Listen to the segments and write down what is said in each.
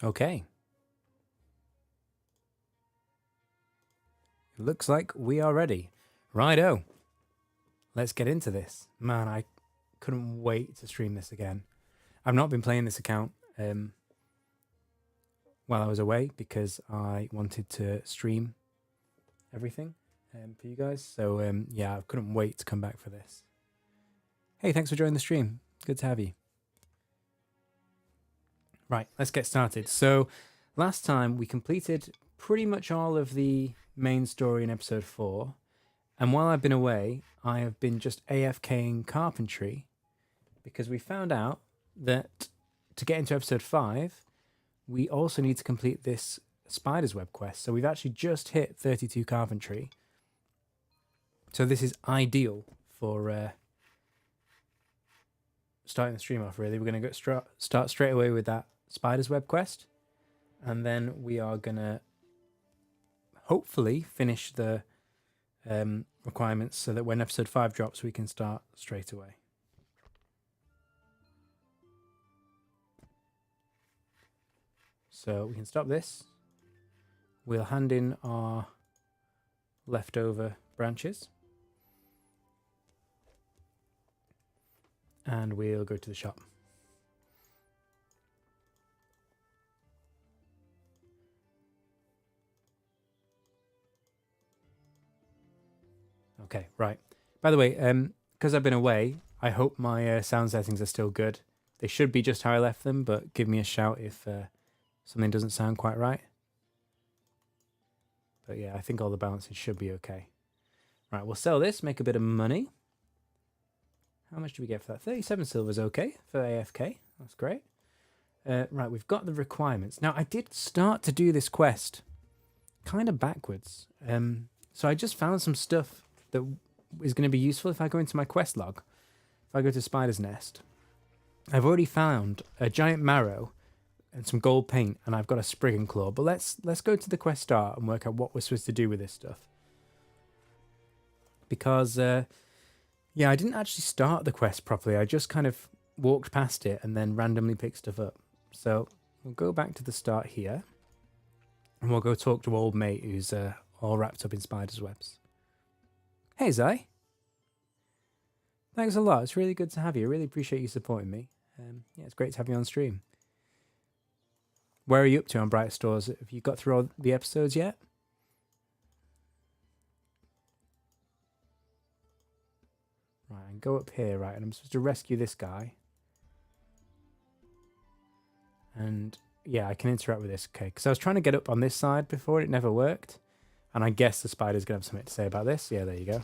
Okay. It looks like we are ready. Righto. Let's get into this. Man, I couldn't wait to stream this again. I've not been playing this account while I was away because I wanted to stream everything for you guys. So yeah, I couldn't wait to come back for this. Hey, thanks for joining the stream. Good to have you. Right, let's get started. So last time we completed pretty much all of the main story in episode 4. And while I've been away, I have been just AFKing carpentry because we found out that to get into episode 5, we also need to complete this spider's web quest. So we've actually just hit 32 carpentry. So this is ideal for starting the stream off, really. We're going to start straight away with that spider's web quest. And then we are going to hopefully finish the requirements so that when episode 5 drops, we can start straight away. So we can stop this. We'll hand in our leftover branches. And we'll go to the shop. Okay, right. By the way, because I've been away, I hope my sound settings are still good. They should be just how I left them, but give me a shout if something doesn't sound quite right. But yeah, I think all the balances should be okay. Right, we'll sell this, make a bit of money. How much do we get for that? 37 silver is okay for AFK. That's great. Right, we've got the requirements. Now, I did start to do this quest kind of backwards. So I just found some stuff that is going to be useful if I go into my quest log. If I go to Spider's Nest, I've already found a giant marrow and some gold paint, and I've got a Spriggan Claw. But let's go to the quest start and work out what we're supposed to do with this stuff. Because, yeah, I didn't actually start the quest properly. I just kind of walked past it and then randomly picked stuff up. So we'll go back to the start here. And we'll go talk to old mate who's all wrapped up in spider's webs. Hey, Zai. Thanks a lot. It's really good to have you. I really appreciate you supporting me. Yeah, it's great to have you on stream. Where are you up to on Bright Stores? Have you got through all the episodes yet? Right, and go up here, right, and I'm supposed to rescue this guy. And yeah, I can interact with this, okay, because I was trying to get up on this side before, it never worked. And I guess the spider's going to have something to say about this. Yeah, there you go.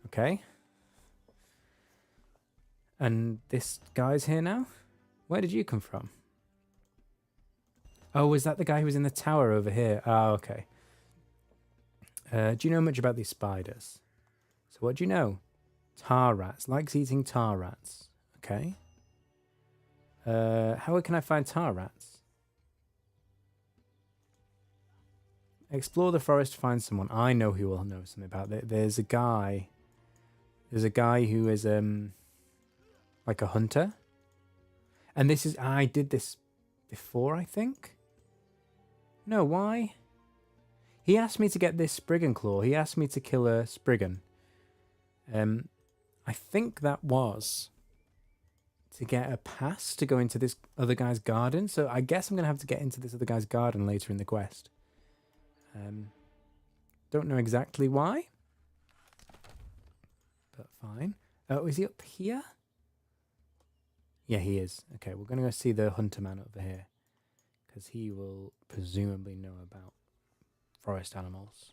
Okay. And this guy's here now? Where did you come from? Oh, was that the guy who was in the tower over here? Oh, okay. Do you know much about these spiders? So what do you know? Tar rats. Likes eating tar rats. Okay. How can I find tar rats? Explore the forest to find someone. I know who will know something about it. There's a guy. There's a guy who is like a hunter. And this is, I did this before, I think. No, why? He asked me to get this Spriggan Claw. He asked me to kill a Spriggan. I think that was to get a pass to go into this other guy's garden. So I guess I'm going to have to get into this other guy's garden later in the quest. Don't know exactly why. But fine. Oh, is he up here? Yeah, he is. Okay, we're going to go see the hunter man over here. Because he will presumably know about forest animals.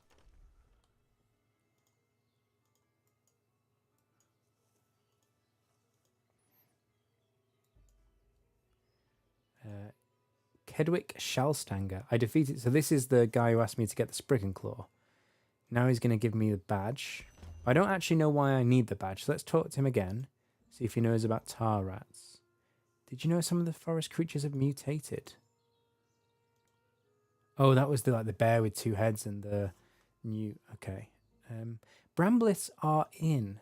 Kedwick Shalstanger. I defeated... So this is the guy who asked me to get the Spriggan Claw. Now he's going to give me the badge. I don't actually know why I need the badge. So let's talk to him again. See if he knows about tar rats. Did you know some of the forest creatures have mutated? Oh, that was the bear with 2 heads and the new... Okay. Bramblets are in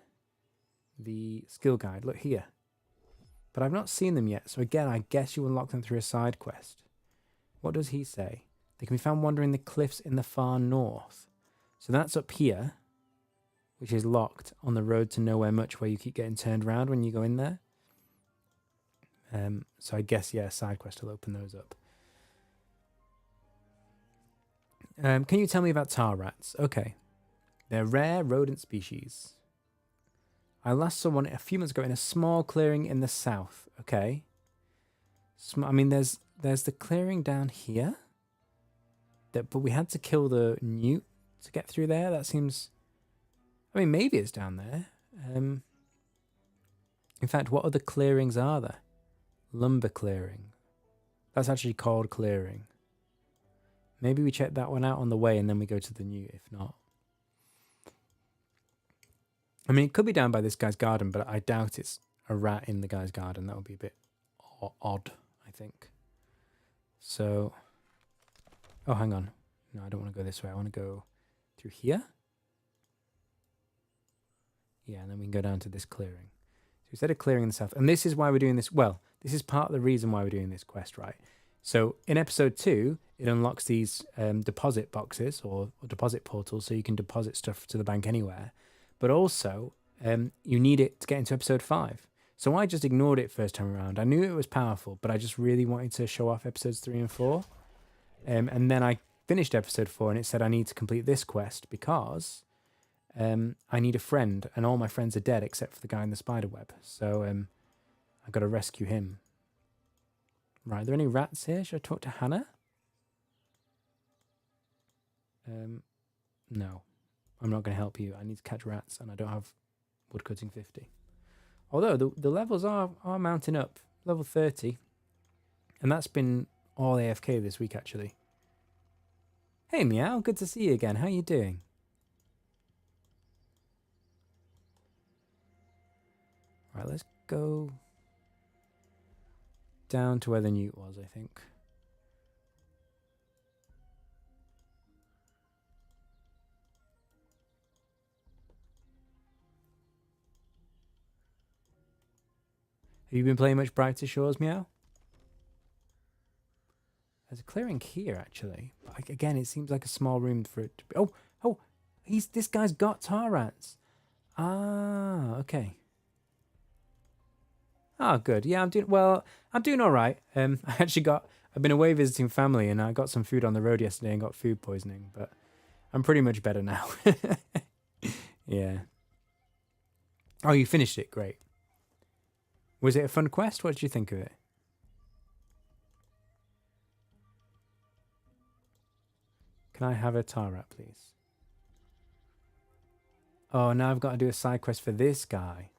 the skill guide. Look here. But I've not seen them yet. So again, I guess you unlock them through a side quest. What does he say? They can be found wandering the cliffs in the far north. So that's up here, which is locked on the road to nowhere much, where you keep getting turned around when you go in there. So I guess, yeah, side quest will open those up. Can you tell me about tar rats? Okay. They're rare rodent species. I last saw one a few months ago in a small clearing in the south. Okay. I mean, there's the clearing down here. But we had to kill the newt to get through there. That seems... I mean, maybe it's down there. In fact, what other clearings are there? Lumber clearing. That's actually called clearing. Maybe we check that one out on the way and then we go to the newt, if not. I mean, it could be down by this guy's garden, but I doubt it's a rat in the guy's garden. That would be a bit odd, I think. So... Oh, hang on. No, I don't want to go this way. I want to go through here. Yeah, and then we can go down to this clearing. So instead of clearing in the south, and this is why we're doing this. Well, this is part of the reason why we're doing this quest, right? So in episode 2, it unlocks these deposit boxes or deposit portals, so you can deposit stuff to the bank anywhere. But also, you need it to get into episode 5. So I just ignored it first time around. I knew it was powerful, but I just really wanted to show off episodes 3 and 4. And then I finished episode 4 and it said I need to complete this quest because I need a friend and all my friends are dead except for the guy in the spider web. So I've got to rescue him. Right, are there any rats here? Should I talk to Hannah? No, I'm not going to help you. I need to catch rats and I don't have woodcutting 50. Although the levels are mounting up. Level 30. And that's been all AFK this week, actually. Hey, Meow. Good to see you again. How you doing? Right, let's go down to where the newt was, I think. Have you been playing much Brighter Shores, Meow? There's a clearing here, actually. But again, it seems like a small room for it to be... Oh! This guy's got tar rats. Ah, okay. Oh, good. Yeah, I'm doing all right. I've been away visiting family and I got some food on the road yesterday and got food poisoning, but I'm pretty much better now. Yeah. Oh, you finished it. Great. Was it a fun quest? What did you think of it? Can I have a tar rat, please? Oh, now I've got to do a side quest for this guy.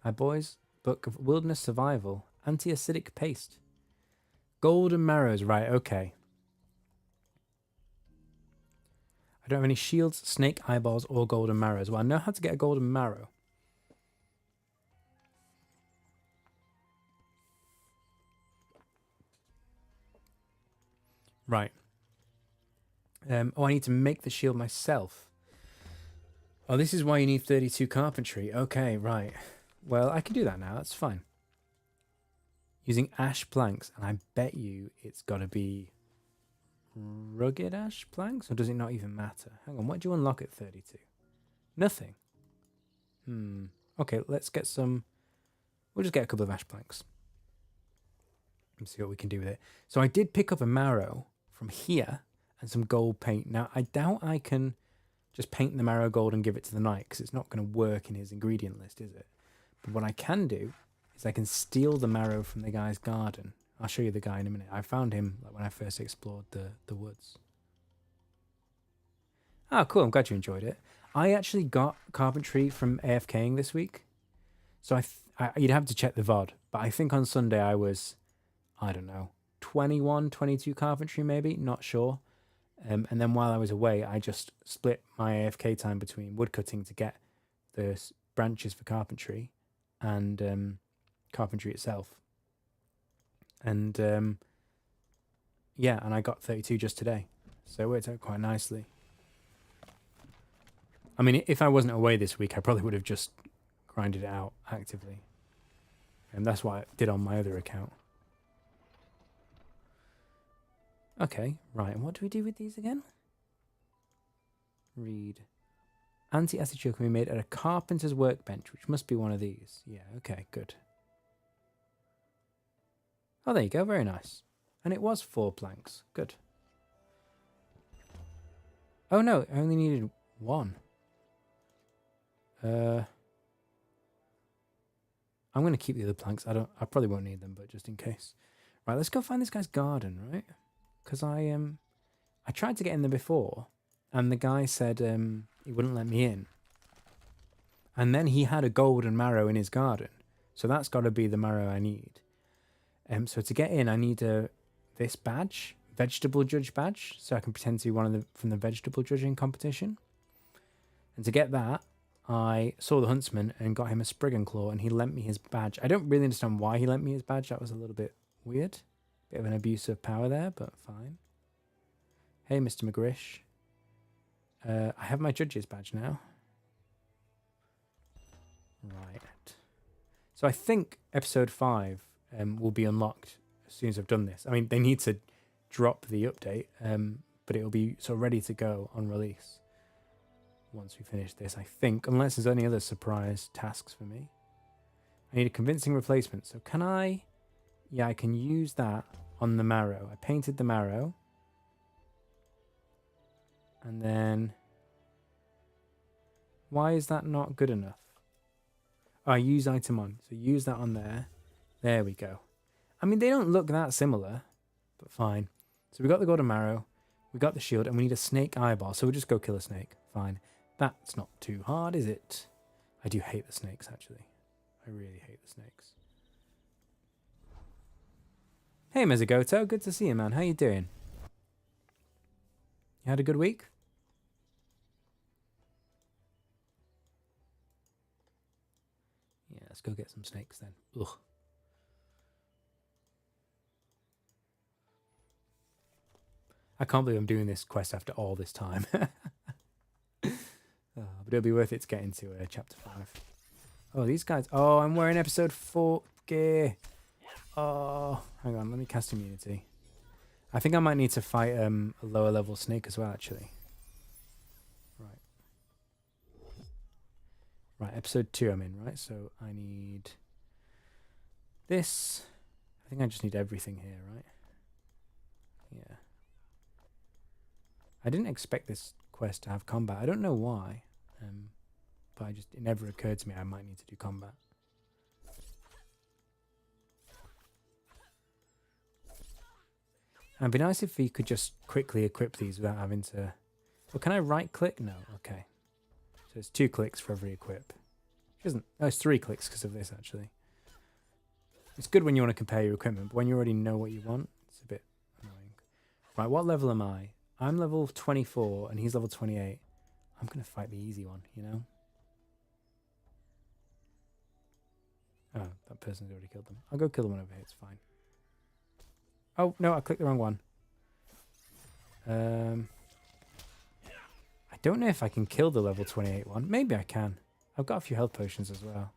My boys' book of wilderness survival. Anti-acidic paste. Golden marrows. Right, okay. I don't have any shields, snake eyeballs, or golden marrows. Well, I know how to get a golden marrow. Right. Oh, I need to make the shield myself. Oh, this is why you need 32 carpentry. Okay, right. Well, I can do that now. That's fine. Using ash planks. And I bet you it's got to be rugged ash planks? Or does it not even matter? Hang on, what do you unlock at 32? Nothing. Okay, let's get some... We'll just get a couple of ash planks. And see what we can do with it. So I did pick up a marrow from here and some gold paint. Now, I doubt I can just paint the marrow gold and give it to the knight because it's not going to work in his ingredient list, is it? But what I can do is I can steal the marrow from the guy's garden. I'll show you the guy in a minute. I found him when I first explored the woods. Oh, cool. I'm glad you enjoyed it. I actually got carpentry from AFKing this week. So you'd have to check the VOD. But I think on Sunday I was, I don't know, 21, 22 carpentry maybe. Not sure. And then while I was away, I just split my AFK time between woodcutting to get the branches for carpentry and carpentry itself. And yeah, and I got 32 just today. So it worked out quite nicely. I mean, if I wasn't away this week, I probably would have just grinded it out actively. And that's what I did on my other account. Okay, right. And what do we do with these again? Read. Anti-acid shield can be made at a carpenter's workbench, which must be one of these. Yeah, okay, good. Oh, there you go. Very nice. And it was 4 planks. Good. Oh, no. I only needed 1. I'm going to keep the other planks. I probably won't need them, but just in case. Right, let's go find this guy's garden, right? Because I tried to get in there before, and the guy said he wouldn't let me in. And then he had a golden marrow in his garden. So that's got to be the marrow I need. So to get in, I need this badge, vegetable judge badge, so I can pretend to be one of from the vegetable judging competition. And to get that, I saw the huntsman and got him a Spriggan Claw, and he lent me his badge. I don't really understand why he lent me his badge. That was a little bit weird. Bit of an abuse of power there, but fine. Hey, Mr. McGrish. I have my judge's badge now. Right. So I think episode 5 will be unlocked as soon as I've done this. I mean, they need to drop the update, but it'll be sort of ready to go on release once we finish this, I think, unless there's any other surprise tasks for me. I need a convincing replacement. So can I... Yeah, I can use that on the marrow. I painted the marrow. And then... Why is that not good enough? Oh, I use item on. So use that on there. There we go. I mean, they don't look that similar, but fine. So we got the golden marrow. We got the shield, and we need a snake eyeball. So we'll just go kill a snake. Fine. That's not too hard, is it? I do hate the snakes, actually. I really hate the snakes. Hey, Mezagoto. Good to see you, man. How you doing? You had a good week? Yeah, let's go get some snakes then. Ugh. I can't believe I'm doing this quest after all this time. But it'll be worth it to get into chapter 5. Oh, these guys. Oh, I'm wearing episode 4 gear. Oh, hang on. Let me cast immunity. I think I might need to fight a lower level snake as well, actually. Right. Right, episode 2 I'm in, right? So I need this. I think I just need everything here, right? Yeah. I didn't expect this quest to have combat. I don't know why. But it never occurred to me I might need to do combat. It'd be nice if we could just quickly equip these without having to... Well, can I right click? No, okay. So it's 2 clicks for every equip. Which isn't... Oh, it's 3 clicks because of this, actually. It's good when you want to compare your equipment, but when you already know what you want, it's a bit annoying. Right, what level am I? I'm level 24 and he's level 28. I'm going to fight the easy one, you know? Oh, that person's already killed them. I'll go kill the one over here, it's fine. Oh, no, I clicked the wrong one. I don't know if I can kill the level 28 one. Maybe I can. I've got a few health potions as well.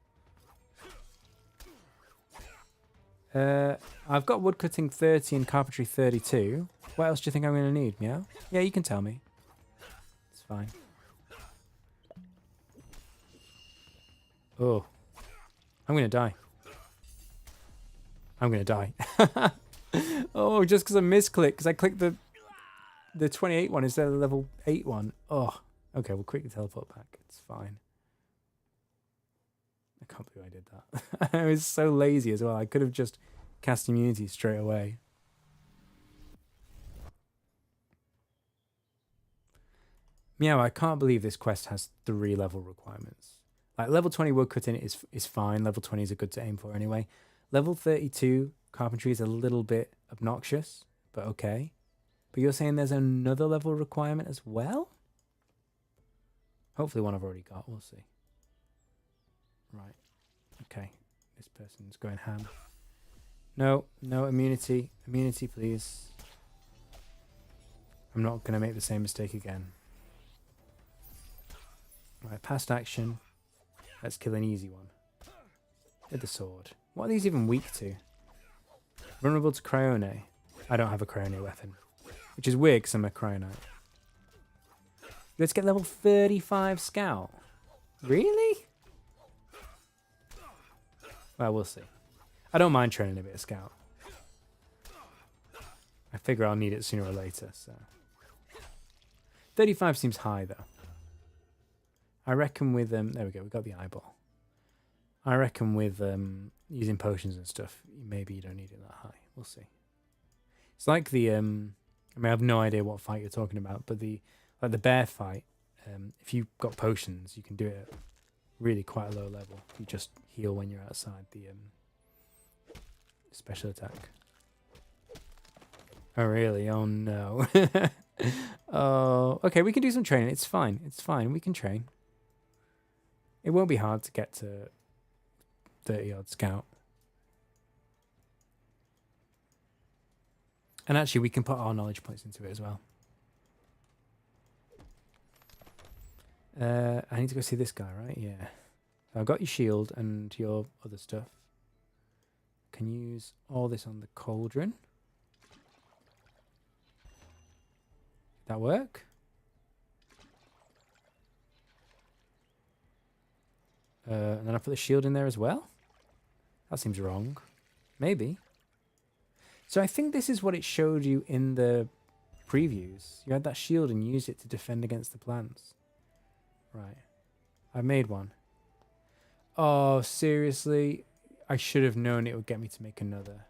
I've got woodcutting 30 and carpentry 32. What else do you think I'm going to need, Meow? Yeah, you can tell me. It's fine. Oh. I'm going to die. I'm going to die. Oh, just because I misclicked. Because I clicked the 28 one instead of the level 8 one. Oh. Okay, we'll quickly teleport back. It's fine. I can't believe I did that. I was so lazy as well. I could have just cast immunity straight away. Meow, I can't believe this quest has 3 level requirements. Like, level 20 woodcutting is fine. Level 20 is a good to aim for anyway. Level 32 carpentry is a little bit obnoxious, but okay. But you're saying there's another level requirement as well? Hopefully one I've already got. We'll see. Right. Okay. This person's going ham. No, no immunity. Immunity, please. I'm not going to make the same mistake again. Right, past action. Let's kill an easy one. With the sword. What are these even weak to? Vulnerable to Cryone. I don't have a Cryone weapon. Which is weird because I'm a Cryonite. Let's get level 35 Scout. Really? Well, we'll see. I don't mind training a bit of Scout. I figure I'll need it sooner or later, so... 35 seems high, though. I reckon with... there we go, we got the eyeball. I reckon with using potions and stuff, maybe you don't need it that high. We'll see. It's like the... I mean, I have no idea what fight you're talking about, but the bear fight, if you've got potions, you can do it at really quite a low level. You just heal when you're outside the special attack. Oh, really? Oh, no. Oh, okay, we can do some training. It's fine. It's fine. We can train. It won't be hard to get to 30-odd Scout. And actually, we can put our knowledge points into it as well. I need to go see this guy, right? Yeah. So I've got your shield and your other stuff. Can use all this on the cauldron. That work? And then I put the shield in there as well? That seems wrong. Maybe. So I think this is what it showed you in the previews. You had that shield and used it to defend against the plants. Right. I made one. Oh, seriously? I should have known it would get me to make another.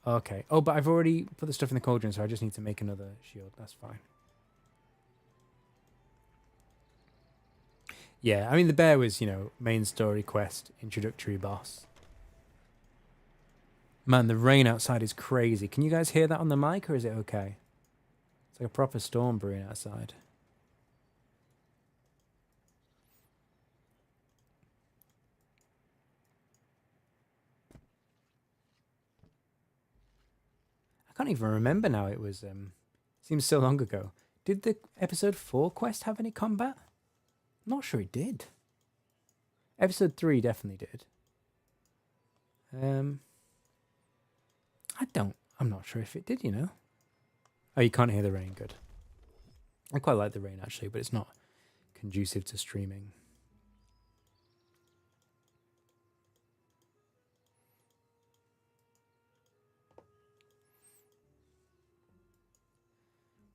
Okay. Oh, but I've already put the stuff in the cauldron, so I just need to make another shield. That's fine. Yeah, I mean, the bear was, main story quest, introductory boss. Man, the rain outside is crazy. Can you guys hear that on the mic, or is it okay? It's like a proper storm brewing outside. I can't even remember now. It was seems so long ago. Did the episode 4 quest have any combat? I'm not sure it did. Episode 3 definitely did. I'm not sure if it did, Oh, you can't hear the rain, good. I quite like the rain actually, but it's not conducive to streaming.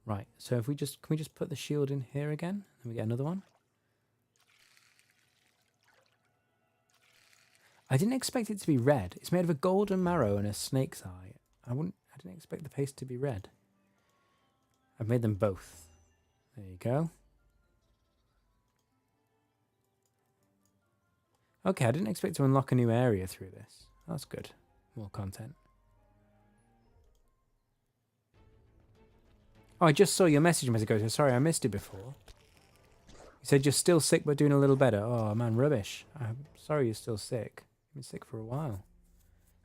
Right, so if can we just put the shield in here again? And we get another one. I didn't expect it to be red. It's made of a golden marrow and a snake's eye. I didn't expect the paste to be red. I've made them both. There you go. Okay, I didn't expect to unlock a new area through this. That's good. More content. Oh, I just saw your message a minute ago, so sorry I missed it before. You said you're still sick but doing a little better. Oh, man, rubbish. I'm sorry you're still sick. You've been sick for a while.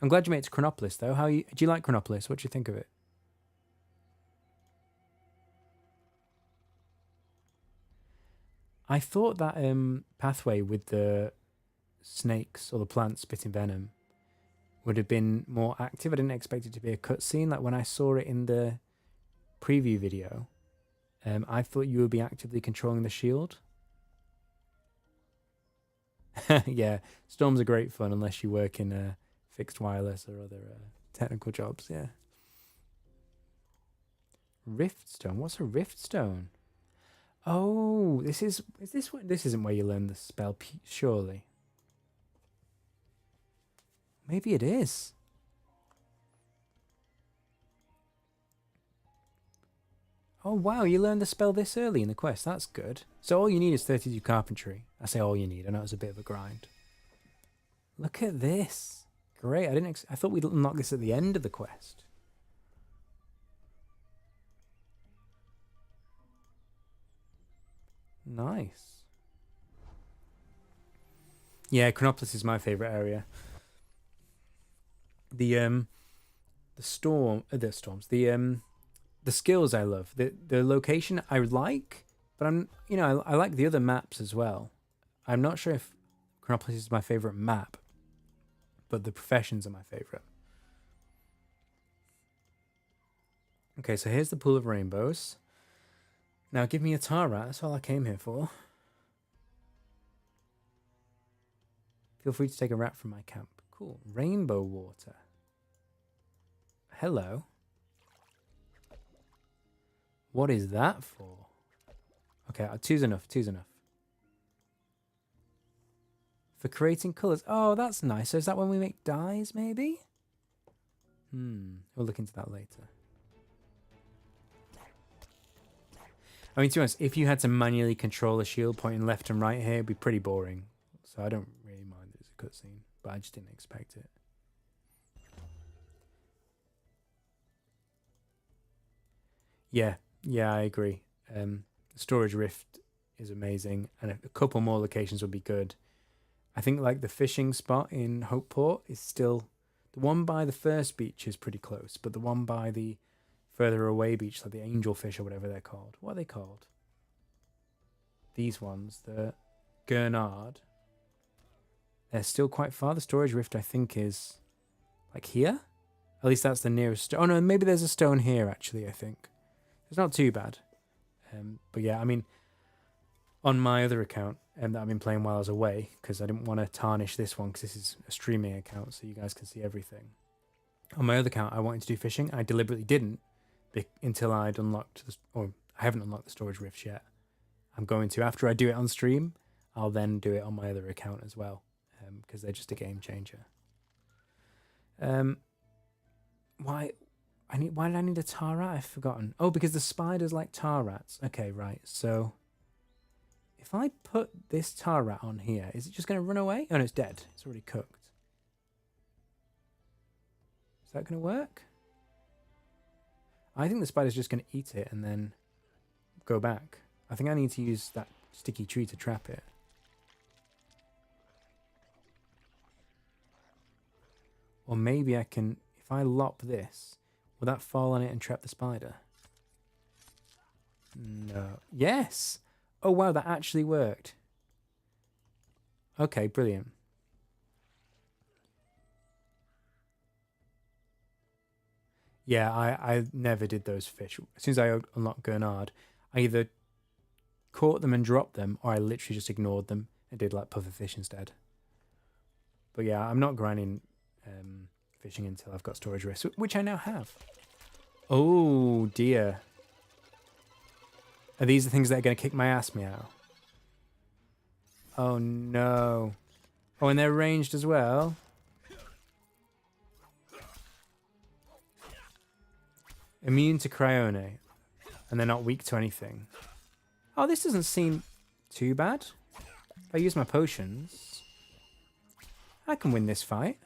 I'm glad you made it to Chronopolis, though. Do you like Chronopolis? What do you think of it? I thought that pathway with the snakes or the plants spitting venom would have been more active. I didn't expect it to be a cutscene. Like when I saw it in the preview video, I thought you would be actively controlling the shield. Yeah, storms are great fun unless you work in fixed wireless or other technical jobs. Yeah. Riftstone. What's a riftstone? Oh, this isn't where you learn the spell, surely. Maybe it is. Oh, wow, you learned the spell this early in the quest. That's good. So all you need is 32 carpentry. I say all you need. I know it's a bit of a grind. Look at this. Great. I thought we'd unlock this at the end of the quest. Nice. Yeah, Chronopolis is my favorite area. The storms, the skills I love. The location I like, but I like the other maps as well. I'm not sure if Chronopolis is my favorite map. but the professions are my favourite. Okay, so here's the pool of rainbows. Now give me a tar rat. That's all I came here for. Feel free to take a rat from my camp. Cool. Rainbow water. Hello. What is that for? Okay, two's enough. Two's enough. For creating colours. Oh, that's nice. So is that when we make dyes, maybe? We'll look into that later. I mean, to be honest, if you had to manually control a shield pointing left and right here, it'd be pretty boring. So I don't really mind that it's a cutscene, but I just didn't expect it. Yeah, I agree. The storage rift is amazing, and a couple more locations would be good. I think like the fishing spot in Hopeport is still... The one by the first beach is pretty close, but the one by the further away beach, like the angelfish or whatever they're called. What are they called? These ones, the Gurnard. They're still quite far. The storage rift, I think, is like here. At least that's the nearest stone. Oh no, maybe there's a stone here, actually, I think. It's not too bad. But yeah, I mean, on my other account that I've been playing while I was away, because I didn't want to tarnish this one, because this is a streaming account, so you guys can see everything. On my other account, I wanted to do fishing. I deliberately didn't until I'd unlocked, or I haven't unlocked the storage rifts yet. I'm going to. After I do it on stream, I'll then do it on my other account as well, because they're just a game changer. Why did I need a tar rat? I've forgotten. Oh, because the spiders like tar rats. Okay, right. So if I put this tar rat on here, is it just going to run away? Oh no, it's dead. It's already cooked. Is that going to work? I think the spider's just going to eat it and then go back. I think I need to use that sticky tree to trap it. Or maybe I can, if I lop this, will that fall on it and trap the spider? No. Yes! Oh wow, that actually worked. Okay, brilliant. Yeah, I never did those fish. As soon as I unlocked Gurnard, I either caught them and dropped them, or I literally just ignored them and did like pufferfish instead. But yeah, I'm not grinding fishing until I've got storage rifts, which I now have. Oh dear. Are these the things that are going to kick my ass meow? Oh no. Oh, and they're ranged as well. Immune to Cryone. And they're not weak to anything. Oh, this doesn't seem too bad. If I use my potions, I can win this fight.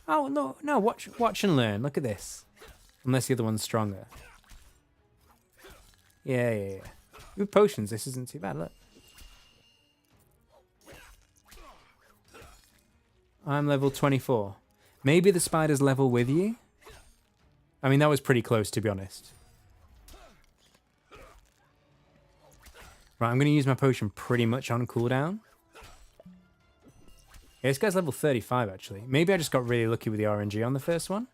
Oh, no, watch and learn. Look at this. Unless the other one's stronger. Yeah. With potions, this isn't too bad, look. I'm level 24. Maybe the spider's level with you? I mean, that was pretty close, to be honest. Right, I'm going to use my potion pretty much on cooldown. Yeah, this guy's level 35, actually. Maybe I just got really lucky with the RNG on the first one.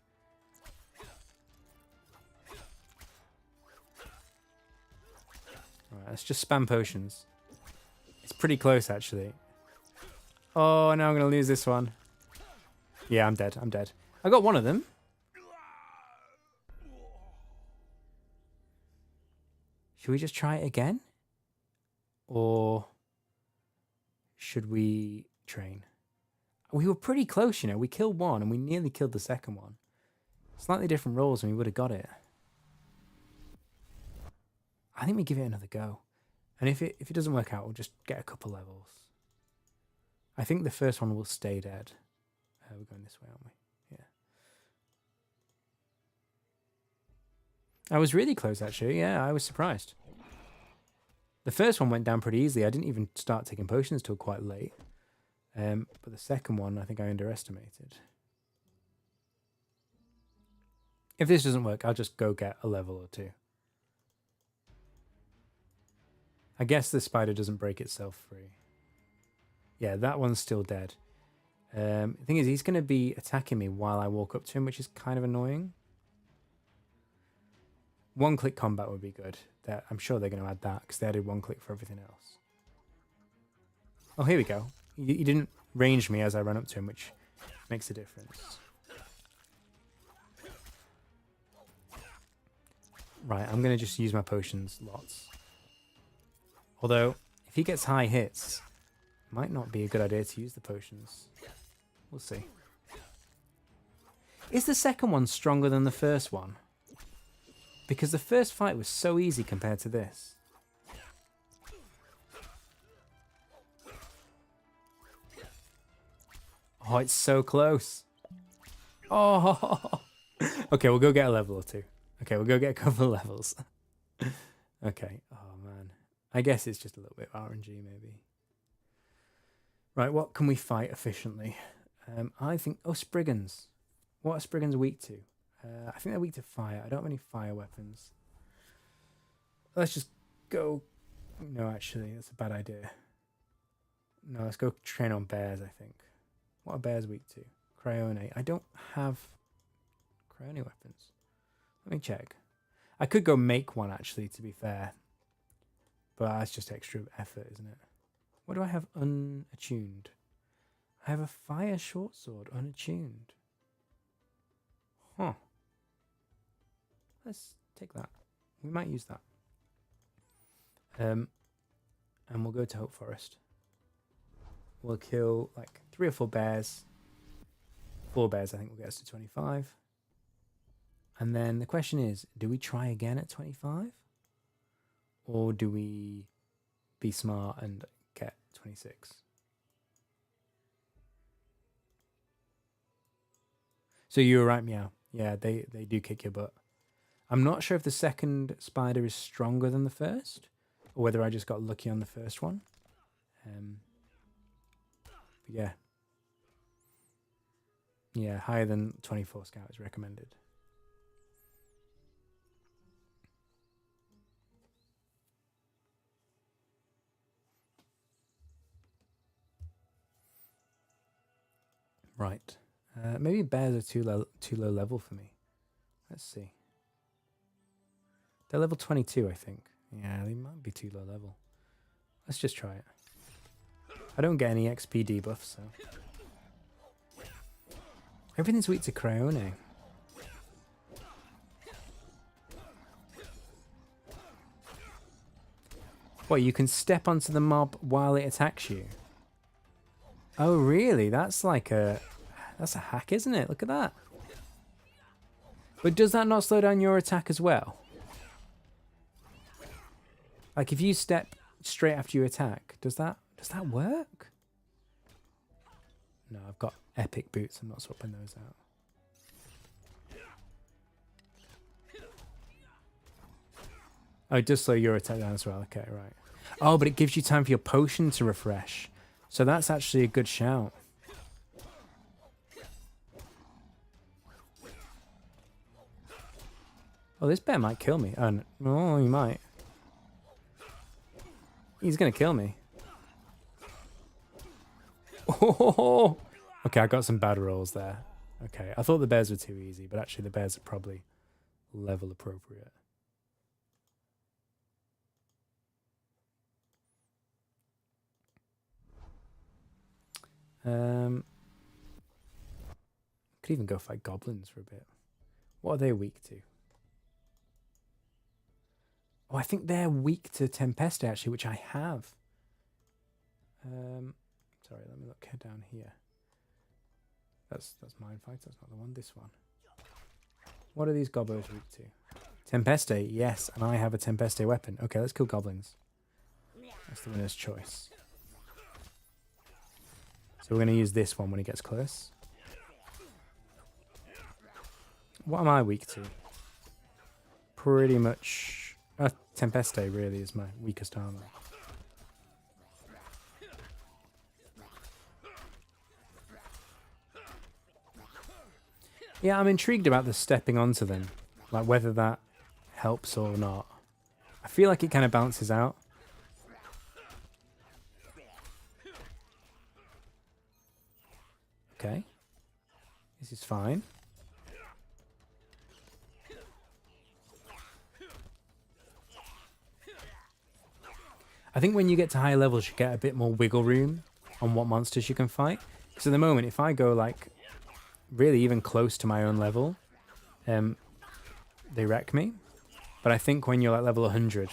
Alright, let's just spam potions. It's pretty close, actually. Oh, now I'm going to lose this one. Yeah, I'm dead. I got one of them. Should we just try it again? Or should we train? We were pretty close, you know. We killed one and we nearly killed the second one. Slightly different roles and we would have got it. I think we give it another go. And if it doesn't work out, we'll just get a couple levels. I think the first one will stay dead. We're going this way, aren't we? Yeah. I was really close, actually. Yeah, I was surprised. The first one went down pretty easily. I didn't even start taking potions till quite late. But the second one, I think I underestimated. If this doesn't work, I'll just go get a level or two. I guess the spider doesn't break itself free. Yeah, that one's still dead. The thing is, he's going to be attacking me while I walk up to him, which is kind of annoying. One-click combat would be good. I'm sure they're going to add that because they added one-click for everything else. Oh, here we go. He didn't range me as I ran up to him, which makes a difference. Right, I'm going to just use my potions lots. Although, if he gets high hits, it might not be a good idea to use the potions. We'll see. Is the second one stronger than the first one? Because the first fight was so easy compared to this. Oh, it's so close. Oh. Okay, we'll go get a level or two. Okay, we'll go get a couple of levels. Okay. Oh, man. I guess it's just a little bit of RNG, maybe. Right, what can we fight efficiently? I think... Oh, Spriggans. What are Spriggans weak to? I think they're weak to fire. I don't have any fire weapons. Let's just go... No, actually, that's a bad idea. No, let's go train on bears, I think. What are bears weak to? Cryone. I don't have Cryone weapons. Let me check. I could go make one, actually, to be fair. But that's just extra effort, isn't it? What do I have unattuned? I have a fire short sword unattuned. Huh. Let's take that. We might use that. And we'll go to Hope Forest. We'll kill like 3 or 4 bears. 4 bears, I think, will get us to 25. And then the question is, do we try again at 25? Or do we be smart and get 26? So you were right, Meow. Yeah, they do kick your butt. I'm not sure if the second spider is stronger than the first, or whether I just got lucky on the first one. But yeah. Yeah, higher than 24 scout is recommended. Right. Maybe bears are too low level for me. Let's see. They're level 22, I think. Yeah, they might be too low level. Let's just try it. I don't get any XP debuff, so... Everything's weak to Cryone. What, you can step onto the mob while it attacks you? Oh, really? That's like a... That's a hack, isn't it? Look at that. But does that not slow down your attack as well? Like, if you step straight after you attack, does that work? No, I've got epic boots. I'm not swapping those out. Oh, it does slow your attack down as well. Okay, right. Oh, but it gives you time for your potion to refresh. So that's actually a good shout. Oh, this bear might kill me. Oh, no, he might. He's going to kill me. Oh, okay, I got some bad rolls there. Okay, I thought the bears were too easy, but actually the bears are probably level appropriate. Could even go fight goblins for a bit. What are they weak to? Oh, I think they're weak to Tempeste, actually, which I have. Sorry, let me look down here. That's Mindfight, that's not the one, this one. What are these gobos weak to? Tempeste, yes, and I have a Tempeste weapon. Okay, let's kill goblins. That's the winner's choice. So we're going to use this one when he gets close. What am I weak to? Pretty much... Tempeste really is my weakest armor. Yeah, I'm intrigued about the stepping onto them. Like whether that helps or not. I feel like it kind of balances out. Okay. This is fine. I think when you get to higher levels, you get a bit more wiggle room on what monsters you can fight. Because at the moment, if I go like really even close to my own level, they wreck me. But I think when you're like level 100,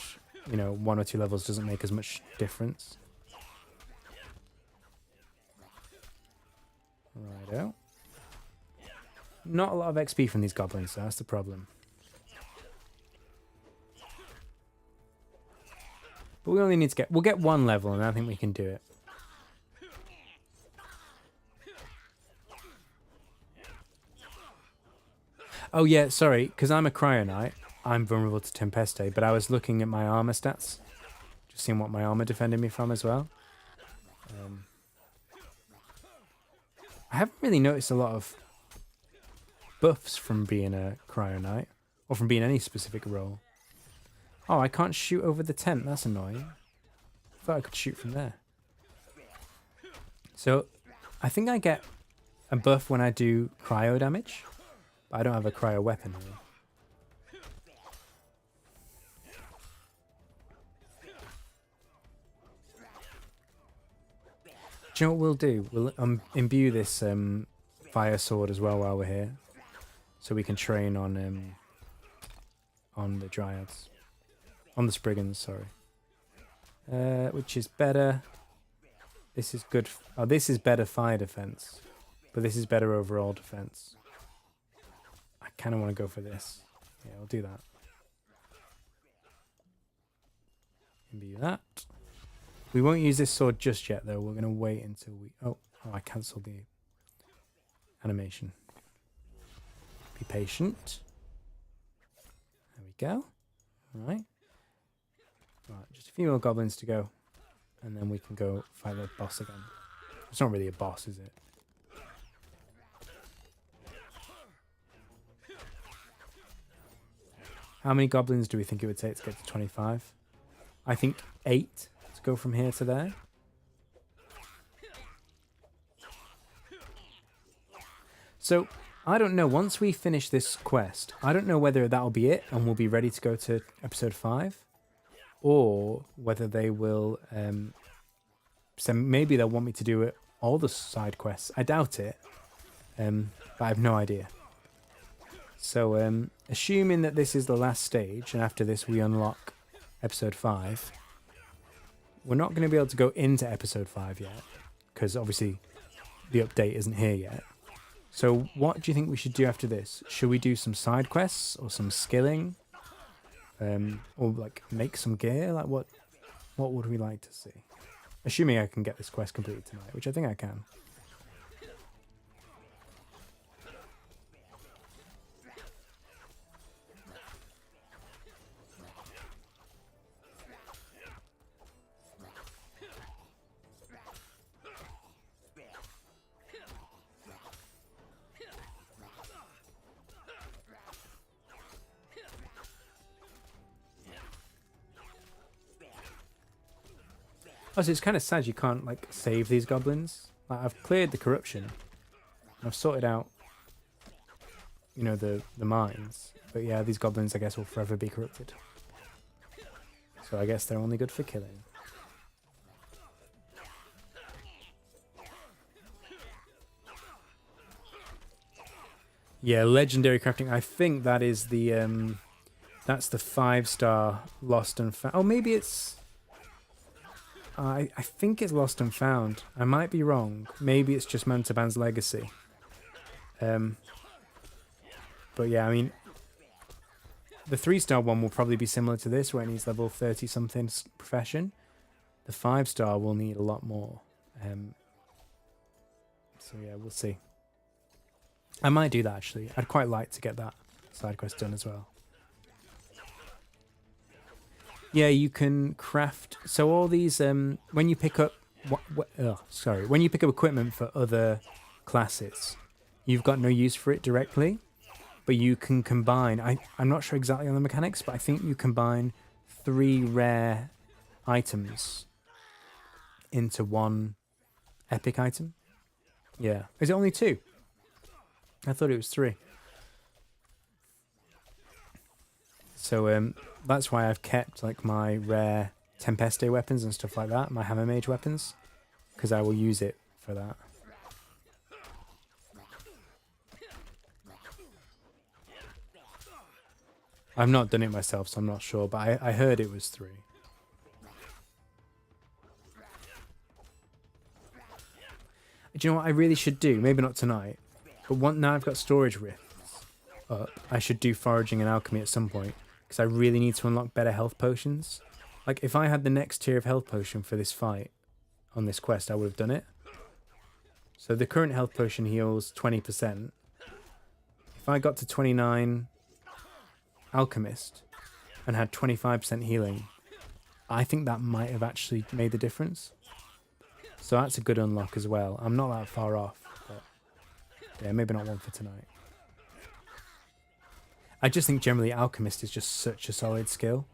you know, 1 or 2 levels doesn't make as much difference. Righto. Not a lot of XP from these goblins, so that's the problem. But we only need to get... We'll get 1 level, and I think we can do it. Oh, yeah, sorry. Because I'm a Cryo Knight, I'm vulnerable to Tempeste, but I was looking at my armor stats. Just seeing what my armor defended me from as well. I haven't really noticed a lot of buffs from being a Cryo Knight, or from being any specific role. Oh, I can't shoot over the tent. That's annoying. I thought I could shoot from there. So, I think I get a buff when I do cryo damage, but I don't have a cryo weapon here. Do you know what we'll do? We'll imbue this fire sword as well while we're here, so we can train on the dryads. On the Spriggans, sorry. Which is better. This is good. Oh, this is better fire defense. But this is better overall defense. I kind of want to go for this. Yeah, we'll do that. Imbue that. We won't use this sword just yet, though. We're going to wait until we... Oh, I cancelled the animation. Be patient. There we go. All right. Right, just a few more goblins to go, and then we can go fight the boss again. It's not really a boss, is it? How many goblins do we think it would take to get to 25? I think 8 to go from here to there. So, I don't know. Once we finish this quest, I don't know whether that'll be it and we'll be ready to go to episode 5. Or whether they will... so maybe they'll want me to do all the side quests. I doubt it. But I have no idea. So, assuming that this is the last stage, and after this we unlock episode 5, we're not going to be able to go into episode 5 yet, because obviously the update isn't here yet. So what do you think we should do after this? Should we do some side quests or some skilling? Or like make some gear? Like what would we like to see? Assuming I can get this quest completed tonight, which I think I can. Oh, so it's kind of sad you can't like save these goblins. Like I've cleared the corruption. I've sorted out, you know, the mines. But yeah, these goblins I guess will forever be corrupted. So I guess they're only good for killing. Yeah, legendary crafting. I think that is the that's the 5-star lost and found. Oh, maybe it's I think it's Lost and Found. I might be wrong. Maybe it's just Mantaban's Legacy. But yeah, I mean, the 3-star one will probably be similar to this, where it needs level 30-something profession. The 5-star will need a lot more. So yeah, we'll see. I might do that, actually. I'd quite like to get that side quest done as well. Yeah, you can craft. So all these, when you pick up, when you pick up equipment for other classes, you've got no use for it directly, but you can combine. I'm not sure exactly on the mechanics, but I think you combine 3 rare items into one epic item. Yeah. Is it only 2? I thought it was 3. So that's why I've kept like my rare Tempeste weapons and stuff like that, my Hammer Mage weapons, because I will use it for that. I've not done it myself, so I'm not sure, but I heard it was 3. Do you know what I really should do? Maybe not tonight, but now I've got storage rifts up, I should do foraging and alchemy at some point, because I really need to unlock better health potions. Like, if I had the next tier of health potion for this fight on this quest, I would have done it. So the current health potion heals 20%. If I got to 29 alchemist and had 25% healing, I think that might have actually made the difference. So that's a good unlock as well. I'm not that far off, but yeah, maybe not one for tonight. I just think generally alchemist is just such a solid skill,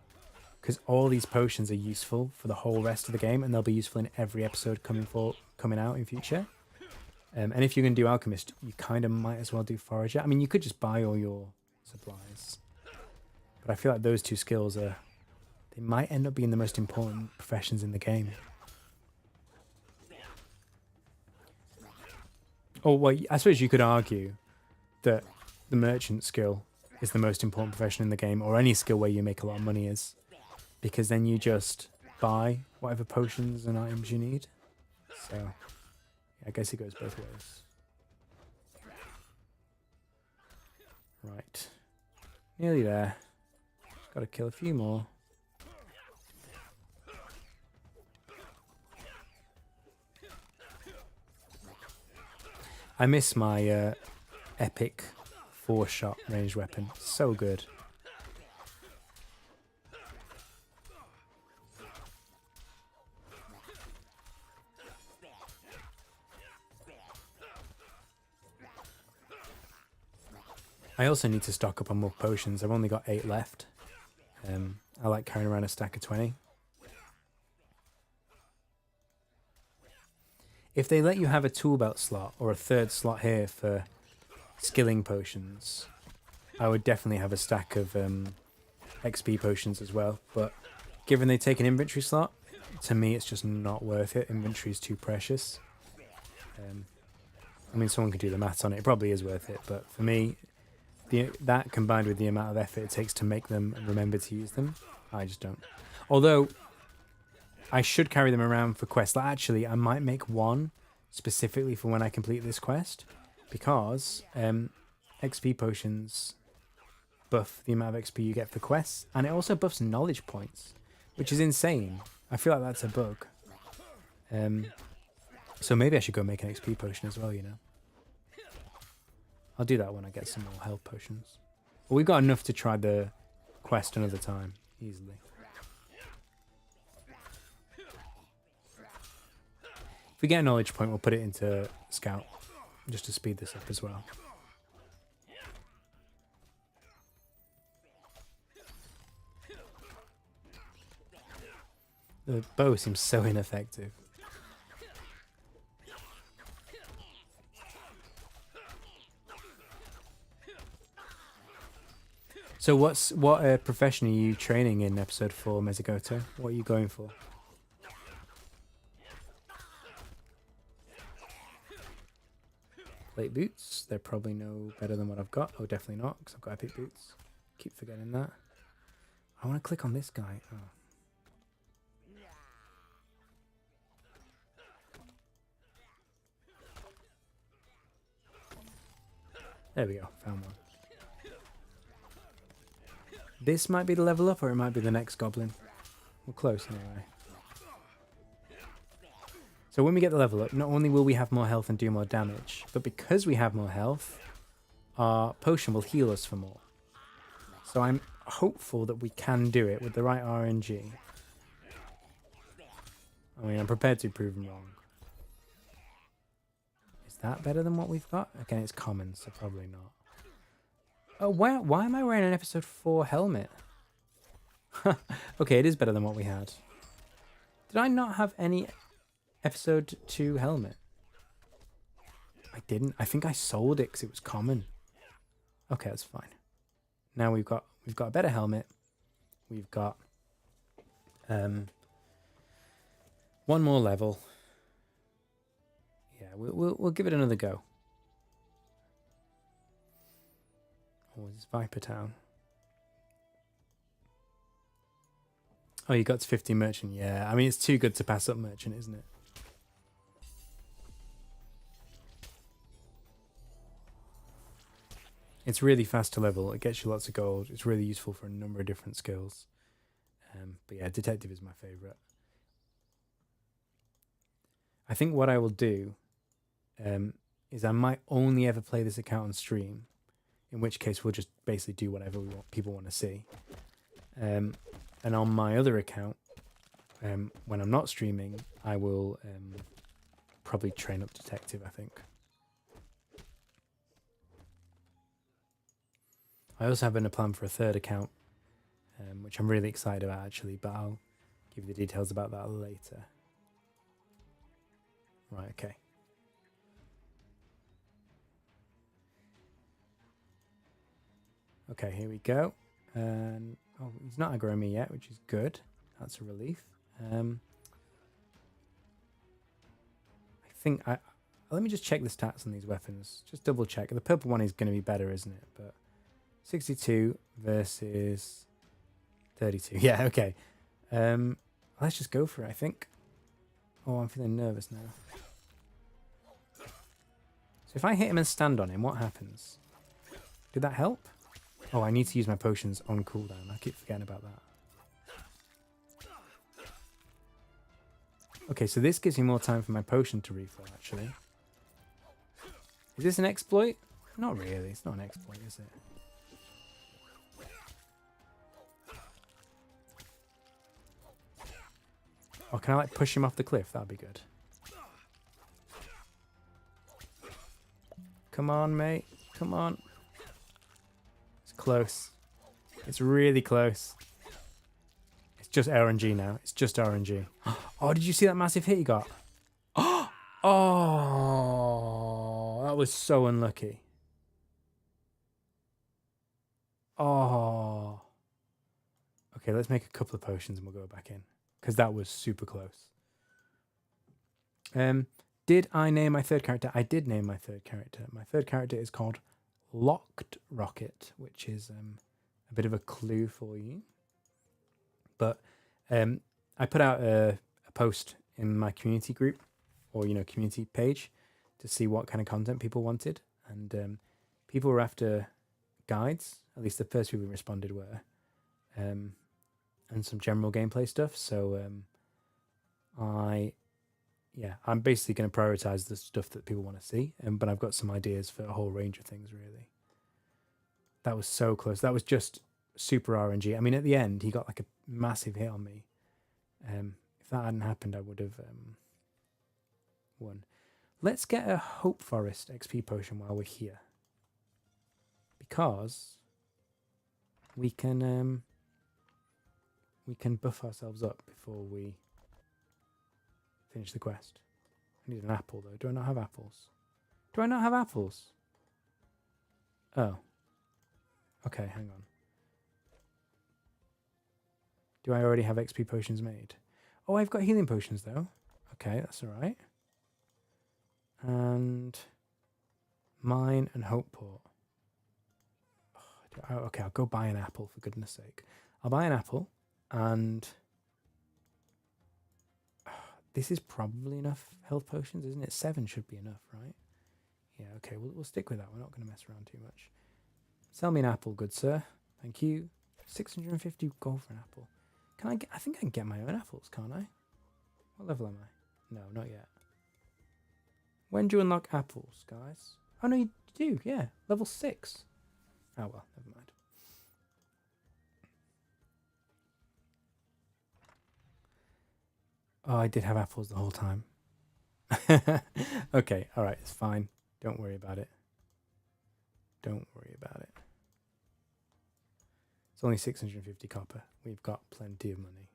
because all these potions are useful for the whole rest of the game, and they'll be useful in every episode coming out in future. And if you're going to do alchemist, you kind of might as well do forager. I mean, you could just buy all your supplies, but I feel like those 2 skills they might end up being the most important professions in the game. Oh, well, I suppose you could argue that the merchant skill is the most important profession in the game, or any skill where you make a lot of money is, because then you just buy whatever potions and items you need. So I guess it goes both ways. Right. Nearly there. Just got to kill a few more. I miss my epic 4-shot ranged weapon. So good. I also need to stock up on more potions. I've only got 8 left. I like carrying around a stack of 20. If they let you have a tool belt slot or a 3rd slot here for skilling potions, I would definitely have a stack of XP potions as well. But given they take an inventory slot, to me it's just not worth it. Inventory is too precious. I mean, someone could do the maths on it. It probably is worth it, but for me, that combined with the amount of effort it takes to make them and remember to use them, I just don't. Although I should carry them around for quests. Like, actually, I might make one specifically for when I complete this quest, because XP potions buff the amount of XP you get for quests, and it also buffs knowledge points, which is insane. I feel like that's a bug. So maybe I should go make an XP potion as well, you know. I'll do that when I get some more health potions. But we've got enough to try the quest another time, easily. If we get a knowledge point, we'll put it into Scout, just to speed this up as well. The bow seems so ineffective. So what profession are you training in episode 4, Mezigoto? What are you going for? Plate boots. They're probably no better than what I've got. Oh, definitely not, because I've got epic boots. Keep forgetting that. I want to click on this guy. Oh. There we go. Found one. This might be the level up, or it might be the next goblin. We're close anyway. So when we get the level up, not only will we have more health and do more damage, but because we have more health, our potion will heal us for more. So I'm hopeful that we can do it with the right RNG. I mean, I'm prepared to be proven wrong. Is that better than what we've got? Again, it's common, so probably not. Oh, why am I wearing an episode 4 helmet? Okay, it is better than what we had. Did I not have any episode 2 helmet? I didn't. I think I sold it because it was common. Okay, that's fine. Now we've got a better helmet. We've got one more level. Yeah, we'll give it another go. Oh, it's Viper Town. Oh, you got to 50 merchant. Yeah, I mean it's too good to pass up merchant, isn't it? It's really fast to level. It gets you lots of gold. It's really useful for a number of different skills. But yeah, detective is my favorite. I think what I will do is I might only ever play this account on stream, in which case we'll just basically do whatever people want to see. And on my other account, when I'm not streaming, I will probably train up detective, I think. I also have a plan for a third account, which I'm really excited about actually, but I'll give you the details about that later. Right, okay. Okay, here we go. And oh, he's not aggroing me yet, which is good. That's a relief. I think let me just check the stats on these weapons. Just double check. The purple one is going to be better, isn't it? But 62 versus 32. Yeah, okay. Let's just go for it, I think. Oh, I'm feeling nervous now. So if I hit him and stand on him, what happens? Did that help? Oh, I need to use my potions on cooldown. I keep forgetting about that. Okay, so this gives me more time for my potion to refill, actually. Is this an exploit? Not really. It's not an exploit, is it? Or can I, like, push him off the cliff? That'd be good. Come on, mate. Come on. It's close. It's really close. It's just RNG now. It's just RNG. Oh, did you see that massive hit he got? Oh, that was so unlucky. Oh. Okay, let's make a couple of potions and we'll go back in. Because that was super close. Did I name my third character? I did name my third character. My third character is called Locked Rocket, which is a bit of a clue for you. But I put out a post in my community group, or community page, to see what kind of content people wanted, and people were after guides. At least the first people who responded were, and some general gameplay stuff. So I'm basically going to prioritize the stuff that people want to see, but I've got some ideas for a whole range of things, really. That was so close. That was just super RNG. I mean, at the end, he got like a massive hit on me. If that hadn't happened, I would have won. Let's get a Hope Forest XP potion while we're here, because we can buff ourselves up before we finish the quest. I need an apple, though. Do I not have apples? Do I not have apples? Oh. Okay, hang on. Do I already have XP potions made? Oh, I've got healing potions, though. Okay, that's all right. And mine and Hopeport. Oh, okay, I'll go buy an apple, for goodness sake. I'll buy an apple, and this is probably enough health potions, isn't it? 7 should be enough, right? Yeah, okay, we'll stick with that. We're not going to mess around too much. Sell me an apple, good sir. Thank you. 650 gold for an apple. Can I get? I think I can get my own apples, can't I? What level am I? No, not yet. When do you unlock apples, guys? Oh, no, you do, yeah. Level 6. Oh, well, never mind. Oh, I did have apples the whole time. Okay, all right, it's fine. Don't worry about it. Don't worry about it. It's only 650 copper. We've got plenty of money.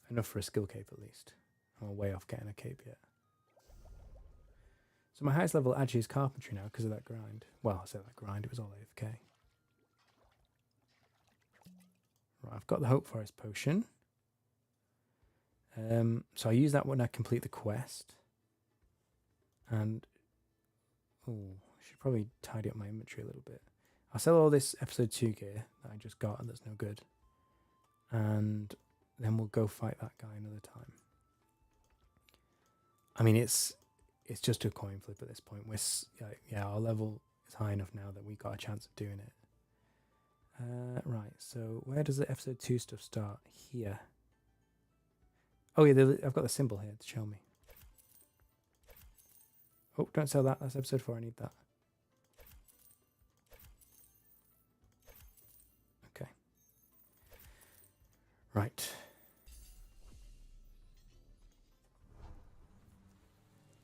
Enough for a skill cape, at least. I'm way off getting a cape yet. So my highest level actually is carpentry now because of that grind. Well, I said that grind, it was all AFK. Right, I've got the Hope Forest potion. So I use that when I complete the quest. And oh, I should probably tidy up my inventory a little bit. I'll sell all this episode 2 gear that I just got and that's no good. And then we'll go fight that guy another time. I mean, it's just a coin flip at this point. Yeah, our level is high enough now that we got a chance of doing it. Right, so where does the episode 2 stuff start? Here. Oh yeah, I've got the symbol here to show me. Oh, don't sell that. That's episode 4. I need that. Okay. Right.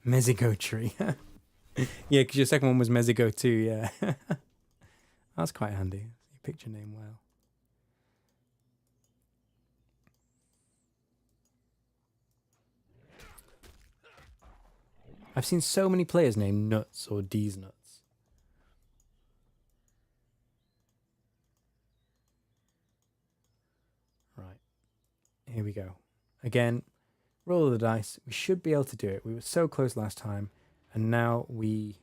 Mezigo tree. Yeah, because your second one was Mezigo too, yeah. That's quite handy. You picked your name well. I've seen so many players named Nuts or D's Nuts. Right. Here we go. Again, roll of the dice. We should be able to do it. We were so close last time, and now we...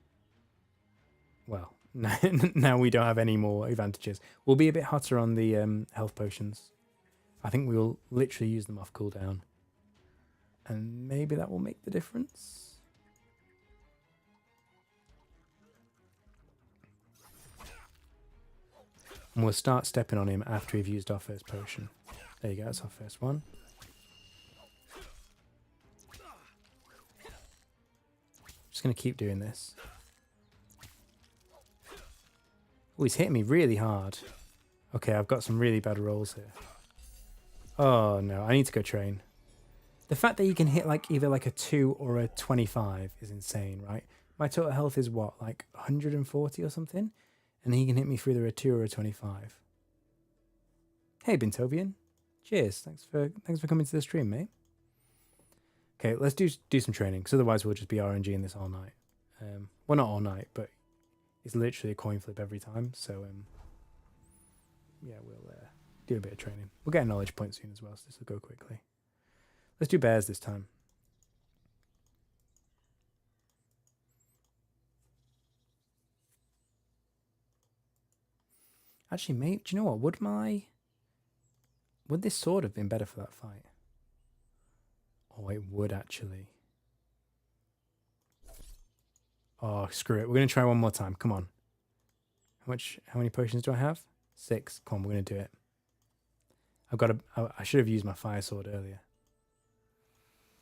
Well, now we don't have any more advantages. We'll be a bit hotter on the health potions. I think we will literally use them off cooldown. And maybe that will make the difference. And we'll start stepping on him after we've used our first potion. There you go, that's our first one. Just going to keep doing this. Oh, he's hitting me really hard. Okay, I've got some really bad rolls here. Oh no, I need to go train. The fact that you can hit like either like a 2 or a 25 is insane, right? My total health is what, like 140 or something? And he can hit me for either a 2 or a 25. Hey, Bintovian. Cheers. Thanks for coming to the stream, mate. Okay, let's do some training, because otherwise we'll just be RNG in this all night. Well, not all night, but it's literally a coin flip every time. So, yeah, we'll do a bit of training. We'll get a knowledge point soon as well, so this will go quickly. Let's do bears this time. Actually, mate, do you know what? Would this sword have been better for that fight? Oh, it would actually. Oh, screw it. We're going to try one more time. Come on. How many potions do I have? 6. Come on, we're going to do it. I should have used my fire sword earlier.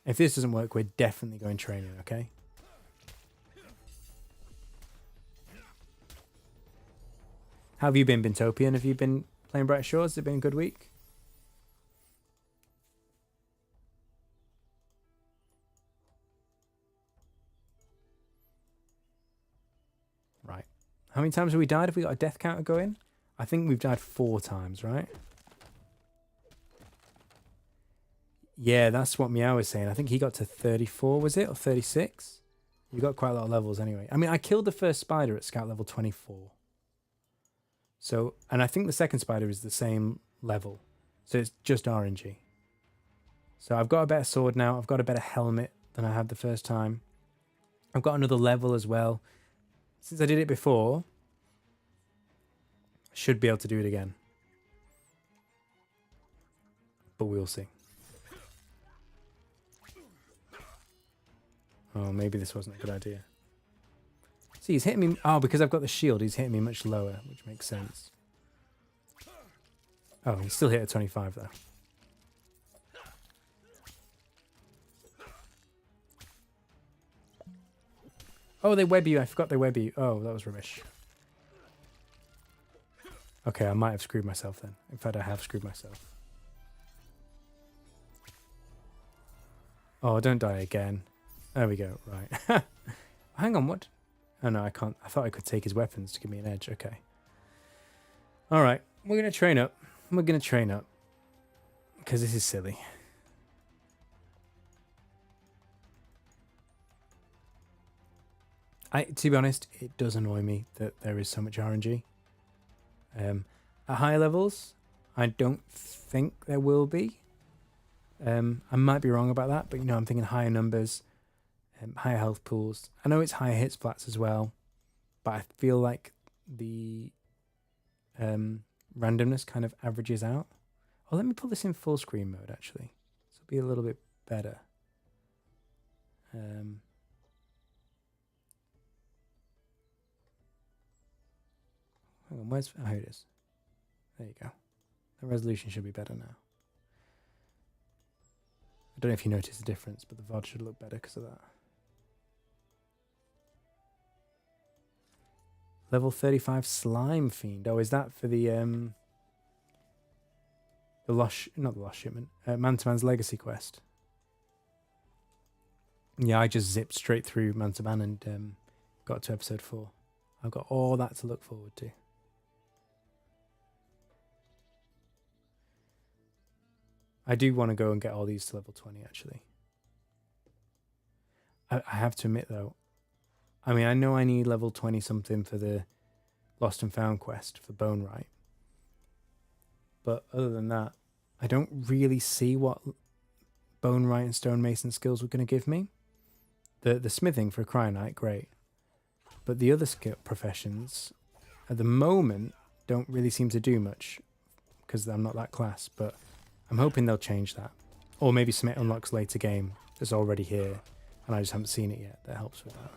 If this doesn't work, we're definitely going training, okay? How have you been, Bintopian? Have you been playing Bright Shores? Has it been a good week? Right. How many times have we died? Have we got a death counter going? I think we've died 4 times, right? Yeah, that's what Meow was saying. I think he got to 34, was it? Or 36? You got quite a lot of levels anyway. I mean, I killed the first spider at scout level 24. So, and I think the second spider is the same level. So it's just RNG. So I've got a better sword now. I've got a better helmet than I had the first time. I've got another level as well. Since I did it before, I should be able to do it again. But we'll see. Oh, maybe this wasn't a good idea. See, he's hitting me... Oh, because I've got the shield, he's hitting me much lower, which makes sense. Oh, he still hit a 25, though. Oh, they web you. I forgot they web you. Oh, that was rubbish. Okay, I might have screwed myself then. In fact, I have screwed myself. Oh, don't die again. There we go. Right. Hang on, what? Oh, no, I can't. I thought I could take his weapons to give me an edge. Okay. All right. We're going to train up. We're going to train up. Because this is silly. To be honest, it does annoy me that there is so much RNG. At higher levels, I don't think there will be. I might be wrong about that, but I'm thinking higher numbers, higher health pools. I know it's higher hit splats as well, but I feel like the randomness kind of averages out. Oh, let me put this in full screen mode actually. This will be a little bit better. Hang on, where's... Oh, here it is. There you go. The resolution should be better now. I don't know if you noticed the difference, but the VOD should look better because of that. Level 35 Slime Fiend. Oh, is that for the Lost... Not the Lost Shipment. Man-to-Man's Legacy quest. Yeah, I just zipped straight through Man-to-Man and got to episode 4. I've got all that to look forward to. I do want to go and get all these to level 20, actually. I have to admit, though, I mean, I know I need level 20 something for the Lost and Found quest for Bone Right. But other than that, I don't really see what Bone Right and Stonemason skills were going to give me. The smithing for Cryonite, great. But the other skill professions, at the moment, don't really seem to do much because I'm not that class, but I'm hoping they'll change that. Or maybe something unlocks later game that's already here and I just haven't seen it yet. That helps with that.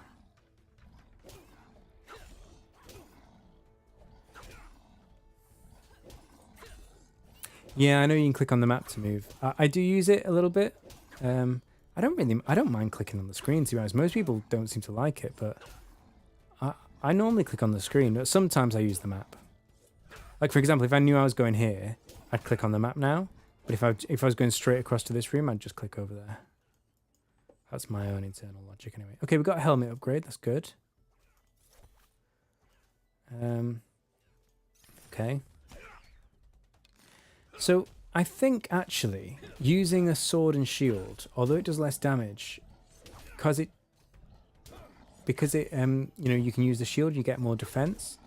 Yeah, I know you can click on the map to move. I do use it a little bit. I don't mind clicking on the screen, to be honest. Most people don't seem to like it, but I normally click on the screen, but sometimes I use the map. Like, for example, if I knew I was going here, I'd click on the map now. But if I was going straight across to this room, I'd just click over there. That's my own internal logic anyway. Okay, we've got a helmet upgrade. That's good. Okay. So I think actually using a sword and shield, although it does less damage, because it you can use the shield, you get more defense.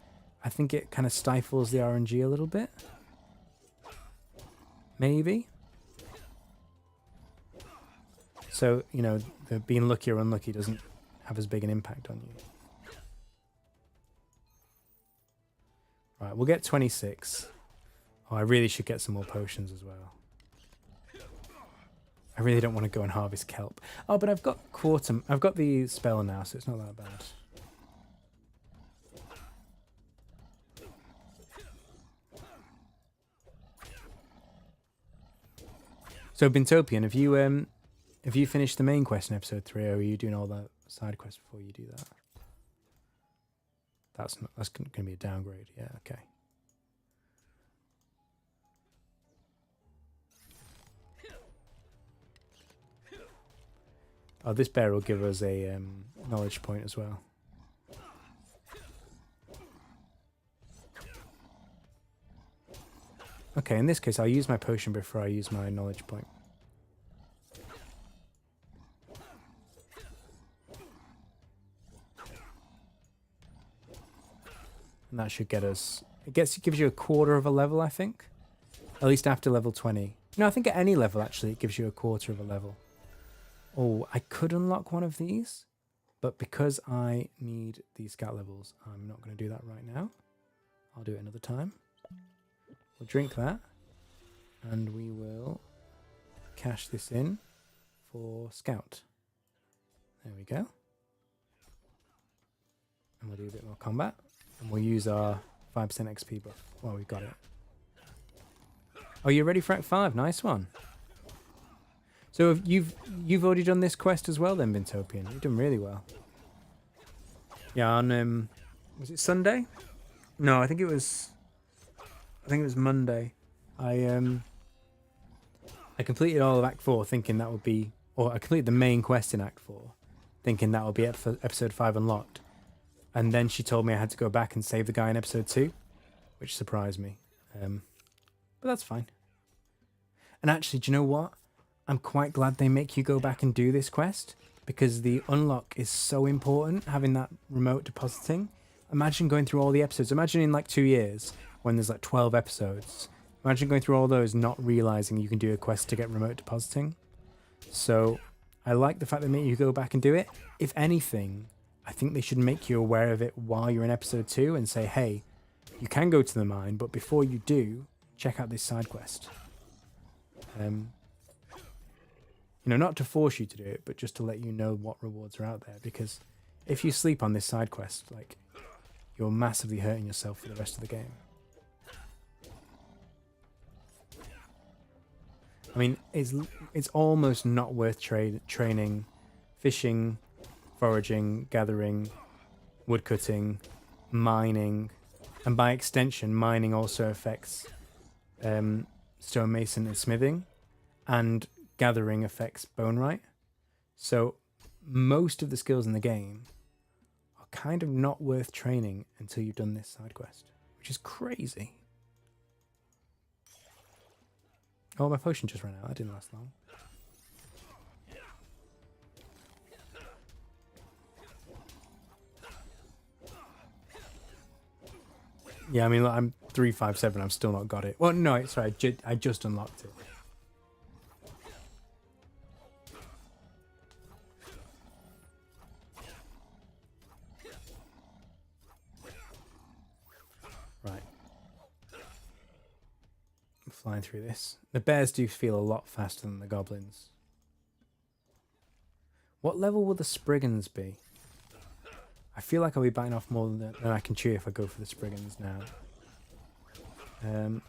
I think it kind of stifles the RNG a little bit. Maybe. So, the being lucky or unlucky doesn't have as big an impact on you. Right, we'll get 26. Oh, I really should get some more potions as well. I really don't want to go and harvest kelp. Oh, but I've got I've got the spell now, so it's not that bad. So, Bintopian, have you finished the main quest in episode 3, or are you doing all the side quests before you do that? That's going to be a downgrade. Yeah, okay. Oh, this bear will give us a knowledge point as well. Okay, in this case, I'll use my potion before I use my knowledge point. And that should get us... It gives you a quarter of a level, I think. At least after level 20. No, I think at any level, actually, it gives you a quarter of a level. Oh, I could unlock one of these. But because I need these scout levels, I'm not going to do that right now. I'll do it another time. We'll drink that. And we will cash this in for scout. There we go. And we'll do a bit more combat. And we'll use our 5% XP buff. Well, we've got it. Oh, you're ready for Act 5. Nice one. So you've already done this quest as well then, Bintopian. You've done really well. Yeah, on was it Sunday? No, I think it was Monday. I completed all of Act 4 thinking that would be, or I completed the main quest in Act 4 thinking that would be episode 5 unlocked. And then she told me I had to go back and save the guy in episode 2, which surprised me. But that's fine. And actually, do you know what? I'm quite glad they make you go back and do this quest, because the unlock is so important, having that remote depositing. Imagine going through all the episodes. Imagine in like 2 years when there's like 12 episodes. Imagine going through all those not realizing you can do a quest to get remote depositing. So I like the fact they make you go back and do it. If anything, I think they should make you aware of it while you're in episode 2 and say, hey, you can go to the mine, but before you do, check out this side quest. You know, not to force you to do it, but just to let you know what rewards are out there. Because if you sleep on this side quest, like, you're massively hurting yourself for the rest of the game. I mean, it's almost not worth training, fishing, foraging, gathering, woodcutting, mining, and by extension, mining also affects stonemason and smithing, and gathering affects bonewright. So most of the skills in the game are kind of not worth training until you've done this side quest, which is crazy. Oh, my potion just ran out. That didn't last long. Yeah, I mean, look, I'm 357. I've still not got it. Well, no, sorry. I just unlocked it. Right. I'm flying through this. The bears do feel a lot faster than the goblins. What level will the Spriggans be? I feel like I'll be biting off more than I can chew if I go for the Spriggans now. In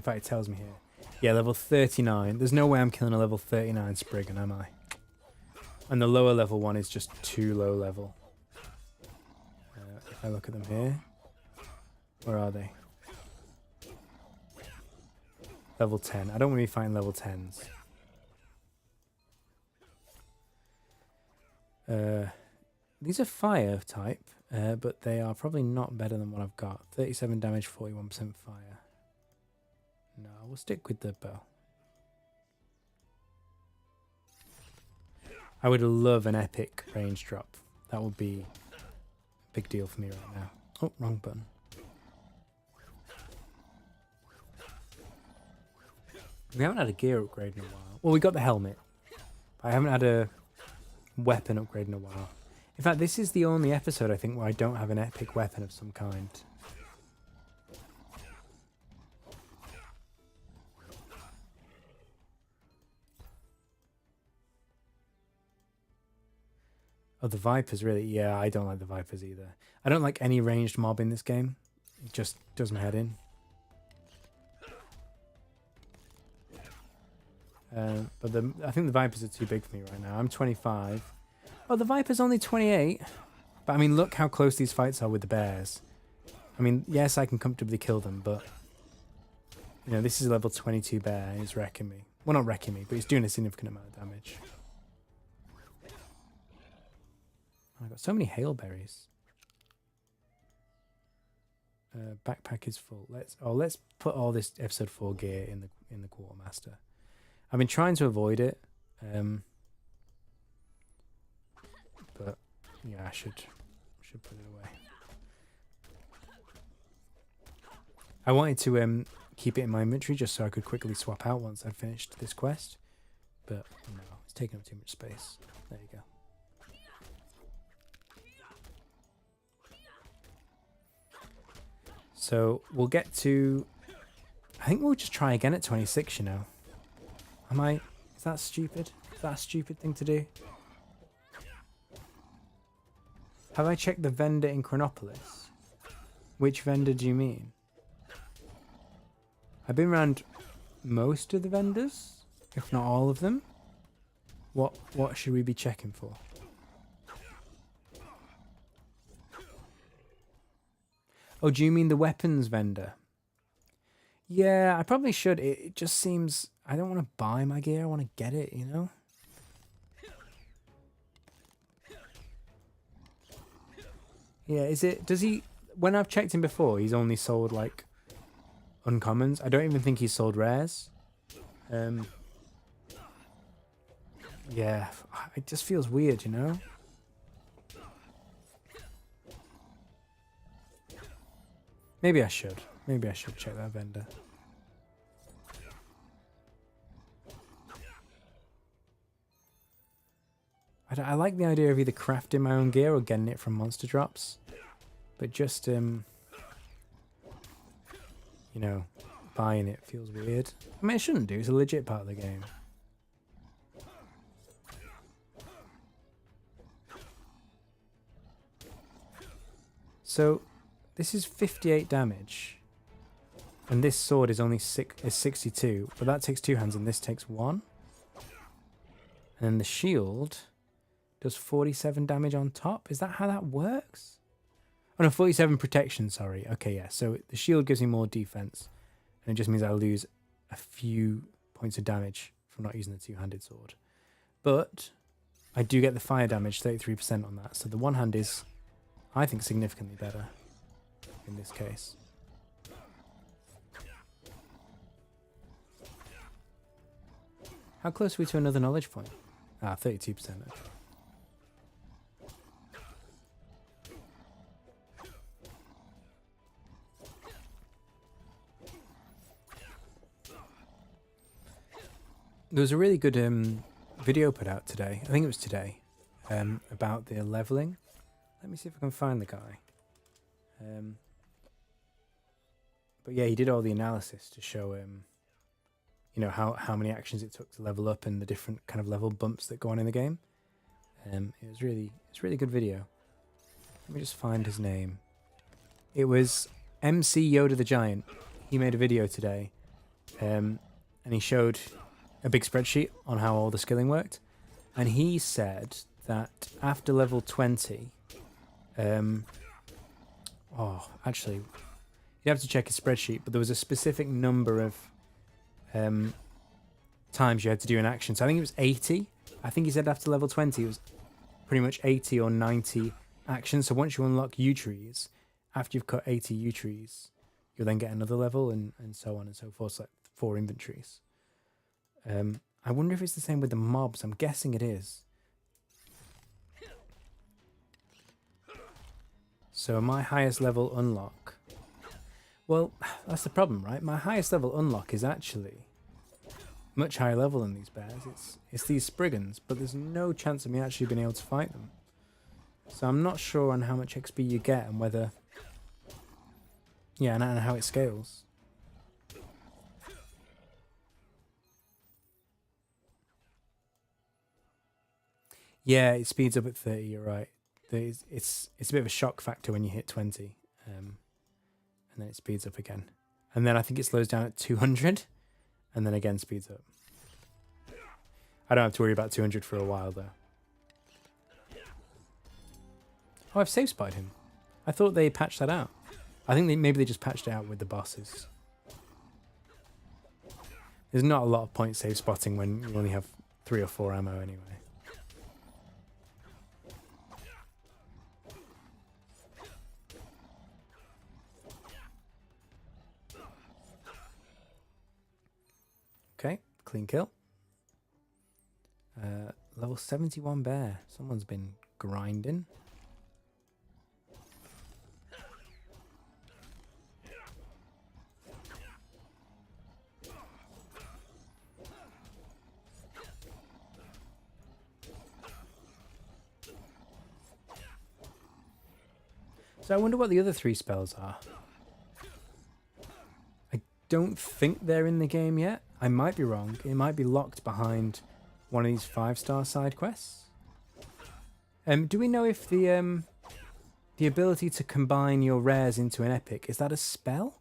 fact, it tells me here. Yeah, level 39. There's no way I'm killing a level 39 Spriggan, am I? And the lower level one is just too low level. If I look at them here. Where are they? Level 10. I don't want to be fighting level 10s. These are fire type, but they are probably not better than what I've got. 37 damage, 41% fire. No, we'll stick with the bow. I would love an epic range drop. That would be a big deal for me right now. Oh, wrong button. We haven't had a gear upgrade in a while. Well, we got the helmet, but I haven't had a weapon upgrade in a while. In fact, this is the only episode, I think, where I don't have an epic weapon of some kind. Oh, the Vipers, really? Yeah, I don't like the Vipers either. I don't like any ranged mob in this game. It just does my head in. But I think the Vipers are too big for me right now. I'm 25. Oh, the Viper's only 28. But I mean, look how close these fights are with the bears. I mean, yes, I can comfortably kill them, but... You know, this is a level 22 bear. He's wrecking me. Well, not wrecking me, but he's doing a significant amount of damage. I've got so many hailberries. Backpack is full. Let's put all this episode 4 gear in the quartermaster. I've been trying to avoid it. But yeah, I should put it away. I wanted to keep it in my inventory just so I could quickly swap out once I'd finished this quest. But no, it's taking up too much space. There you go. So we'll get to... I think we'll just try again at 26, you know. Is that stupid? Is that a stupid thing to do? Have I checked the vendor in Chronopolis? Which vendor do you mean? I've been around most of the vendors, if not all of them. What should we be checking for? Oh, do you mean the weapons vendor? Yeah, I probably should. It just seems... I don't want to buy my gear. I want to get it, you know? Yeah, is it... Does he... When I've checked him before, he's only sold, like, uncommons. I don't even think he's sold rares. Yeah, it just feels weird, you know? Maybe I should. Maybe I should check that vendor. I like the idea of either crafting my own gear or getting it from monster drops. But just, you know, buying it feels weird. I mean, it shouldn't do. It's a legit part of the game. So, this is 58 damage. And this sword is only 62. But that takes 2 hands and this takes 1. And then the shield does 47 damage on top. Is that how that works? Oh no, 47 protection, sorry. Okay, yeah. So the shield gives me more defense. And it just means I lose a few points of damage from not using the two-handed sword. But I do get the fire damage, 33% on that. So the one hand is, I think, significantly better in this case. How close are we to another knowledge point? Ah, 32%. Okay. There was a really good video put out today. I think it was today, about the leveling. Let me see if I can find the guy. But yeah, he did all the analysis to show you know, how many actions it took to level up and the different kind of level bumps that go on in the game. It's really good video. Let me just find his name. It was MC Yoda the Giant. He made a video today, and he showed a big spreadsheet on how all the skilling worked. And he said that after level 20, oh, actually, you'd have to check his spreadsheet, but there was a specific number of times you had to do an action. So I think it was 80. I think he said after level 20, it was pretty much 80 or 90 actions. So once you unlock yew trees, after you've cut 80 yew trees, you'll then get another level and so on and so forth. So like 4 inventories. I wonder if it's the same with the mobs. I'm guessing it is. So my highest level unlock. Well, that's the problem, right? My highest level unlock is actually much higher level than these bears. It's these Spriggans, but there's no chance of me actually being able to fight them. So I'm not sure on how much XP you get and whether... Yeah, and how it scales. Yeah, it speeds up at 30, you're right. It's a bit of a shock factor when you hit 20. And then it speeds up again. And then I think it slows down at 200. And then again speeds up. I don't have to worry about 200 for a while, though. Oh, I've safe spotted him. I thought they patched that out. I think maybe they just patched it out with the bosses. There's not a lot of point safe spotting when you only have 3 or 4 ammo anyway. Okay, clean kill. Level 71 bear. Someone's been grinding. So I wonder what the other 3 spells are. I don't think they're in the game yet. I might be wrong. It might be locked behind one of these 5-star side quests. Do we know if the ability to combine your rares into an epic, is that a spell?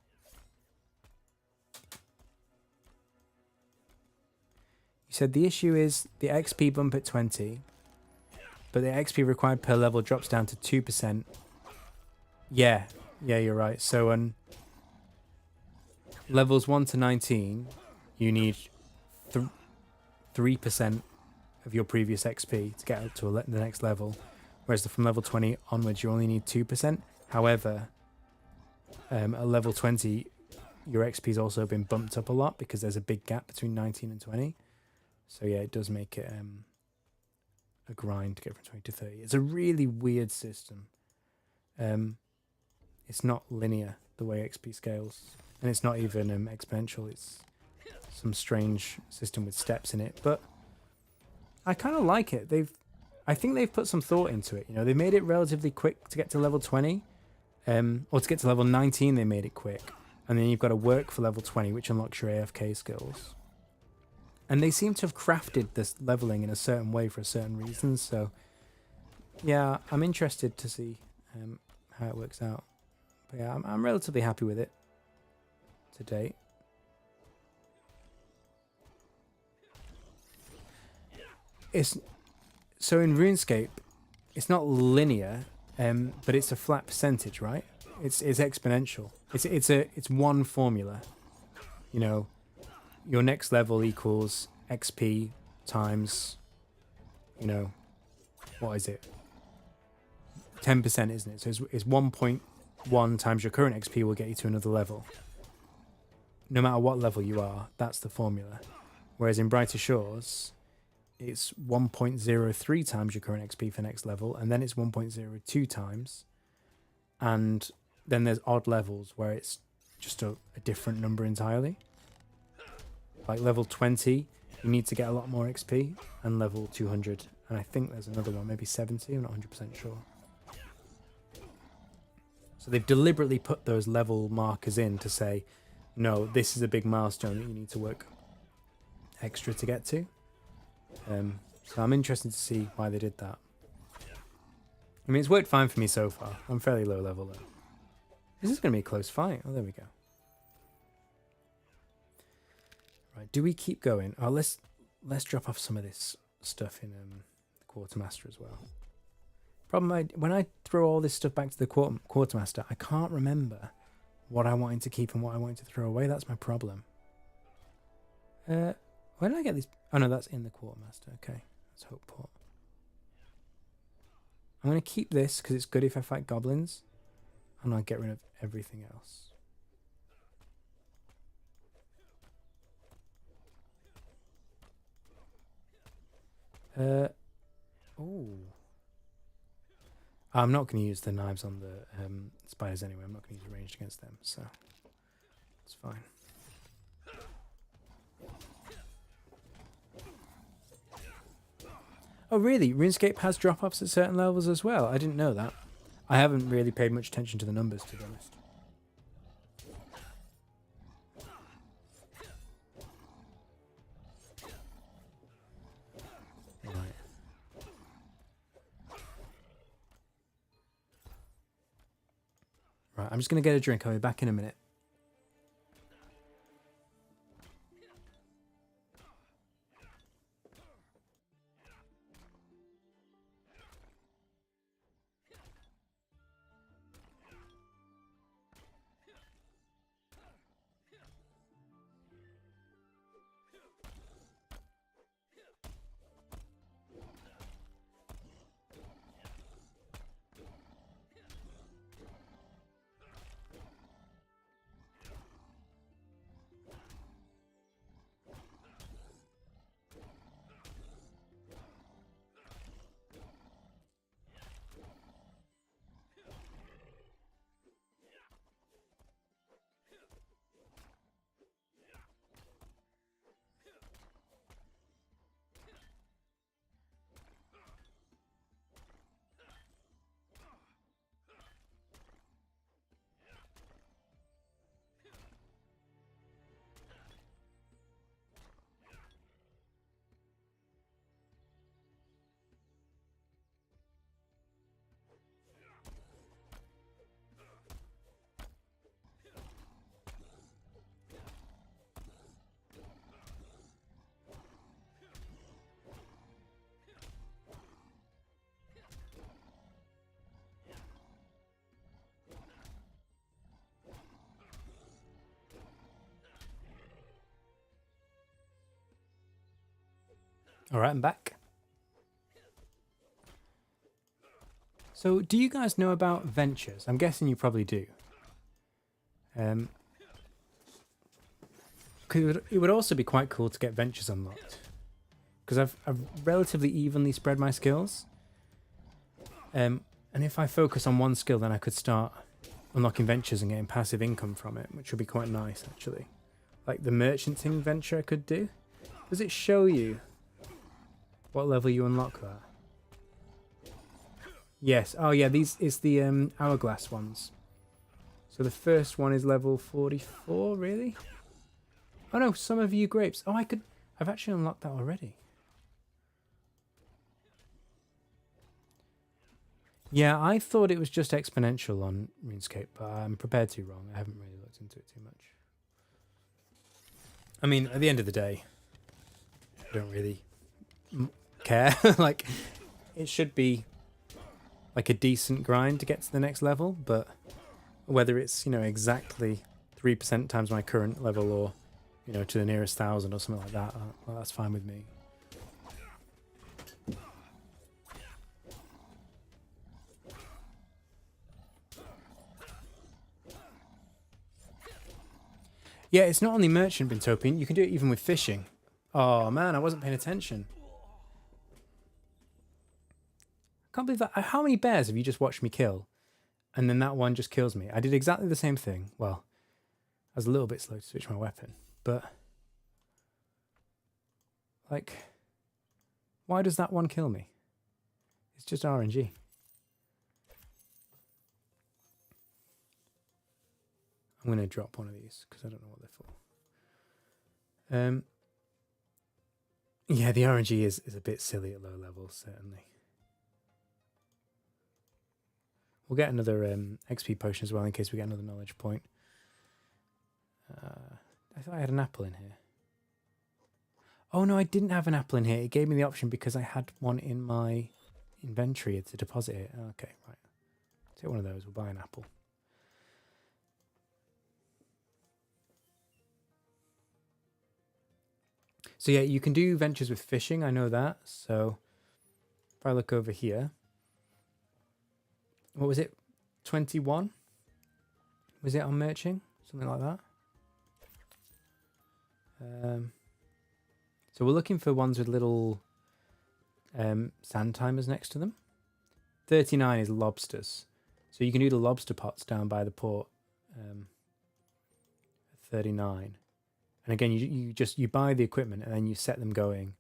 You said the issue is the XP bump at 20, but the XP required per level drops down to 2%. Yeah, you're right. So levels 1 to 19, you need 3% of your previous XP to get up to the next level, whereas from level 20 onwards, you only need 2%. However, at level 20, your XP has also been bumped up a lot because there's a big gap between 19 and 20. So yeah, it does make it a grind to get from 20 to 30. It's a really weird system. It's not linear the way XP scales, and it's not even exponential. It's some strange system with steps in it, but I kind of like it. I think they've put some thought into it. You know, they made it relatively quick to get to level 20, or to get to level 19. They made it quick, and then you've got to work for level 20, which unlocks your AFK skills. And they seem to have crafted this leveling in a certain way for a certain reason. So, yeah, I'm interested to see how it works out. But yeah, I'm relatively happy with it to date. So in RuneScape, it's not linear, but it's a flat percentage, right? It's exponential. It's one formula. You know, your next level equals XP times, you know, what is it? 10%, isn't it? So it's 1.1 times your current XP will get you to another level. No matter what level you are, that's the formula. Whereas in Brighter Shores, it's 1.03 times your current XP for next level, and then it's 1.02 times. And then there's odd levels where it's just a different number entirely. Like level 20, you need to get a lot more XP, and level 200. And I think there's another one, maybe 70, I'm not 100% sure. So they've deliberately put those level markers in to say, no, this is a big milestone that you need to work extra to get to. So I'm interested to see why they did that. I mean, it's worked fine for me so far. I'm fairly low level though. This is going to be a close fight. Oh, there we go. Right, do we keep going? Oh, let's drop off some of this stuff in the Quartermaster as well. Problem, when I throw all this stuff back to the Quartermaster, I can't remember what I wanted to keep and what I wanted to throw away. That's my problem. Where did I get these? Oh no, that's in the Quartermaster. Okay, that's Hopeport. I'm going to keep this because it's good if I fight goblins, and I'll get rid of everything else. Oh. I'm not going to use the knives on the spiders anyway. I'm not going to use ranged against them, so it's fine. Oh, really? RuneScape has drop-offs at certain levels as well? I didn't know that. I haven't really paid much attention to the numbers, to be honest. Right, I'm just going to get a drink. I'll be back in a minute. All right, I'm back. So, do you guys know about ventures? I'm guessing you probably do. It would also be quite cool to get ventures unlocked. because I've relatively evenly spread my skills. And if I focus on one skill, then I could start unlocking ventures and getting passive income from it, which would be quite nice, actually. Like the merchanting venture I could do. Does it show you what level you unlock that? Yes. Oh, yeah, these is the hourglass ones. So the first one is level 44, really? Oh, no, some of you grapes. Oh, I've actually unlocked that already. Yeah, I thought it was just exponential on RuneScape, but I'm prepared to be wrong. I haven't really looked into it too much. I mean, at the end of the day, I don't really care. Like, it should be like a decent grind to get to the next level, but whether it's, you know, exactly 3% times my current level or, you know, to the nearest 1,000 or something like that, well, that's fine with me. Yeah, it's not only merchant Bintopian, you can do it even with fishing. Oh man, I wasn't paying attention. I can't believe that. How many bears have you just watched me kill? And then that one just kills me. I did exactly the same thing. Well, I was a little bit slow to switch my weapon, but like, why does that one kill me? It's just RNG. I'm going to drop one of these because I don't know what they're for. Yeah, the RNG is a bit silly at low levels, certainly. We'll get another XP potion as well in case we get another knowledge point. I thought I had an apple in here. Oh no, I didn't have an apple in here. It gave me the option because I had one in my inventory to deposit it. Okay, right. Take one of those. We'll buy an apple. So yeah, you can do ventures with fishing. I know that. So if I look over here, what was it? 21? Was it on merching? Something like that. So we're looking for ones with little sand timers next to them. 39 is lobsters. So you can do the lobster pots down by the port. 39. And again, you buy the equipment and then you set them going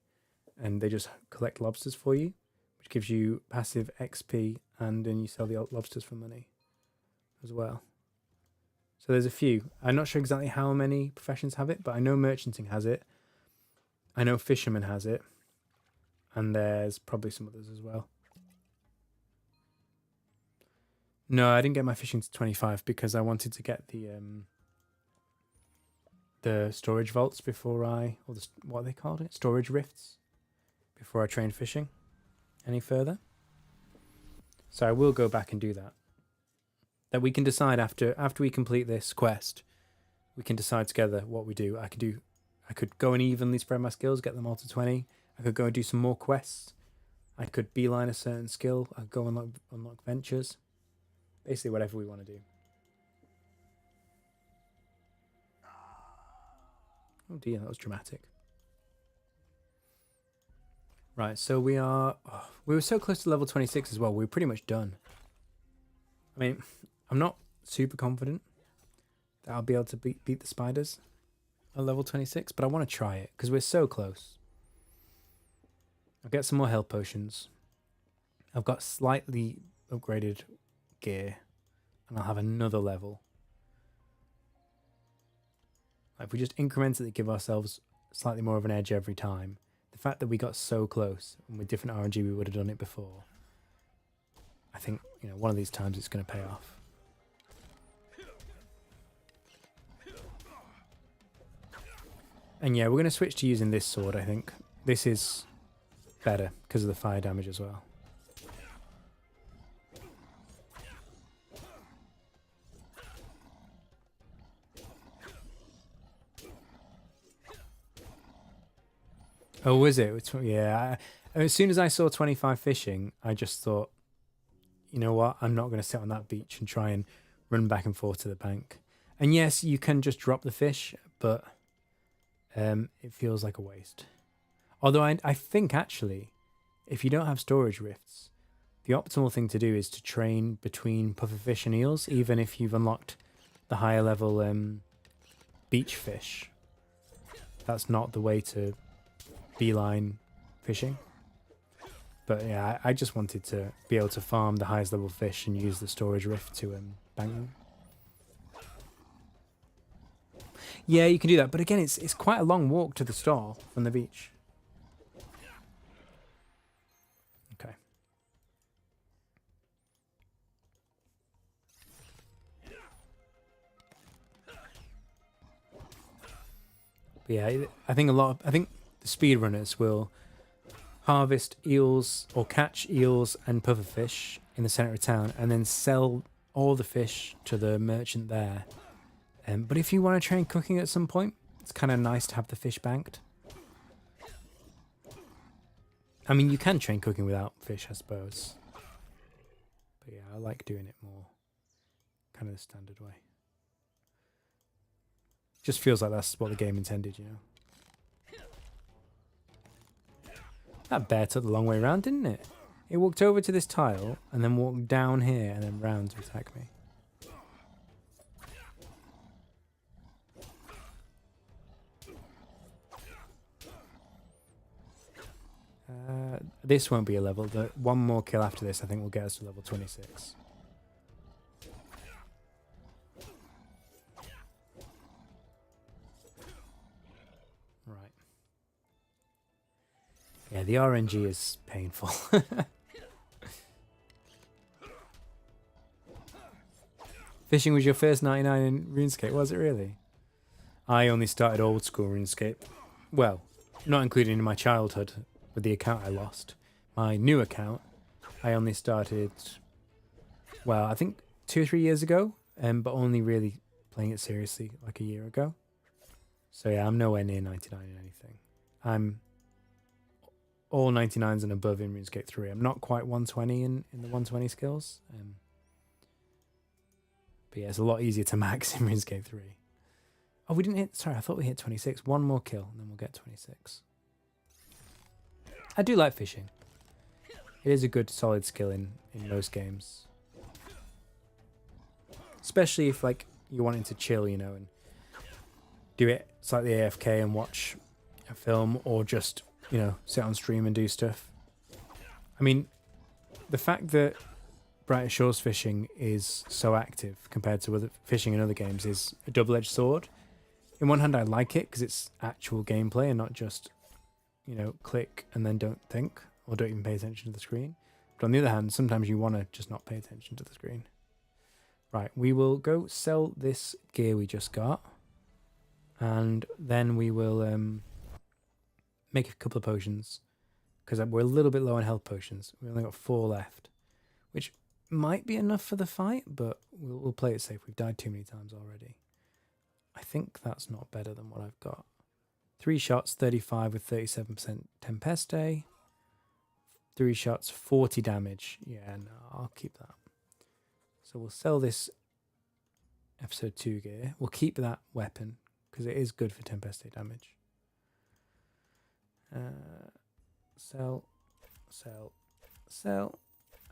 and they just collect lobsters for you, which gives you passive XP, and then you sell the lobsters for money as well. So there's a few. I'm not sure exactly how many professions have it, but I know merchanting has it. I know fisherman has it. And there's probably some others as well. No, I didn't get my fishing to 25 because I wanted to get the storage vaults before what are they called it? Storage rifts before I trained fishing any further. So I will go back and do that. That we can decide after we complete this quest, we can decide together what we do. I could go and evenly spread my skills, get them all to 20. I could go and do some more quests. I could beeline a certain skill. I could go and unlock ventures. Basically whatever we want to do. Oh dear, that was dramatic. Right, so we were so close to level 26 as well. We were pretty much done. I mean, I'm not super confident that I'll be able to beat the spiders at level 26, but I want to try it because we're so close. I'll get some more health potions. I've got slightly upgraded gear, and I'll have another level. If we just incrementally give ourselves slightly more of an edge every time, the fact that we got so close and with different RNG we would have done it before, I think, you know, one of these times it's going to pay off. And yeah, we're going to switch to using this sword, I think. This is better because of the fire damage as well. Oh, was it? Yeah. As soon as I saw 25 fishing, I just thought, you know what? I'm not going to sit on that beach and try and run back and forth to the bank. And yes, you can just drop the fish, but it feels like a waste. Although I think actually, if you don't have storage rifts, the optimal thing to do is to train between pufferfish and eels, even if you've unlocked the higher level beach fish. That's not the way to beeline fishing. But yeah, I just wanted to be able to farm the highest level fish and use the storage rift to bank them. Yeah, you can do that, but again, it's quite a long walk to the store from the beach. Okay. But yeah, I think the speedrunners will harvest eels or catch eels and pufferfish in the center of town and then sell all the fish to the merchant there. But if you want to train cooking at some point, it's kind of nice to have the fish banked. I mean, you can train cooking without fish, I suppose. But yeah, I like doing it more kind of the standard way. Just feels like that's what the game intended, you know. That bear took the long way around, didn't it? It walked over to this tile and then walked down here and then round to attack me. This won't be a level. The one more kill after this, I think, will get us to level 26. Right. Yeah, the RNG is painful. Fishing was your first 99 in RuneScape, was it really? I only started old school RuneScape. Well, not including in my childhood with the account I lost. My new account, I only started, well, I think 2 or 3 years ago, but only really playing it seriously like a year ago. So yeah, I'm nowhere near 99 in anything. I'm all 99s and above in RuneScape 3. I'm not quite 120 in the 120 skills. But yeah, it's a lot easier to max in RuneScape 3. Oh, we didn't hit, sorry, I thought we hit 26. One more kill and then we'll get 26. I do like fishing. It is a good solid skill in most games. Especially if like you're wanting to chill, you know, and do it slightly AFK and watch a film, or just, you know, sit on stream and do stuff. I mean, the fact that Brighter Shores fishing is so active compared to other fishing in other games is a double-edged sword. In one hand, I like it because it's actual gameplay and not just, you know, click and then don't think or don't even pay attention to the screen. But on the other hand, sometimes you want to just not pay attention to the screen. Right, we will go sell this gear we just got, and then we will make a couple of potions, because we're a little bit low on health potions. We only got 4 left, which might be enough for the fight, but we'll play it safe. We've died too many times already. I think that's not better than what I've got. 3 shots, 35 with 37% Tempeste. 3 shots, 40 damage. Yeah, no, I'll keep that. So we'll sell this episode 2 gear. We'll keep that weapon because it is good for Tempeste damage. Sell, sell, sell.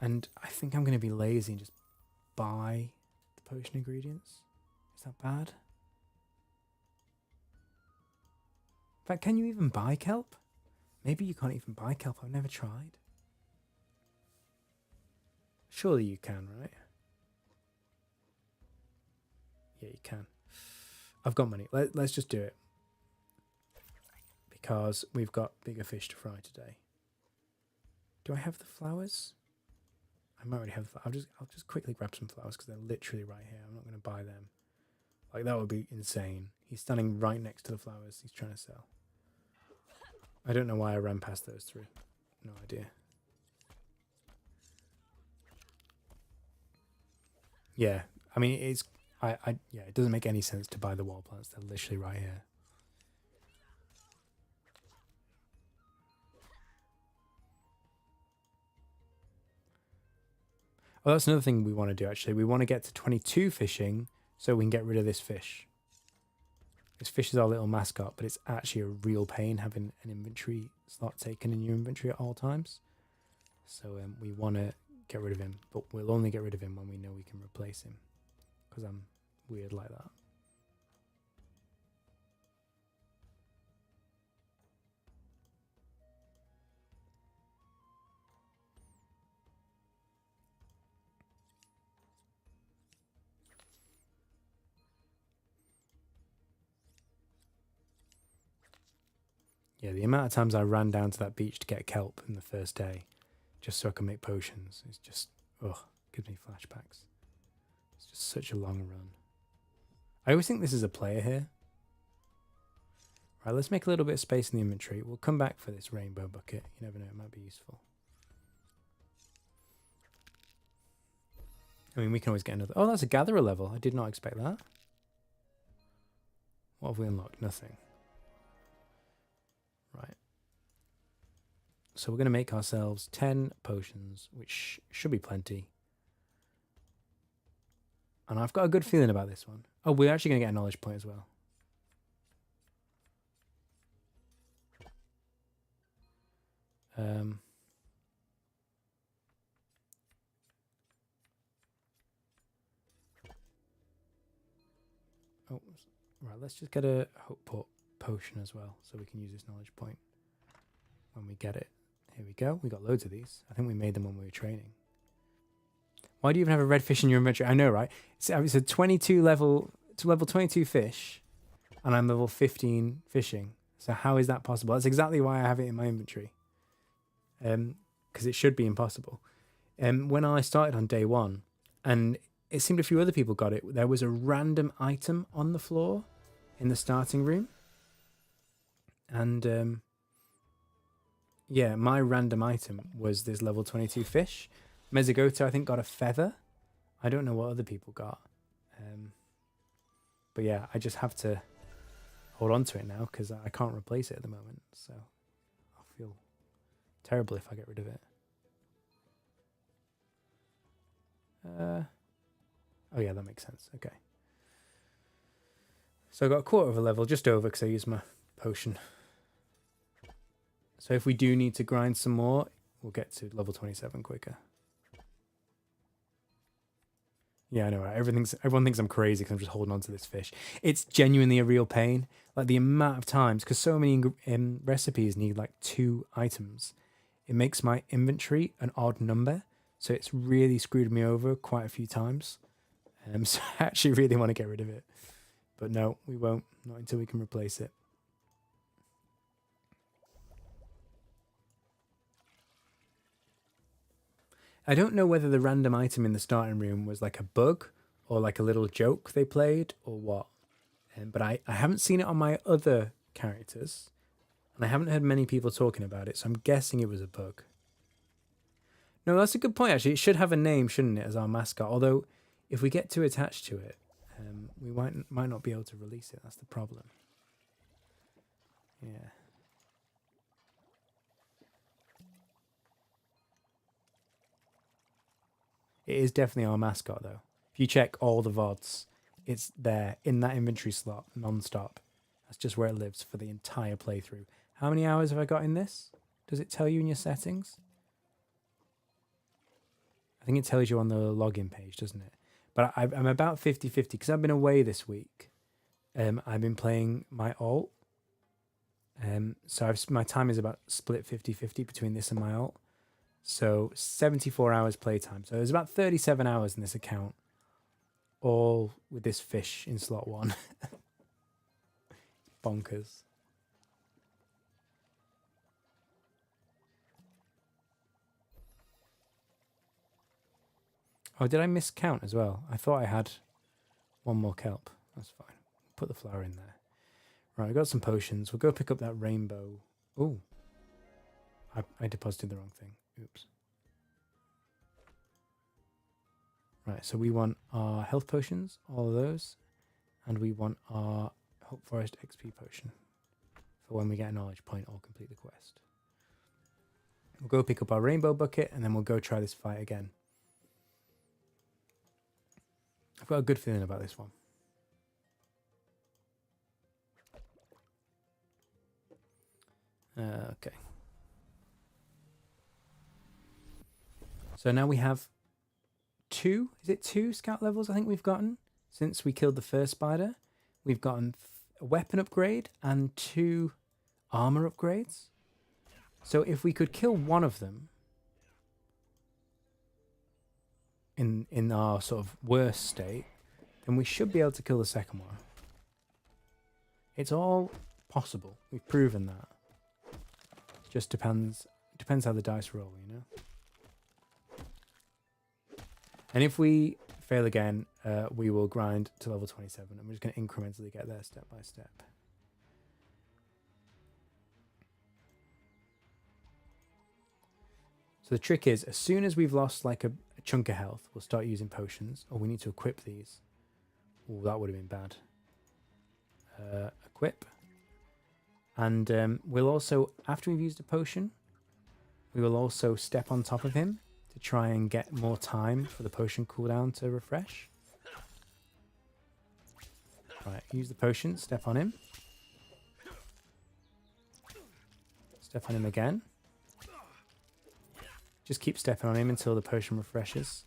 And I think I'm going to be lazy and just buy the potion ingredients. Is that bad? In fact, can you even buy kelp? Maybe you can't even buy kelp. I've never tried. Surely you can, right? Yeah, you can. I've got money. Let's just do it. Because we've got bigger fish to fry today. Do I have the flowers? I might already have the flowers. I'll just quickly grab some flowers because they're literally right here. I'm not going to buy them. Like, that would be insane. He's standing right next to the flowers he's trying to sell. I don't know why I ran past those 3. No idea. Yeah, I mean, it's... yeah, it doesn't make any sense to buy the wall plants. They're literally right here. Oh, that's another thing we want to do, actually. We want to get to 22 fishing so we can get rid of this fish. This fish is our little mascot, but it's actually a real pain having an inventory slot taken in your inventory at all times. So we want to get rid of him, but we'll only get rid of him when we know we can replace him, because I'm weird like that. Yeah, the amount of times I ran down to that beach to get kelp in the first day, just so I can make potions, it's just, ugh, gives me flashbacks. It's just such a long run. I always think this is a player here. Right, let's make a little bit of space in the inventory. We'll come back for this rainbow bucket. You never know, it might be useful. I mean, we can always get another... Oh, that's a gatherer level. I did not expect that. What have we unlocked? Nothing. Right. So we're going to make ourselves 10 potions, which should be plenty. And I've got a good feeling about this one. Oh, we're actually going to get a knowledge point as well. Oh, right, let's just get a hope potion as well, so we can use this knowledge point when we get it. Here we go. We got loads of these. I think we made them when we were training. Why do you even have a red fish in your inventory? I know, right? It's a 22 level 22 fish, and I'm level 15 fishing. So how is that possible? That's exactly why I have it in my inventory. Because it should be impossible. When I started on day 1, and it seemed a few other people got it, there was a random item on the floor in the starting room. And yeah, my random item was this level 22 fish. Mezagoto, I think, got a feather. I don't know what other people got. But yeah, I just have to hold on to it now because I can't replace it at the moment. So I'll feel terrible if I get rid of it. Oh yeah, that makes sense. Okay. So I got a quarter of a level, just over, because I used my potion. So if we do need to grind some more, we'll get to level 27 quicker. Yeah, I know, right? Everyone thinks I'm crazy because I'm just holding on to this fish. It's genuinely a real pain. Like the amount of times, because so many recipes need like 2 items, it makes my inventory an odd number. So it's really screwed me over quite a few times. So I actually really want to get rid of it. But no, we won't. Not until we can replace it. I don't know whether the random item in the starting room was like a bug or like a little joke they played or what. But I haven't seen it on my other characters. And I haven't heard many people talking about it. So I'm guessing it was a bug. No, that's a good point, actually. It should have a name, shouldn't it, as our mascot? Although, if we get too attached to it, we might not be able to release it. That's the problem. Yeah. It is definitely our mascot, though. If you check all the VODs, it's there in that inventory slot, non-stop. That's just where it lives for the entire playthrough. How many hours have I got in this? Does it tell you in your settings? I think it tells you on the login page, doesn't it? But I'm about 50-50 because I've been away this week. I've been playing my alt. So my time is about split 50-50 between this and my alt. So 74 hours playtime. So there's about 37 hours in this account. All with this fish in slot 1. Bonkers. Oh, did I miscount as well? I thought I had 1 more kelp. That's fine. Put the flower in there. Right, I got some potions. We'll go pick up that rainbow. Oh, I deposited the wrong thing. Oops. Right, so we want our health potions, all of those. And we want our Hope Forest XP potion for when we get a knowledge point or complete the quest. We'll go pick up our rainbow bucket and then we'll go try this fight again. I've got a good feeling about this one. Okay. So now we have two. Is it two scout levels I think we've gotten since we killed the first spider? We've gotten a weapon upgrade and 2 armor upgrades. So if we could kill one of them in our sort of worst state, then we should be able to kill the second one. It's all possible. We've proven that. Just depends how the dice roll, you know. And if we fail again, we will grind to level 27, and we're just going to incrementally get there step by step. So the trick is, as soon as we've lost like a chunk of health, we'll start using potions. Oh, we need to equip these. Oh, that would have been bad. Equip. And we'll also, after we've used a potion, we will also step on top of him to try and get more time for the potion cooldown to refresh. Right, use the potion, step on him. Step on him again. Just keep stepping on him until the potion refreshes.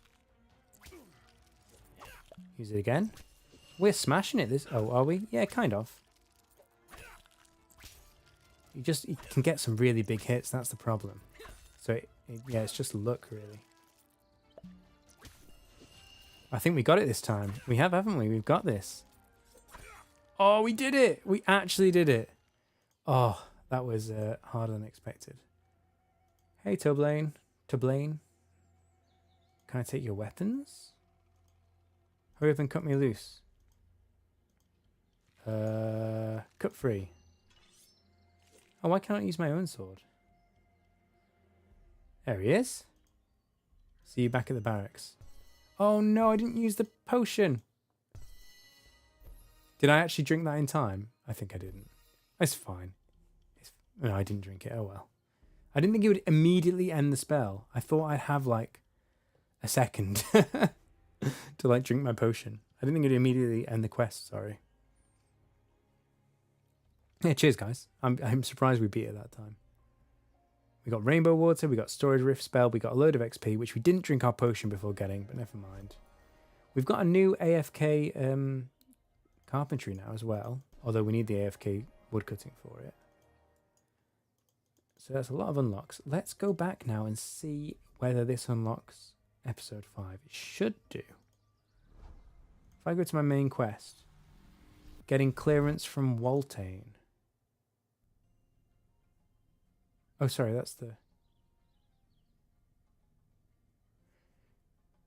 Use it again. We're smashing it. Oh, are we? Yeah, kind of. You can get some really big hits. That's the problem. So yeah, it's just luck really. I think we got it this time. We have, haven't we? We've got this. Oh, we did it! We actually did it. Oh, that was harder than expected. Hey, Toblaine. Can I take your weapons? Hurry up and cut me loose. Cut free. Oh, why can't I use my own sword? There he is. See you back at the barracks. Oh no, I didn't use the potion. Did I actually drink that in time? I think I didn't. It's fine. No, I didn't drink it. Oh well. I didn't think it would immediately end the spell. I thought I'd have like a second to like drink my potion. I didn't think it'd immediately end the quest, sorry. Yeah, cheers guys. I'm surprised we beat it that time. We got Rainbow Water, we got Storage Rift Spell, we got a load of XP, which we didn't drink our potion before getting, but never mind. We've got a new AFK carpentry now as well, although we need the AFK woodcutting for it. So that's a lot of unlocks. Let's go back now and see whether this unlocks episode 5. It should do. If I go to my main quest, getting clearance from Waltane. Oh, sorry, that's the...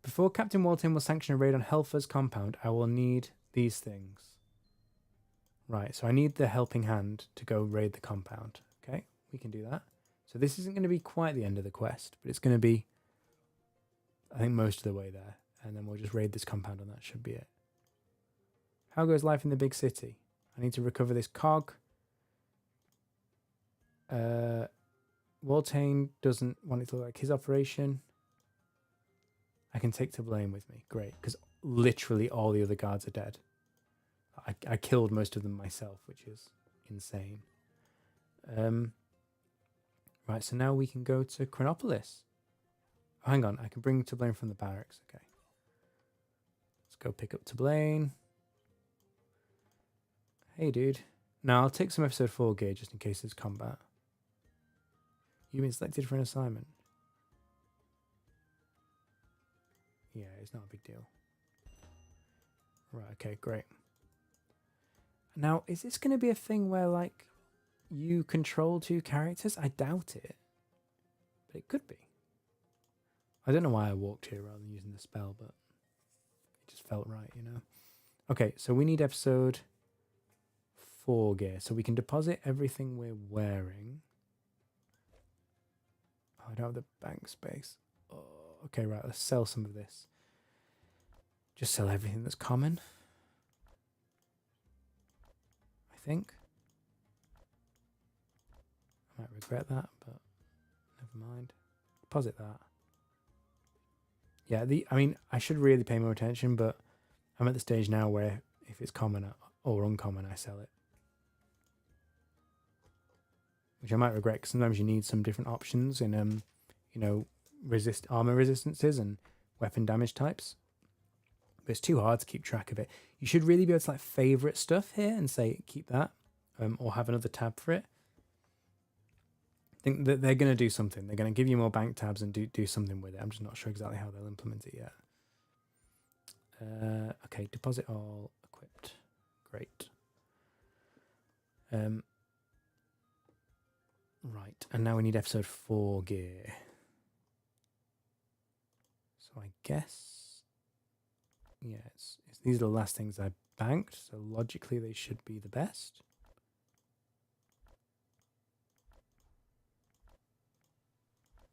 Before Captain Waltane will sanction a raid on Helfer's compound, I will need these things. Right, so I need the helping hand to go raid the compound. Okay, we can do that. So this isn't going to be quite the end of the quest, but it's going to be, I think, most of the way there. And then we'll just raid this compound and that should be it. How goes life in the big city? I need to recover this cog. Waltane doesn't want it to look like his operation. I can take to blame with me. Great, because literally all the other guards are dead. I killed most of them myself, which is insane. Right, so now we can go to Chronopolis. Oh, hang on, I can bring Toblaine from the barracks. Okay. Let's go pick up Toblaine. Hey, dude. Now, I'll take some episode 4 gear just in case there's combat. You've been selected for an assignment. Yeah, it's not a big deal. Right, okay, great. Now, is this going to be a thing where, like, you control 2 characters? I doubt it. But it could be. I don't know why I walked here rather than using the spell, but it just felt right, you know? Okay, so we need episode 4 gear. So we can deposit everything we're wearing. Oh, I don't have the bank space. Oh, okay, right, let's sell some of this. Just sell everything that's common. I think. I might regret that, but never mind. Deposit that. Yeah, I mean, I should really pay more attention, but I'm at the stage now where if it's common or uncommon, I sell it. which I might regret because sometimes you need some different options in you know, armor resistances and weapon damage types. But it's too hard to keep track of it. You should really be able to like favorite stuff here and say keep that, or have another tab for it. I think that they're going to do something. They're going to give you more bank tabs and do something with it. I'm just not sure exactly how they'll implement it yet. Okay, deposit all equipped. Great. Right, and now we need episode 4 gear. So I guess, yeah, these are the last things I banked, so logically they should be the best.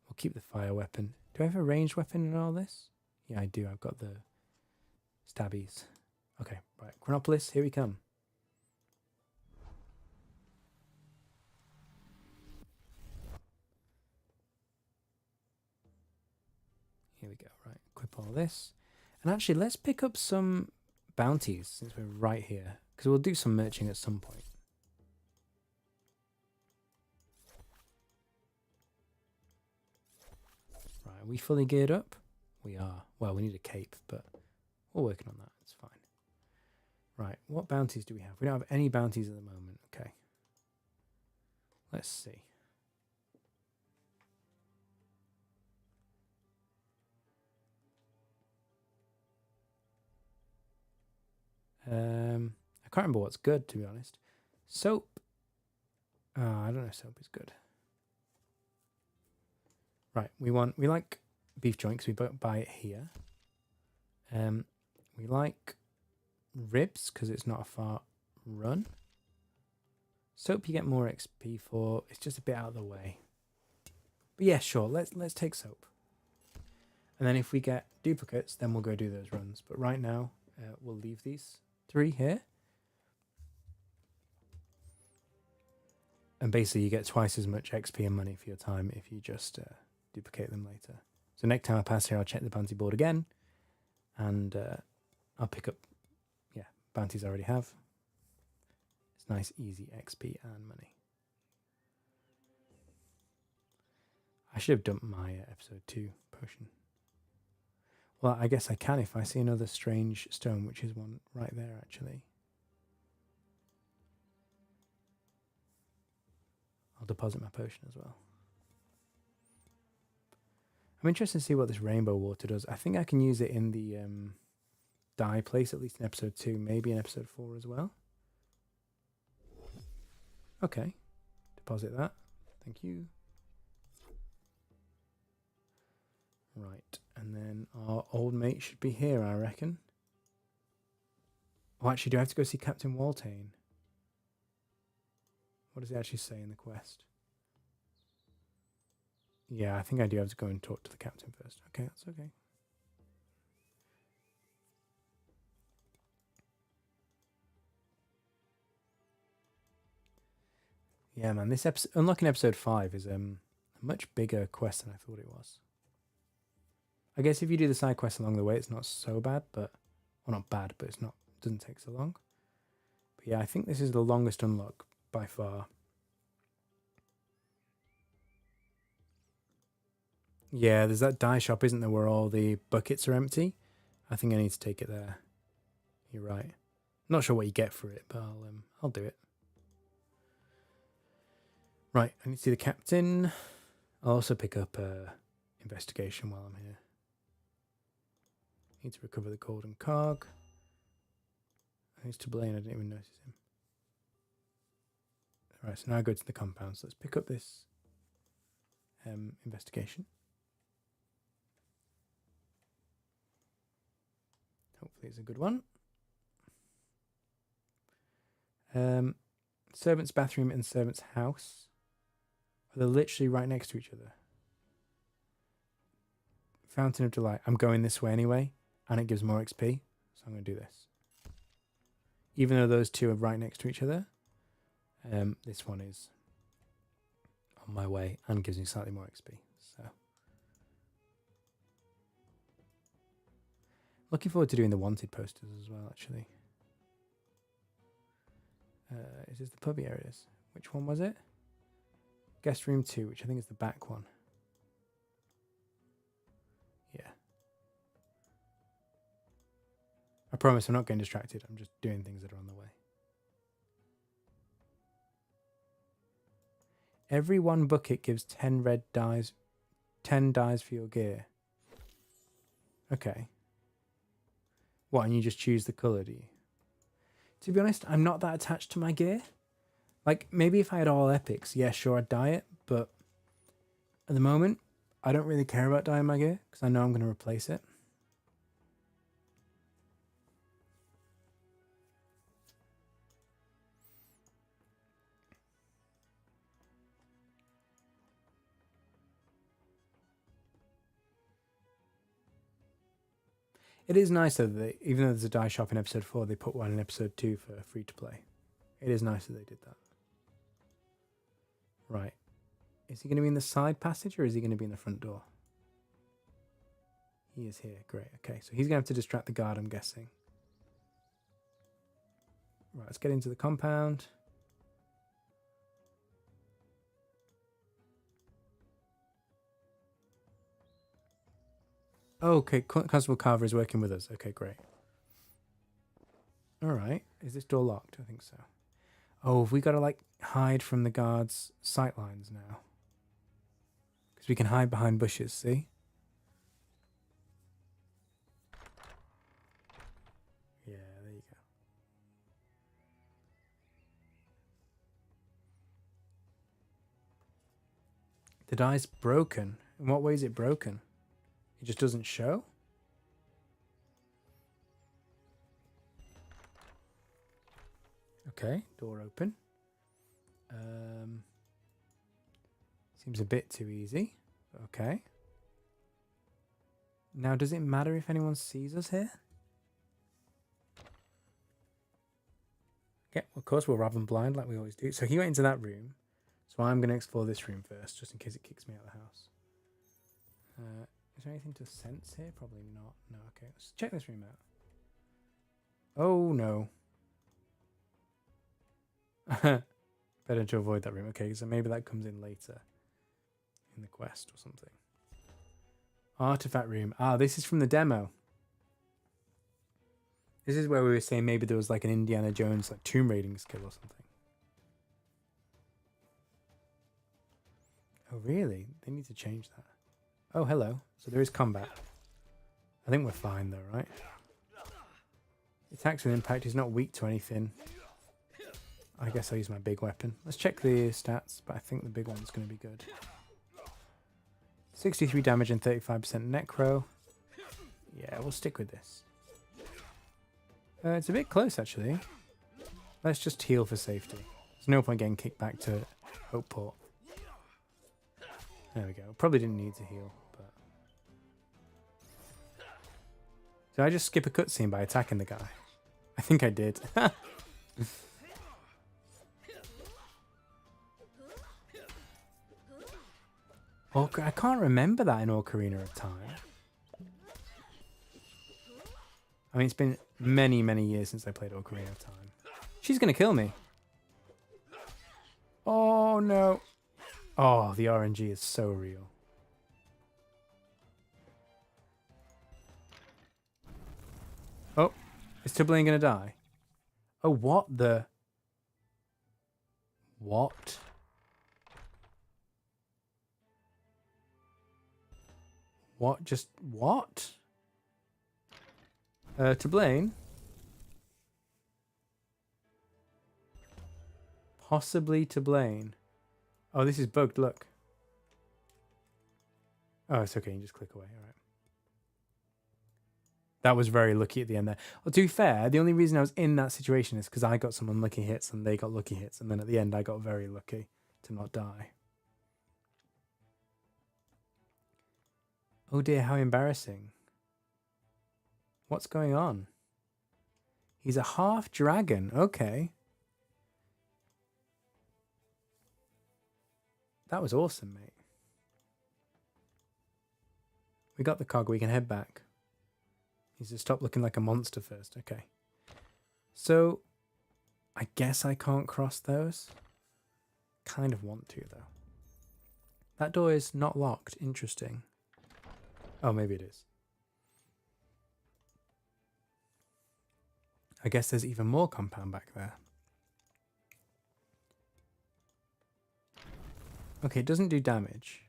We'll keep the fire weapon. Do I have a ranged weapon in all this? Yeah, I do. I've got the stabbies. Okay, right. Chronopolis, here we come. Here we go. Right, equip all this. And actually, let's pick up some bounties since we're right here, because we'll do some merching at some point. Right, are we fully geared up? We are. Well, we need a cape, but we're working on that. It's fine. Right, what bounties do we have? We don't have any bounties at the moment. Okay. Let's see. I can't remember what's good, to be honest. Soap. I don't know if soap is good. Right, we like beef joint because we buy it here. We like ribs because it's not a far run. Soap you get more XP for. It's just a bit out of the way. But yeah, sure. Let's take soap. And then if we get duplicates, then we'll go do those runs. But right now, we'll leave these 3 here. And basically you get twice as much XP and money for your time if you just duplicate them later. So next time I pass here, I'll check the bounty board again. And I'll pick up, yeah, bounties I already have. It's nice, easy XP and money. I should have dumped my episode 2 potion. Well, I guess I can if I see another strange stone, which is one right there, actually. I'll deposit my potion as well. I'm interested to see what this rainbow water does. I think I can use it in the dye place, at least in episode 2, maybe in episode 4 as well. Okay, deposit that. Thank you. Right, and then our old mate should be here, I reckon. Oh, actually, do I have to go see Captain Waltane? What does he actually say in the quest? Yeah, I think I do have to go and talk to the captain first. Okay, that's okay. Yeah, man, this episode, unlocking episode 5 is a much bigger quest than I thought it was. I guess if you do the side quests along the way, it's not so bad, but, well, not bad, but doesn't take so long. But yeah, I think this is the longest unlock by far. Yeah, there's that dye shop, isn't there, where all the buckets are empty? I think I need to take it there. You're right. Not sure what you get for it, but I'll do it. Right, I need to see the captain. I'll also pick up investigation while I'm here. Need to recover the golden cog. He's to blame, I didn't even notice him. Alright, so now I go to the compound. So let's pick up this investigation. Hopefully it's a good one. Servant's bathroom and servant's house. They're literally right next to each other. Fountain of Delight. I'm going this way anyway, and it gives more XP, so I'm going to do this. Even though those two are right next to each other, this one is on my way and gives me slightly more XP. So, looking forward to doing the wanted posters as well, actually. Is this the pubby areas? Which one was it? guest room 2, which I think is the back one. Yeah. I promise I'm not getting distracted. I'm just doing things that are on the way. Every one bucket gives 10 red dyes, 10 dyes for your gear. Okay. What, and you just choose the colour, do you? To be honest, I'm not that attached to my gear. Like, maybe if I had all epics, yeah, sure, I'd dye it, but at the moment, I don't really care about dyeing my gear, because I know I'm going to replace it. It is nice though that even though there's a dye shop in episode 4, they put one in episode 2 for free to play. It is nice that they did that. Right. Is he going to be in the side passage or is he going to be in the front door? He is here. Great. Okay, so he's going to have to distract the guard, I'm guessing. Right, let's get into the compound. Oh, okay, Constable Carver is working with us. Okay, great. All right. Is this door locked? I think so. Oh, have we got to, like, hide from the guards' sight lines now? Because we can hide behind bushes, see? Yeah, there you go. The die's broken. In what way is it broken? It just doesn't show? Okay, door open. Seems a bit too easy. Okay. Now, does it matter if anyone sees us here? Okay, of course we'll rob them blind like we always do. So he went into that room. So I'm going to explore this room first, just in case it kicks me out of the house. Is there anything to sense here? Probably not. No, okay. Let's check this room out. Oh, no. Better to avoid that room. Okay, so maybe that comes in later. In the quest or something. Artifact room. Ah, this is from the demo. This is where we were saying maybe there was like an Indiana Jones like tomb raiding skill or something. Oh, really? They need to change that. Oh, hello. So there is combat. I think we're fine though, right? Attacks with impact. He's not weak to anything. I guess I'll use my big weapon. Let's check the stats, but I think the big one's going to be good. 63 damage and 35% necro. Yeah, we'll stick with this. It's a bit close, actually. Let's just heal for safety. There's no point getting kicked back to Hopeport. There we go. Probably didn't need to heal, but... Did I just skip a cutscene by attacking the guy? I think I did. Oh, I can't remember that in Ocarina of Time. I mean, it's been many, many years since I played Ocarina of Time. She's going to kill me. Oh, no. Oh, the RNG is so real. Oh, is Tiblain going to die? Oh, what the... What? What? Just what? Tiblain? Possibly Tiblain. Oh, this is bugged, look. Oh, it's okay, you just click away, alright. That was very lucky at the end there. Well, to be fair, the only reason I was in that situation is because I got some unlucky hits and they got lucky hits, and then at the end I got very lucky to not die. Oh dear, how embarrassing. What's going on? He's a half dragon. Okay. That was awesome, mate. We got the cog. We can head back. He's to stop looking like a monster first. Okay. So, I guess I can't cross those. Kind of want to, though. That door is not locked. Interesting. Oh, maybe it is. I guess there's even more compound back there. Okay, it doesn't do damage.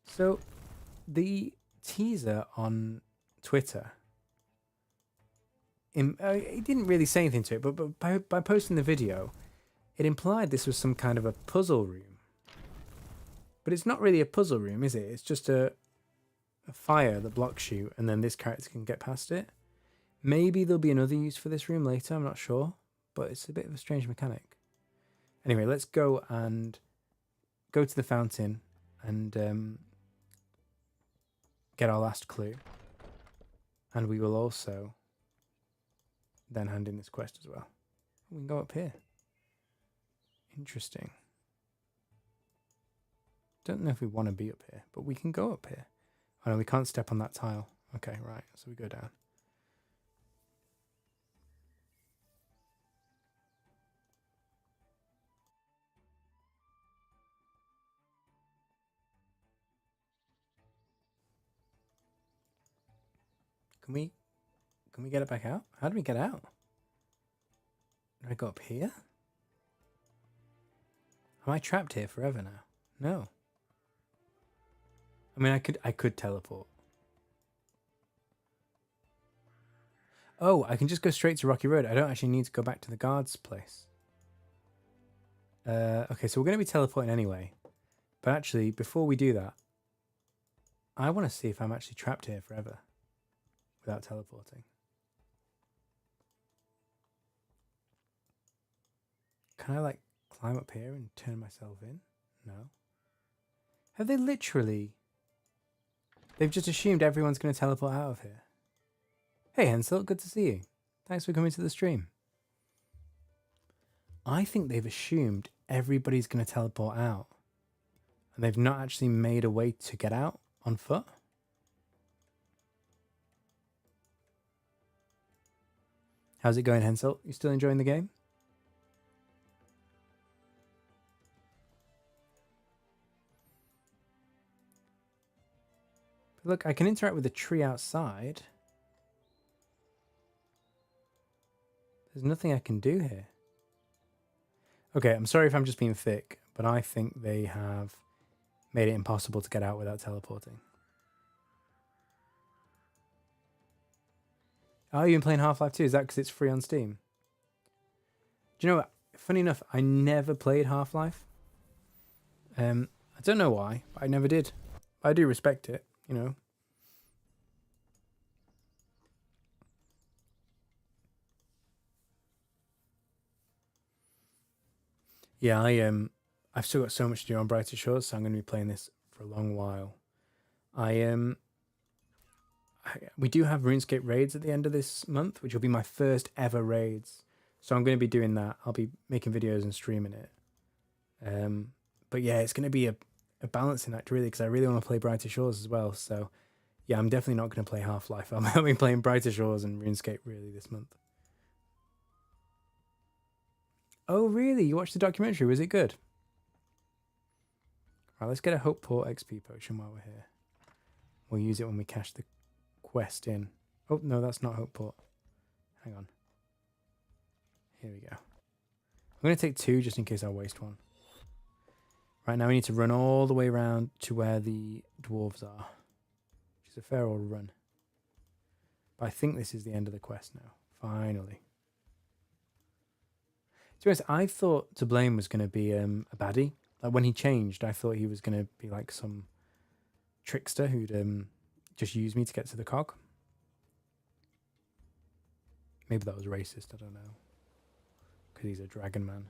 So, the teaser on Twitter, it didn't really say anything to it, but by posting the video, it implied this was some kind of a puzzle room. But it's not really a puzzle room, is it? It's just a fire that blocks you, and then this character can get past it. Maybe there'll be another use for this room later, I'm not sure. But it's a bit of a strange mechanic. Anyway, let's go and go to the fountain and get our last clue. And we will also then hand in this quest as well. We can go up here. Interesting. Don't know if we want to be up here, but we can go up here. Oh no, we can't step on that tile. Okay, right, so we go down. Can we get it back out? How do we get out? Do I go up here? Am I trapped here forever now? No. I mean, I could teleport. Oh, I can just go straight to Rocky Road. I don't actually need to go back to the guard's place. Okay, so we're going to be teleporting anyway. But actually, before we do that, I want to see if I'm actually trapped here forever without teleporting. Can I, like, climb up here and turn myself in? No. Have they literally... They've just assumed everyone's going to teleport out of here. Hey, Hensel, good to see you. Thanks for coming to the stream. I think they've assumed everybody's going to teleport out. And they've not actually made a way to get out on foot. How's it going, Hensel? You still enjoying the game? But look, I can interact with the tree outside. There's nothing I can do here. Okay, I'm sorry if I'm just being thick, but I think they have made it impossible to get out without teleporting. Oh, you've been playing Half-Life 2? Is that because it's free on Steam? Do you know what? Funny enough, I never played Half-Life. I don't know why, but I never did. I do respect it, you know. Yeah, I've still got so much to do on Brighter Shores, so I'm going to be playing this for a long while. We do have RuneScape raids at the end of this month, which will be my first ever raids. So I'm going to be doing that. I'll be making videos and streaming it. But yeah, it's going to be a balancing act, really, because I really want to play Brighter Shores as well. So yeah, I'm definitely not going to play Half-Life. I'll be playing Brighter Shores and RuneScape really this month. Oh, really? You watched the documentary? Was it good? Right, let's get a Hopeport XP potion while we're here. We'll use it when we cash the quest in. Oh, no, that's not Hopeport. Hang on. Here we go. I'm going to take 2 just in case I waste one. Right, now we need to run all the way around to where the dwarves are. Which is a fair old run. But I think this is the end of the quest now. Finally. To be honest, I thought To Blame was going to be a baddie. Like when he changed, I thought he was going to be like some trickster who'd just use me to get to the cog. Maybe that was racist, I don't know. Because he's a dragon man.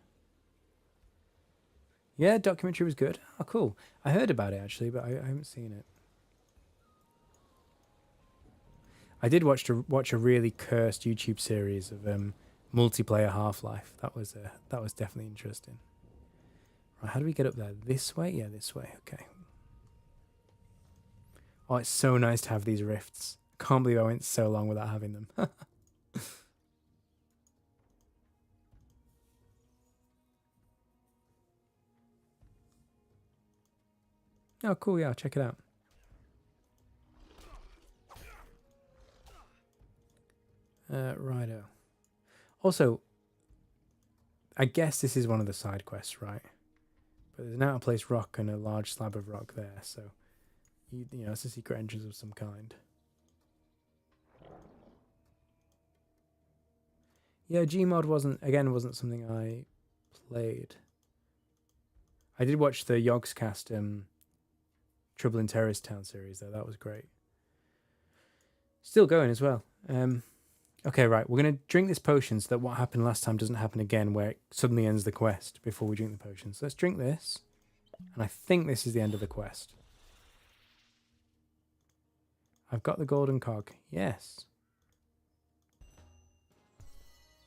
Yeah, documentary was good. Oh, cool. I heard about it actually, but I haven't seen it. I did watch a really cursed YouTube series of multiplayer Half-Life. That was definitely interesting. Right, how do we get up there? This way? Yeah, this way. Okay. Oh, it's so nice to have these rifts. Can't believe I went so long without having them. Oh, cool. Yeah, I'll check it out. Righto. Also, I guess this is one of the side quests, right? But there's an out-of-place rock and a large slab of rock there, so you know it's a secret entrance of some kind. Yeah, Gmod wasn't something I played. I did watch the Yogscast Trouble in Terrorist Town series though. That was great. Still going as well. Okay, right. We're gonna drink this potion so that what happened last time doesn't happen again, where it suddenly ends the quest before we drink the potion. So let's drink this, and I think this is the end of the quest. I've got the golden cog. Yes.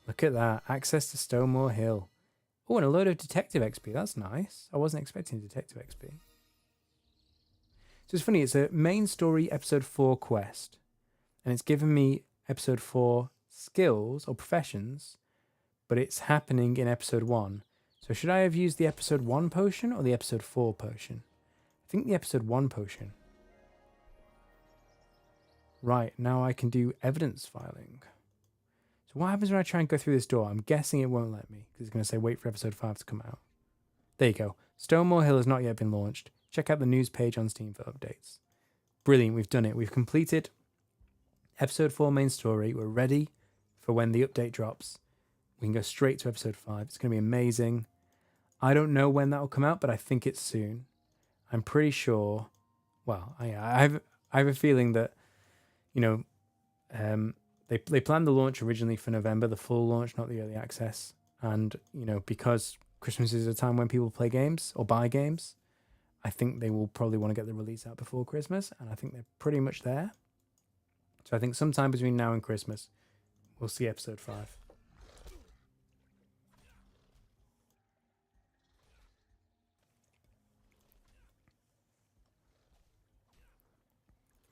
Look at that. Access to Stonemore Hill. Oh, and a load of detective XP. That's nice. I wasn't expecting detective XP. So it's funny. It's a main story episode 4 quest, and it's given me episode 4 skills or professions, but it's happening in episode 1. So should I have used the episode 1 potion or the episode 4 potion? I think the episode 1 potion. Right, now I can do evidence filing. So what happens when I try and go through this door? I'm guessing it won't let me because it's going to say wait for episode 5 to come out. There you go. Stonemore Hill has not yet been launched. Check out the news page on Steam for updates. Brilliant, we've done it. We've completed episode 4 main story. We're ready for when the update drops. We can go straight to episode 5. It's going to be amazing. I don't know when that will come out, but I think it's soon. I'm pretty sure. Well, I have a feeling that, you know, they planned the launch originally for November, the full launch, not the early access. And, you know, because Christmas is a time when people play games or buy games, I think they will probably want to get the release out before Christmas. And I think they're pretty much there. So I think sometime between now and Christmas, we'll see episode 5.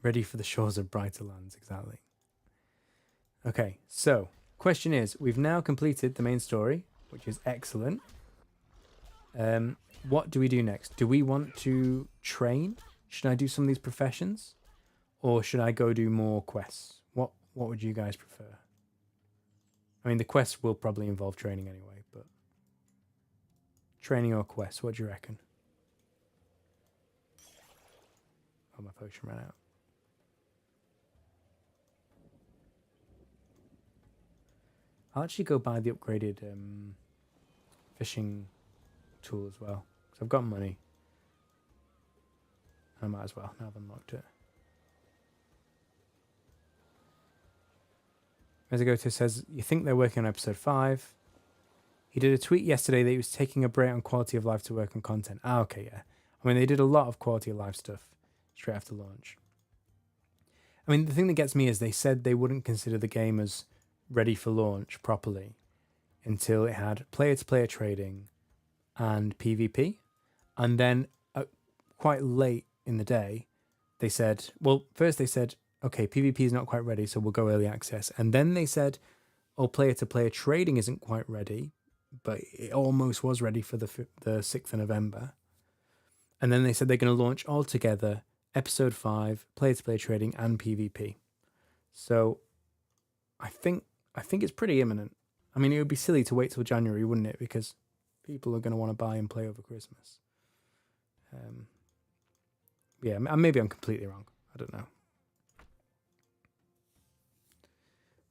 Ready for the shores of brighter lands, exactly. Okay, so question is, we've now completed the main story, which is excellent. What do we do next? Do we want to train? Should I do some of these professions? Or should I go do more quests? What would you guys prefer? I mean, the quests will probably involve training anyway, but training or quests, what do you reckon? Oh, my potion ran out. I'll actually go buy the upgraded fishing tool as well, because I've got money. I might as well, now I've unlocked it. Mezagoto says, you think they're working on episode 5. He did a tweet yesterday that he was taking a break on quality of life to work on content. Ah, okay, yeah. I mean, they did a lot of quality of life stuff straight after launch. I mean, the thing that gets me is they said they wouldn't consider the game as ready for launch properly until it had player-to-player trading and PvP. And then quite late in the day, they said, well, first they said, okay, PvP is not quite ready, so we'll go early access. And then they said, oh, player-to-player trading isn't quite ready, but it almost was ready for the 6th of November. And then they said they're going to launch all together episode 5, player-to-player trading and PvP. So I think it's pretty imminent. I mean, it would be silly to wait till January, wouldn't it? Because people are going to want to buy and play over Christmas. Yeah, maybe I'm completely wrong. I don't know.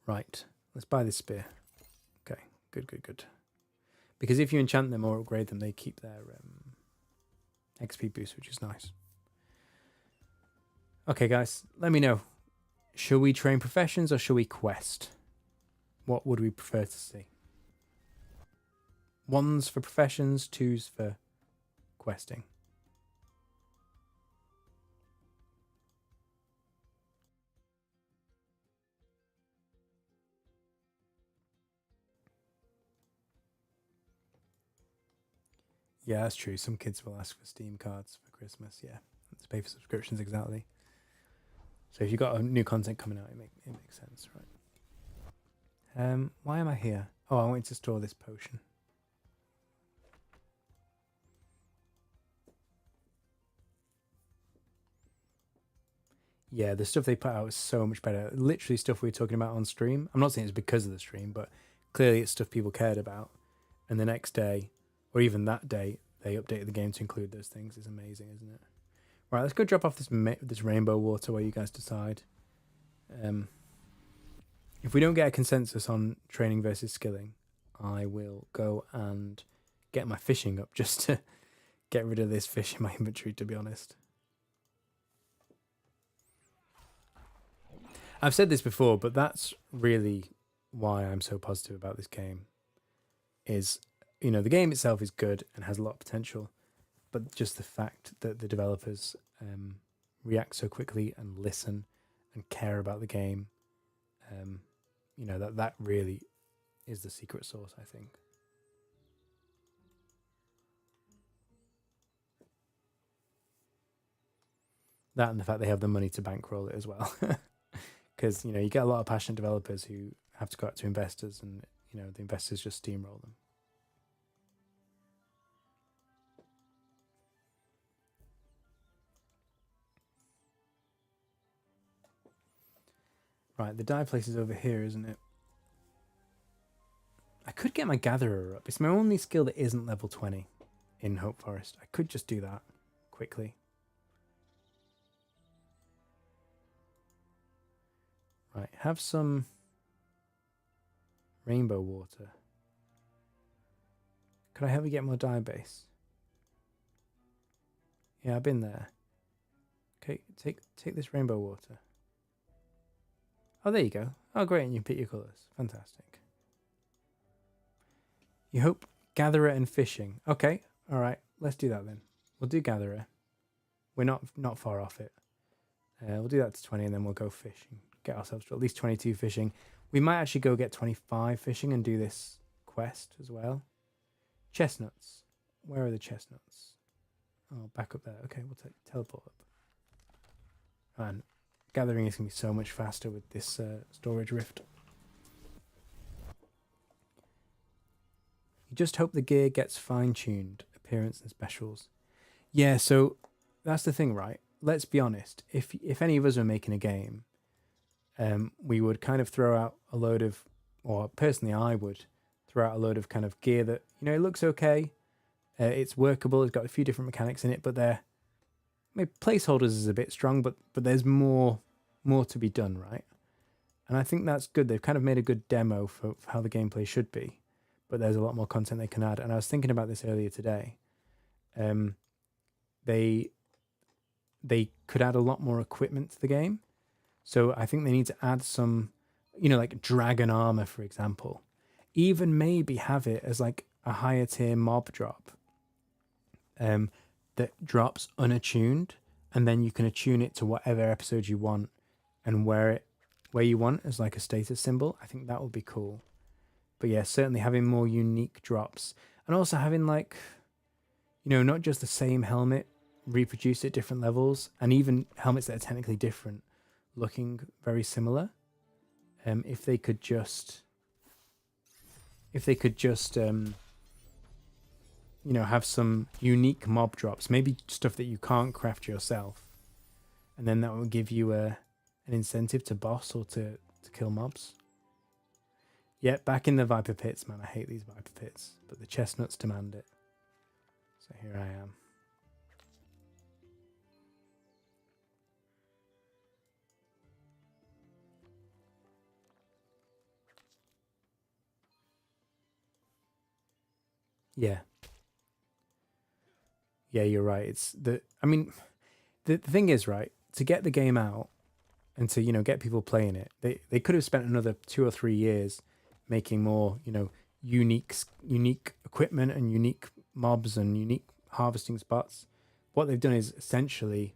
Right, let's buy this spear. Okay, good. Because if you enchant them or upgrade them, they keep their XP boost, which is nice. Okay, guys, let me know. Shall we train professions or shall we quest? What would we prefer to see? 1s for professions, 2s for questing. Yeah, that's true. Some kids will ask for Steam cards for Christmas. Yeah, let's pay for subscriptions, exactly. So if you've got a new content coming out, it makes sense, right? Why am I here? Oh, I wanted to store this potion. yeah, the stuff they put out is so much better. Literally stuff we were talking about on stream. I'm not saying it's because of the stream, but clearly it's stuff people cared about. And the next day, or even that day, they updated the game to include those things. It's amazing, isn't it? Right, let's go drop off this rainbow water where you guys decide. If we don't get a consensus on training versus skilling, I will go and get my fishing up just to get rid of this fish in my inventory, to be honest. I've said this before, but that's really why I'm so positive about this game. Is, you know, the game itself is good and has a lot of potential, but just the fact that the developers react so quickly and listen and care about the game, you know, that really is the secret sauce, I think. That and the fact they have the money to bankroll it as well. Because, you know, you get a lot of passionate developers who have to go out to investors and, you know, the investors just steamroll them. Right, the dye place is over here, isn't it? I could get my gatherer up. It's my only skill that isn't level 20 in Hope Forest. I could just do that quickly. Right, have some rainbow water. Could I help you get more dye base? Yeah, I've been there. Okay, take this rainbow water. Oh, there you go. Oh, great, and you pick your colours. Fantastic. You hope gatherer and fishing. Okay, all right, let's do that then. We'll do gatherer. We're not far off it. We'll do that to 20 and then we'll go fishing. Get ourselves to at least 22 fishing. We might actually go get 25 fishing and do this quest as well. Chestnuts. Where are the chestnuts? Oh, back up there. Okay, we'll teleport up. And gathering is going to be so much faster with this storage rift. You just hope the gear gets fine-tuned. Appearance and specials. Yeah, so that's the thing, right? Let's be honest. If any of us were making a game, we would kind of throw out a load of, or personally I would throw out a load of kind of gear that, you know, it looks okay. It's workable. It's got a few different mechanics in it, but maybe placeholders is a bit strong, but there's more to be done, right? And I think that's good. They've kind of made a good demo for how the gameplay should be, but there's a lot more content they can add. And I was thinking about this earlier today. They could add a lot more equipment to the game. So I think they need to add some, you know, like dragon armor, for example. Even maybe have it as like a higher tier mob drop that drops unattuned, and then you can attune it to whatever episode you want and wear it where you want as like a status symbol. I think that would be cool. But yeah, certainly having more unique drops, and also having, like, you know, not just the same helmet reproduced at different levels, and even helmets that are technically different looking very similar. If they could just you know, have some unique mob drops, maybe stuff that you can't craft yourself, and then that will give you an incentive to boss or to kill mobs. Yeah, back in the Viper Pits, man. I hate these Viper Pits, but the chestnuts demand it. So here I am. Yeah. Yeah, you're right. I mean, the thing is, right, to get the game out and to, you know, get people playing it, they could have spent another 2 or 3 years making more, you know, unique equipment and unique mobs and unique harvesting spots. What they've done is essentially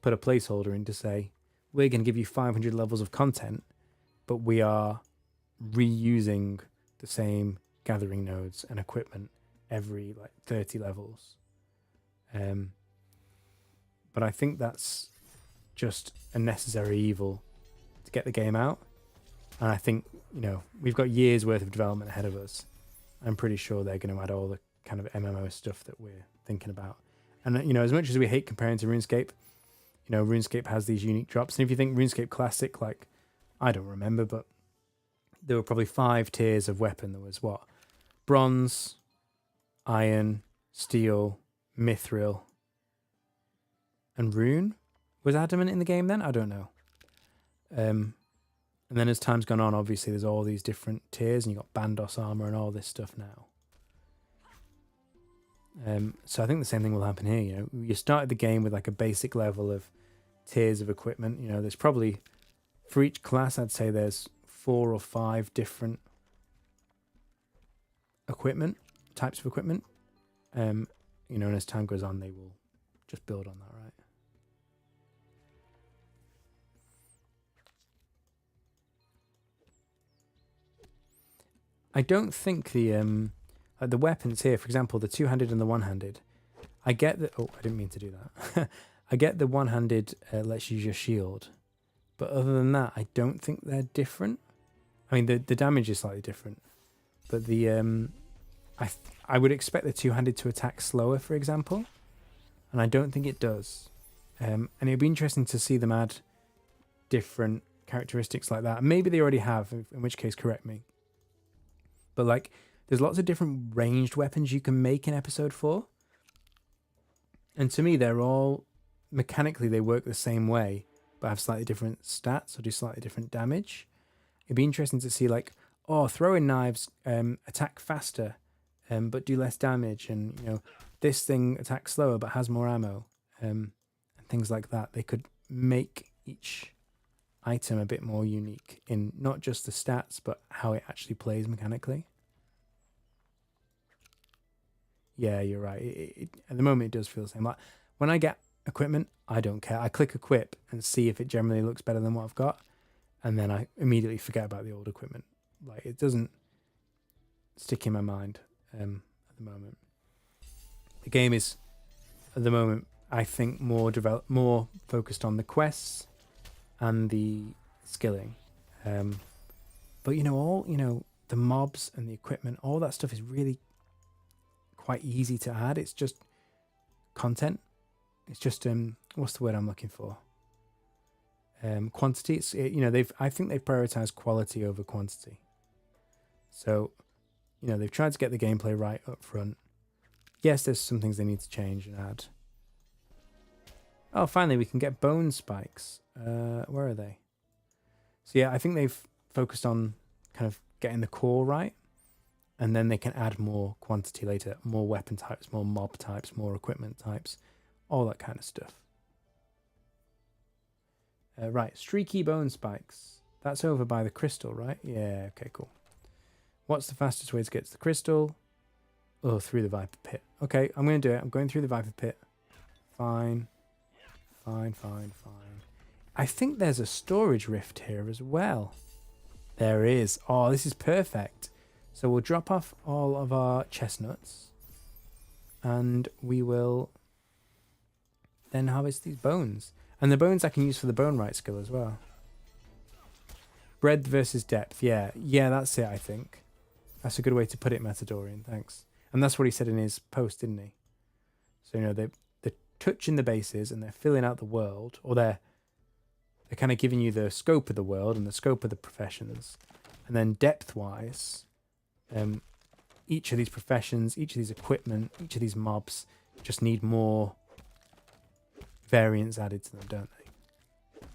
put a placeholder in to say, we're going to give you 500 levels of content, but we are reusing the same gathering nodes and equipment every like 30 levels. But I think that's just a necessary evil to get the game out. And I think, you know, we've got years worth of development ahead of us. I'm pretty sure they're going to add all the kind of MMO stuff that we're thinking about. And, you know, as much as we hate comparing to RuneScape, you You know, RuneScape has these unique drops. And if you think RuneScape Classic, like, I don't remember, but there were probably 5 tiers of weapon. There was what? Bronze, iron, steel, mithril, and rune. Was adamant in the game then? I don't know. And then as time's gone on, obviously there's all these different tiers, and you've got Bandos armor and all this stuff now. So I think the same thing will happen here. You know, you started the game with like a basic level of tiers of equipment. You know, there's probably, for each class, I'd say there's 4 or 5 different types of equipment. You know, and as time goes on, they will just build on that, right? I don't think the weapons here, for example, the two-handed and the one-handed, I get that. Oh, I didn't mean to do that. I get the one-handed lets you use your shield, but other than that, I don't think they're different. I mean, the damage is slightly different, but the I would expect the two-handed to attack slower, for example, and I don't think it does. And it'd be interesting to see them add different characteristics like that. Maybe they already have, in which case, correct me. But like, there's lots of different ranged weapons you can make in episode 4. And to me, they're all, mechanically, they work the same way, but have slightly different stats or do slightly different damage. It'd be interesting to see like, oh, throwing knives attack faster, but do less damage. And, you know, this thing attacks slower, but has more ammo, and things like that. They could make each item a bit more unique in not just the stats, but how it actually plays mechanically. Yeah, you're right. At the moment, it does feel the same. Like when I get equipment, I don't care. I click equip and see if it generally looks better than what I've got, and then I immediately forget about the old equipment. Like it doesn't stick in my mind at the moment. The game is, at the moment, I think more focused on the quests and the skilling. But the mobs and the equipment, all that stuff is really quite easy to add. It's just content. It's just what's the word I'm looking for? Quantity. I think they've prioritized quality over quantity. So, they've tried to get the gameplay right up front. Yes, there's some things they need to change and add. Oh, finally we can get bone spikes. Where are they? So yeah, I think they've focused on kind of getting the core right, and then they can add more quantity later, more weapon types, more mob types, more equipment types, all that kind of stuff. Right, streaky bone spikes. That's over by the crystal, right? Yeah, okay, cool. What's the fastest way to get to the crystal? Oh, through the Viper Pit. Okay, I'm going to do it. I'm going through the Viper Pit. Fine. I think there's a storage rift here as well. There is. Oh, this is perfect. So we'll drop off all of our chestnuts, and we will then harvest these bones. And the bones I can use for the bone right skill as well. Breadth versus depth. Yeah, that's it, I think. That's a good way to put it, Matadorian. Thanks. And that's what he said in his post, didn't he? So, they're touching the bases and they're filling out the world, or they're kind of giving you the scope of the world and the scope of the professions. And then depth-wise, each of these professions, each of these equipment, each of these mobs just need more variants added to them, don't they?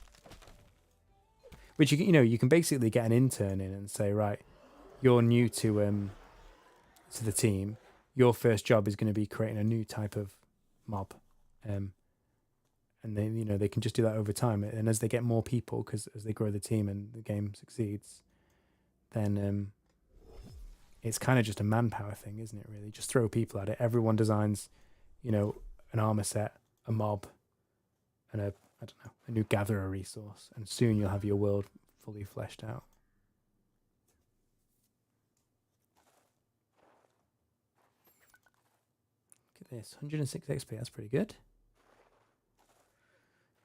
Which you can basically get an intern in and say, right, you're new to the team. Your first job is going to be creating a new type of mob, and then they can just do that over time. And as they get more people, because as they grow the team and the game succeeds, then it's kind of just a manpower thing, isn't it? Really, just throw people at it. Everyone designs, an armor set, a mob, and a new gatherer resource, and soon you'll have your world fully fleshed out. Look at this, 106 XP. That's pretty good.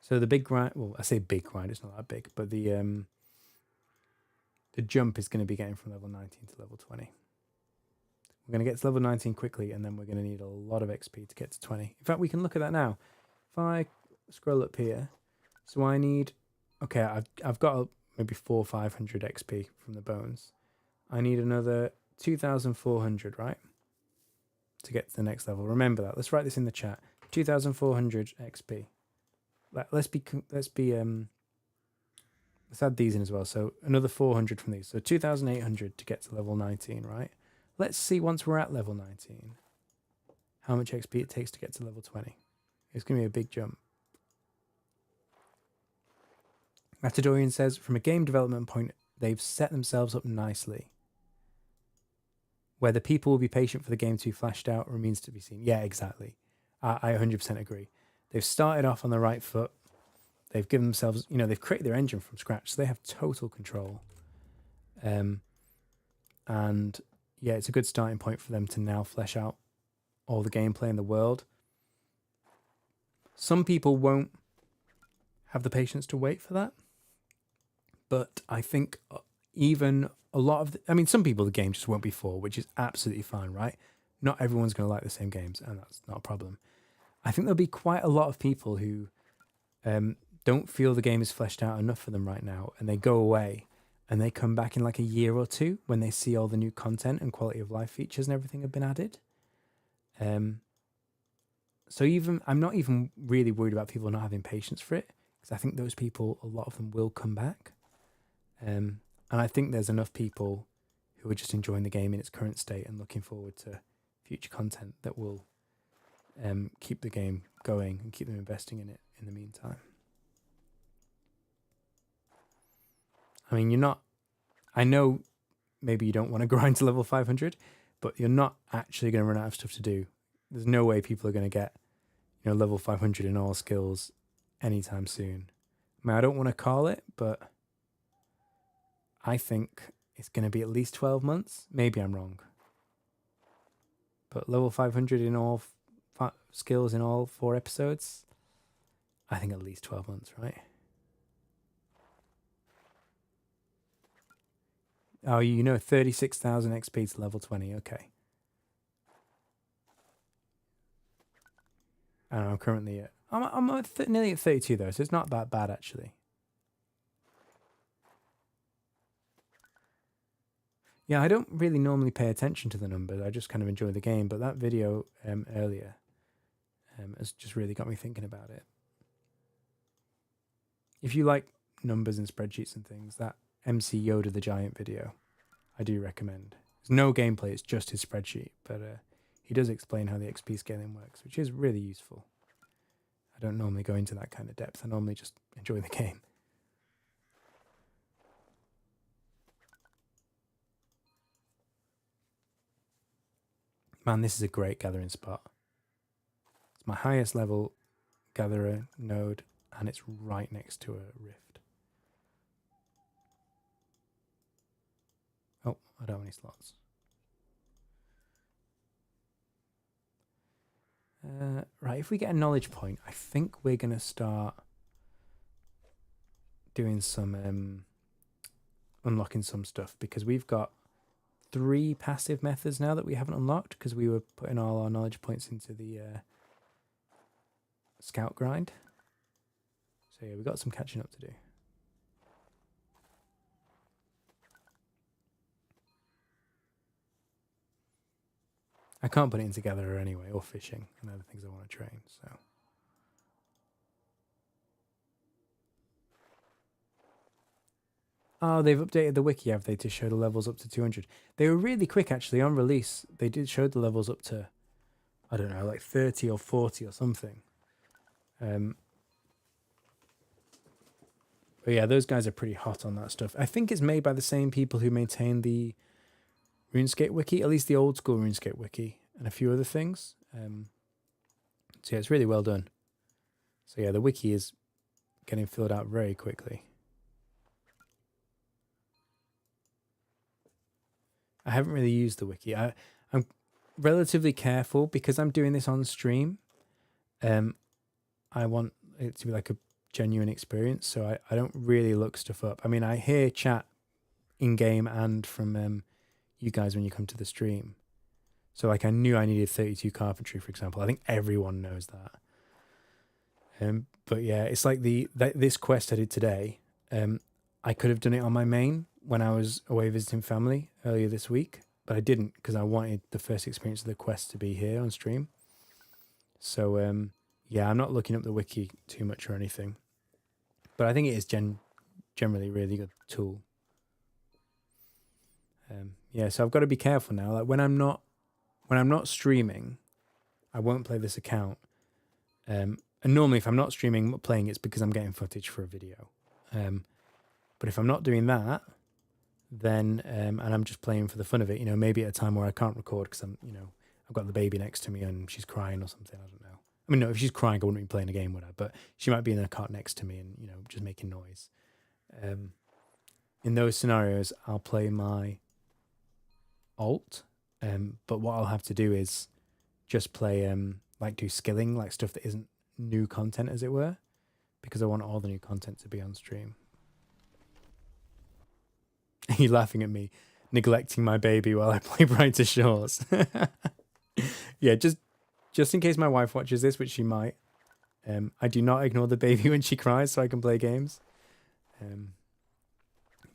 So the big grind, well, I say big grind, it's not that big, but the jump is going to be getting from level 19 to level 20. We're going to get to level 19 quickly, and then we're going to need a lot of XP to get to 20. In fact, we can look at that now. If I scroll up here, So I need, okay, I've got maybe 500 XP from the bones. I need another 2,400, right? To get to the next level. Remember that. Let's write this in the chat. 2,400 XP. Let's add these in as well. So another 400 from these. So 2,800 to get to level 19, right? Let's see once we're at level 19, how much XP it takes to get to level 20. It's going to be a big jump. Matadorian says, from a game development point, they've set themselves up nicely. Whether people will be patient for the game to be flashed out remains to be seen. Yeah, exactly. I 100% agree. They've started off on the right foot. They've given themselves, they've created their engine from scratch, so they have total control. And yeah, it's a good starting point for them to now flesh out all the gameplay in the world. Some people won't have the patience to wait for that, but I think even a lot of, some people the game just won't be for, which is absolutely fine, right? Not everyone's going to like the same games, and that's not a problem. I think there'll be quite a lot of people who don't feel the game is fleshed out enough for them right now, and they go away and they come back in like a year or two when they see all the new content and quality of life features and everything have been added. So I'm not even really worried about people not having patience for it, because I think those people, a lot of them will come back. And I think there's enough people who are just enjoying the game in its current state and looking forward to future content that will keep the game going and keep them investing in it in the meantime. I know maybe you don't want to grind to level 500, but you're not actually going to run out of stuff to do. There's no way people are going to get, level 500 in all skills anytime soon. I don't want to call it, but I think it's going to be at least 12 months. Maybe I'm wrong. But level 500 in all skills in all 4 episodes, I think at least 12 months, right? Oh, 36,000 XP to level 20. Okay. And I'm currently at, I'm nearly at 32 though, so it's not that bad actually. Yeah, I don't really normally pay attention to the numbers. I just kind of enjoy the game. But that video earlier has just really got me thinking about it. If you like numbers and spreadsheets and things, that MC Yoda the Giant video, I do recommend. There's no gameplay, it's just his spreadsheet. But he does explain how the XP scaling works, which is really useful. I don't normally go into that kind of depth. I normally just enjoy the game. Man, this is a great gathering spot. It's my highest level gatherer node, and it's right next to a rift. Oh, I don't have any slots. Right, if we get a knowledge point, I think we're going to start doing some unlocking some stuff, because we've got 3 passive methods now that we haven't unlocked because we were putting all our knowledge points into the scout grind. So yeah, we've got some catching up to do. I can't put it in together anyway, or fishing and other things I want to train, so. Oh, they've updated the wiki, have they, to show the levels up to 200. They were really quick, actually, on release. They did show the levels up to, I don't know, like 30 or 40 or something. But yeah, those guys are pretty hot on that stuff. I think it's made by the same people who maintain the RuneScape wiki, at least the old school RuneScape wiki, and a few other things. So yeah, it's really well done. So yeah, the wiki is getting filled out very quickly. I haven't really used the wiki. I'm relatively careful because I'm doing this on stream. I want it to be like a genuine experience, so I don't really look stuff up. I mean, I hear chat in game and from you guys when you come to the stream. So like I knew I needed 32 carpentry, for example. I think everyone knows that. But yeah, it's like this quest I did today. I could have done it on my main when I was away visiting family earlier this week, but I didn't because I wanted the first experience of the quest to be here on stream. So yeah, I'm not looking up the wiki too much or anything, but I think it is generally a really good tool. Yeah, so I've got to be careful now. Like when I'm not streaming, I won't play this account. And normally, if I'm not streaming, playing, it's because I'm getting footage for a video. But if I'm not doing that, then and I'm just playing for the fun of it, maybe at a time where I can't record because I've got the baby next to me and she's crying or something. I don't know. I mean, no, if she's crying, I wouldn't be playing a game with her, but she might be in a cot next to me and just making noise. In those scenarios, I'll play my alt, but what I'll have to do is just play like do skilling, like stuff that isn't new content, as it were, because I want all the new content to be on stream. Are you laughing at me neglecting my baby while I play Brighter Shores? Yeah, just in case my wife watches this, which she might. I do not ignore the baby when she cries, so I can play games.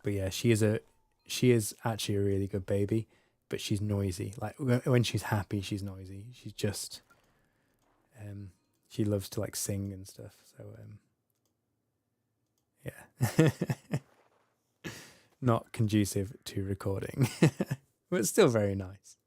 But yeah, she is actually a really good baby, but she's noisy. Like when she's happy, she's noisy. She's just, she loves to like sing and stuff. So yeah, not conducive to recording, but still very nice.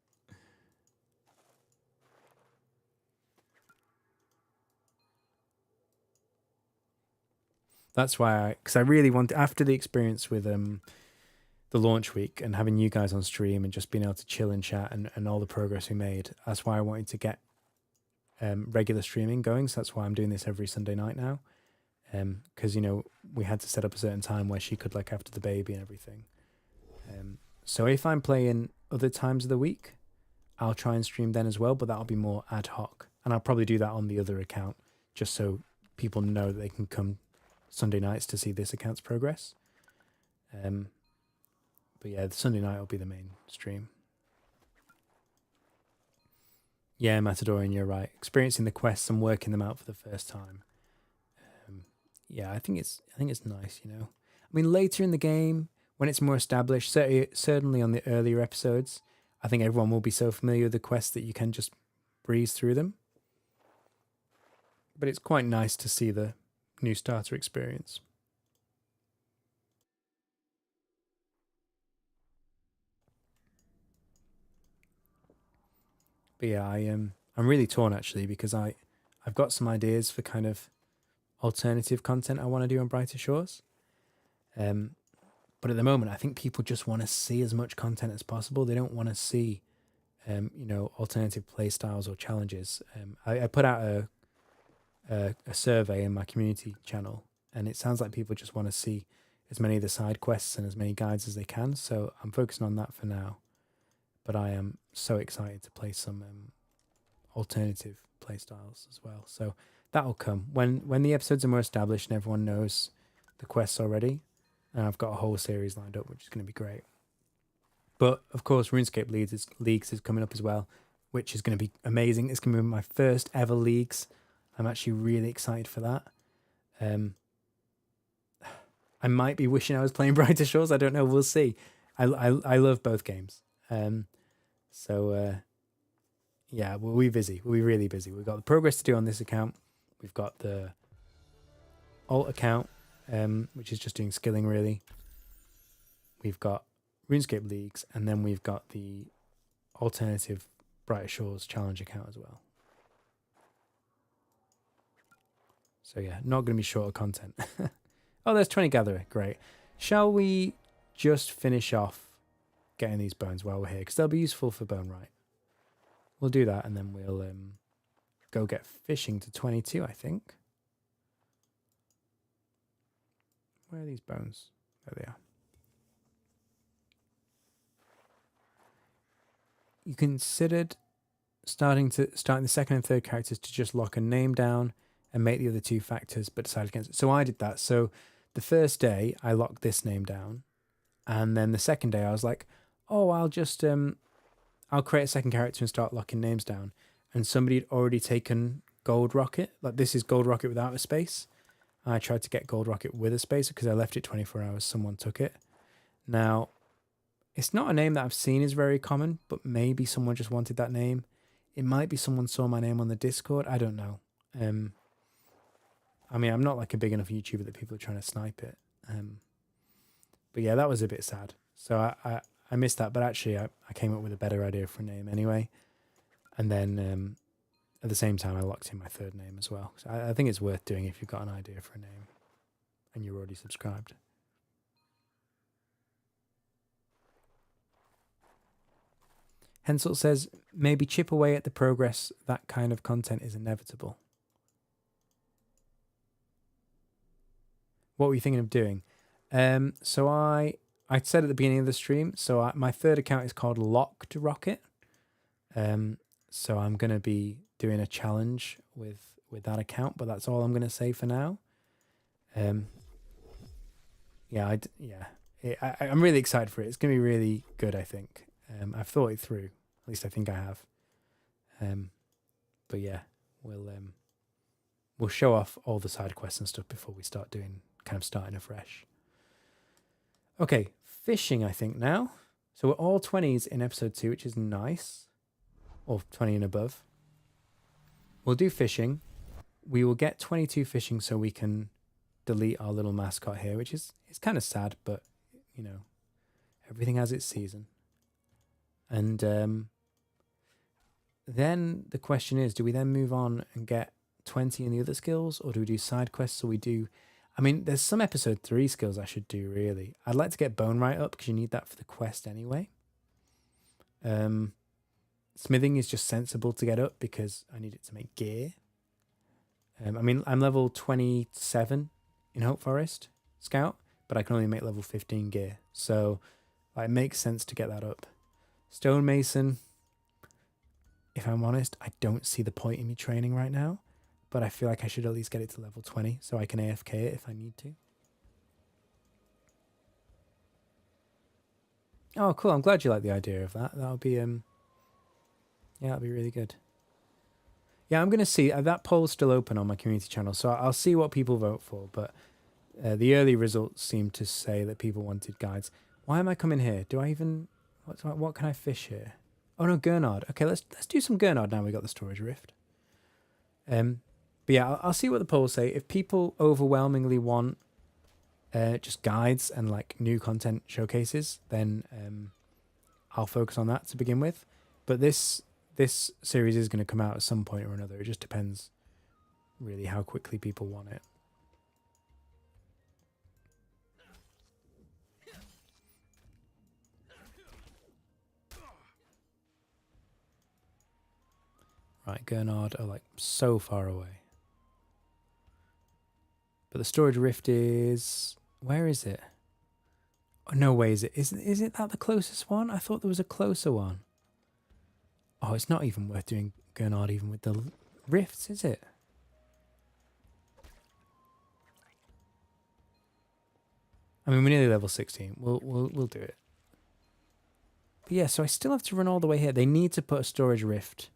That's why because I really want, after the experience with the launch week and having you guys on stream and just being able to chill and chat and all the progress we made, that's why I wanted to get regular streaming going. So that's why I'm doing this every Sunday night now. Because we had to set up a certain time where she could like after the baby and everything. So if I'm playing other times of the week, I'll try and stream then as well, but that'll be more ad hoc, and I'll probably do that on the other account just so people know that they can come Sunday nights to see this account's progress. But yeah, the Sunday night will be the main stream. Yeah, Matadorian, you're right. Experiencing the quests and working them out for the first time. Yeah, I think it's nice. I mean, later in the game when it's more established, certainly on the earlier episodes, I think everyone will be so familiar with the quests that you can just breeze through them. But it's quite nice to see the new starter experience. But yeah, I'm really torn actually because I've got some ideas for kind of alternative content I want to do on Brighter Shores. But at the moment, I think people just want to see as much content as possible. They don't want to see, alternative play styles or challenges. I put out a survey in my community channel, and it sounds like people just want to see as many of the side quests and as many guides as they can. So I'm focusing on that for now. But I am so excited to play some alternative play styles as well. So that'll come when the episodes are more established and everyone knows the quests already. And I've got a whole series lined up, which is going to be great. But of course, RuneScape Leagues is coming up as well, which is going to be amazing. It's going to be my first ever leagues. I'm actually really excited for that. I might be wishing I was playing Brighter Shores. I don't know. We'll see. I love both games. Yeah, we'll be busy. We'll be really busy. We've got the progress to do on this account. We've got the alt account, which is just doing skilling really. We've got RuneScape Leagues, and then we've got the alternative Brighter Shores challenge account as well. So yeah, not going to be short of content. Oh, there's 20 Gatherer. Great. Shall we just finish off getting these bones while we're here? Because they'll be useful for bone right. We'll do that, and then we'll go get fishing to 22, I think. Where are these bones? There they are. You considered starting the second and third characters to just lock a name down and make the other two factors, but decided against it. So I did that. So the first day I locked this name down, and then the second day I was like, oh, I'll just I'll create a second character and start locking names down. And somebody had already taken Gold Rocket. Like this is Gold Rocket without a space. I tried to get Gold Rocket with a space because I left it 24 hours. Someone took it. Now, it's not a name that I've seen is very common, but maybe someone just wanted that name. It might be someone saw my name on the Discord. I don't know. I mean, I'm not like a big enough YouTuber that people are trying to snipe it. But yeah, that was a bit sad. So I missed that, but actually I came up with a better idea for a name anyway. And then at the same time, I locked in my third name as well. So I think it's worth doing if you've got an idea for a name and you're already subscribed. Hensel says, maybe chip away at the progress. That kind of content is inevitable. What were you thinking of doing? So I said at the beginning of the stream, so my third account is called Locked Rocket. So I'm going to be doing a challenge with that account, but that's all I'm going to say for now. I'm really excited for it. It's going to be really good, I think. I've thought it through. At least I think I have. But yeah, we'll show off all the side quests and stuff before we start starting afresh. Okay, fishing, I think now. So we're all 20s in episode 2, which is nice. Or 20 and above. We'll do fishing. We will get 22 fishing so we can delete our little mascot here, which is kind of sad, but you know, everything has its season. And then the question is, do we then move on and get 20 in the other skills, or do we do side quests? So we do, I mean, there's some episode 3 skills I should do, really. I'd like to get Bone Right up because you need that for the quest anyway. Smithing is just sensible to get up because I need it to make gear. I mean, I'm level 27 in Hope Forest Scout, but I can only make level 15 gear. So it makes sense to get that up. Stonemason, if I'm honest, I don't see the point in me training right now, but I feel like I should at least get it to level 20 so I can AFK it if I need to. Oh, cool. I'm glad you like the idea of that. That'll be, yeah, that'll be really good. Yeah, I'm going to see. That poll's still open on my community channel, so I'll see what people vote for, but the early results seem to say that people wanted guides. Why am I coming here? Do I even... What can I fish here? Oh no, Gurnard. Okay, let's do some Gurnard now we got the storage rift. But yeah, I'll see what the polls say. If people overwhelmingly want just guides and like new content showcases, then I'll focus on that to begin with. But this series is going to come out at some point or another. It just depends really how quickly people want it. Right, Gurnard are like so far away. But the storage rift is... Where is it? Oh, no way is it. Is it that the closest one? I thought there was a closer one. Oh, it's not even worth doing Gurnard even with the rifts, is it? I mean, we're nearly level 16. We'll do it. But yeah, so I still have to run all the way here. They need to put a storage rift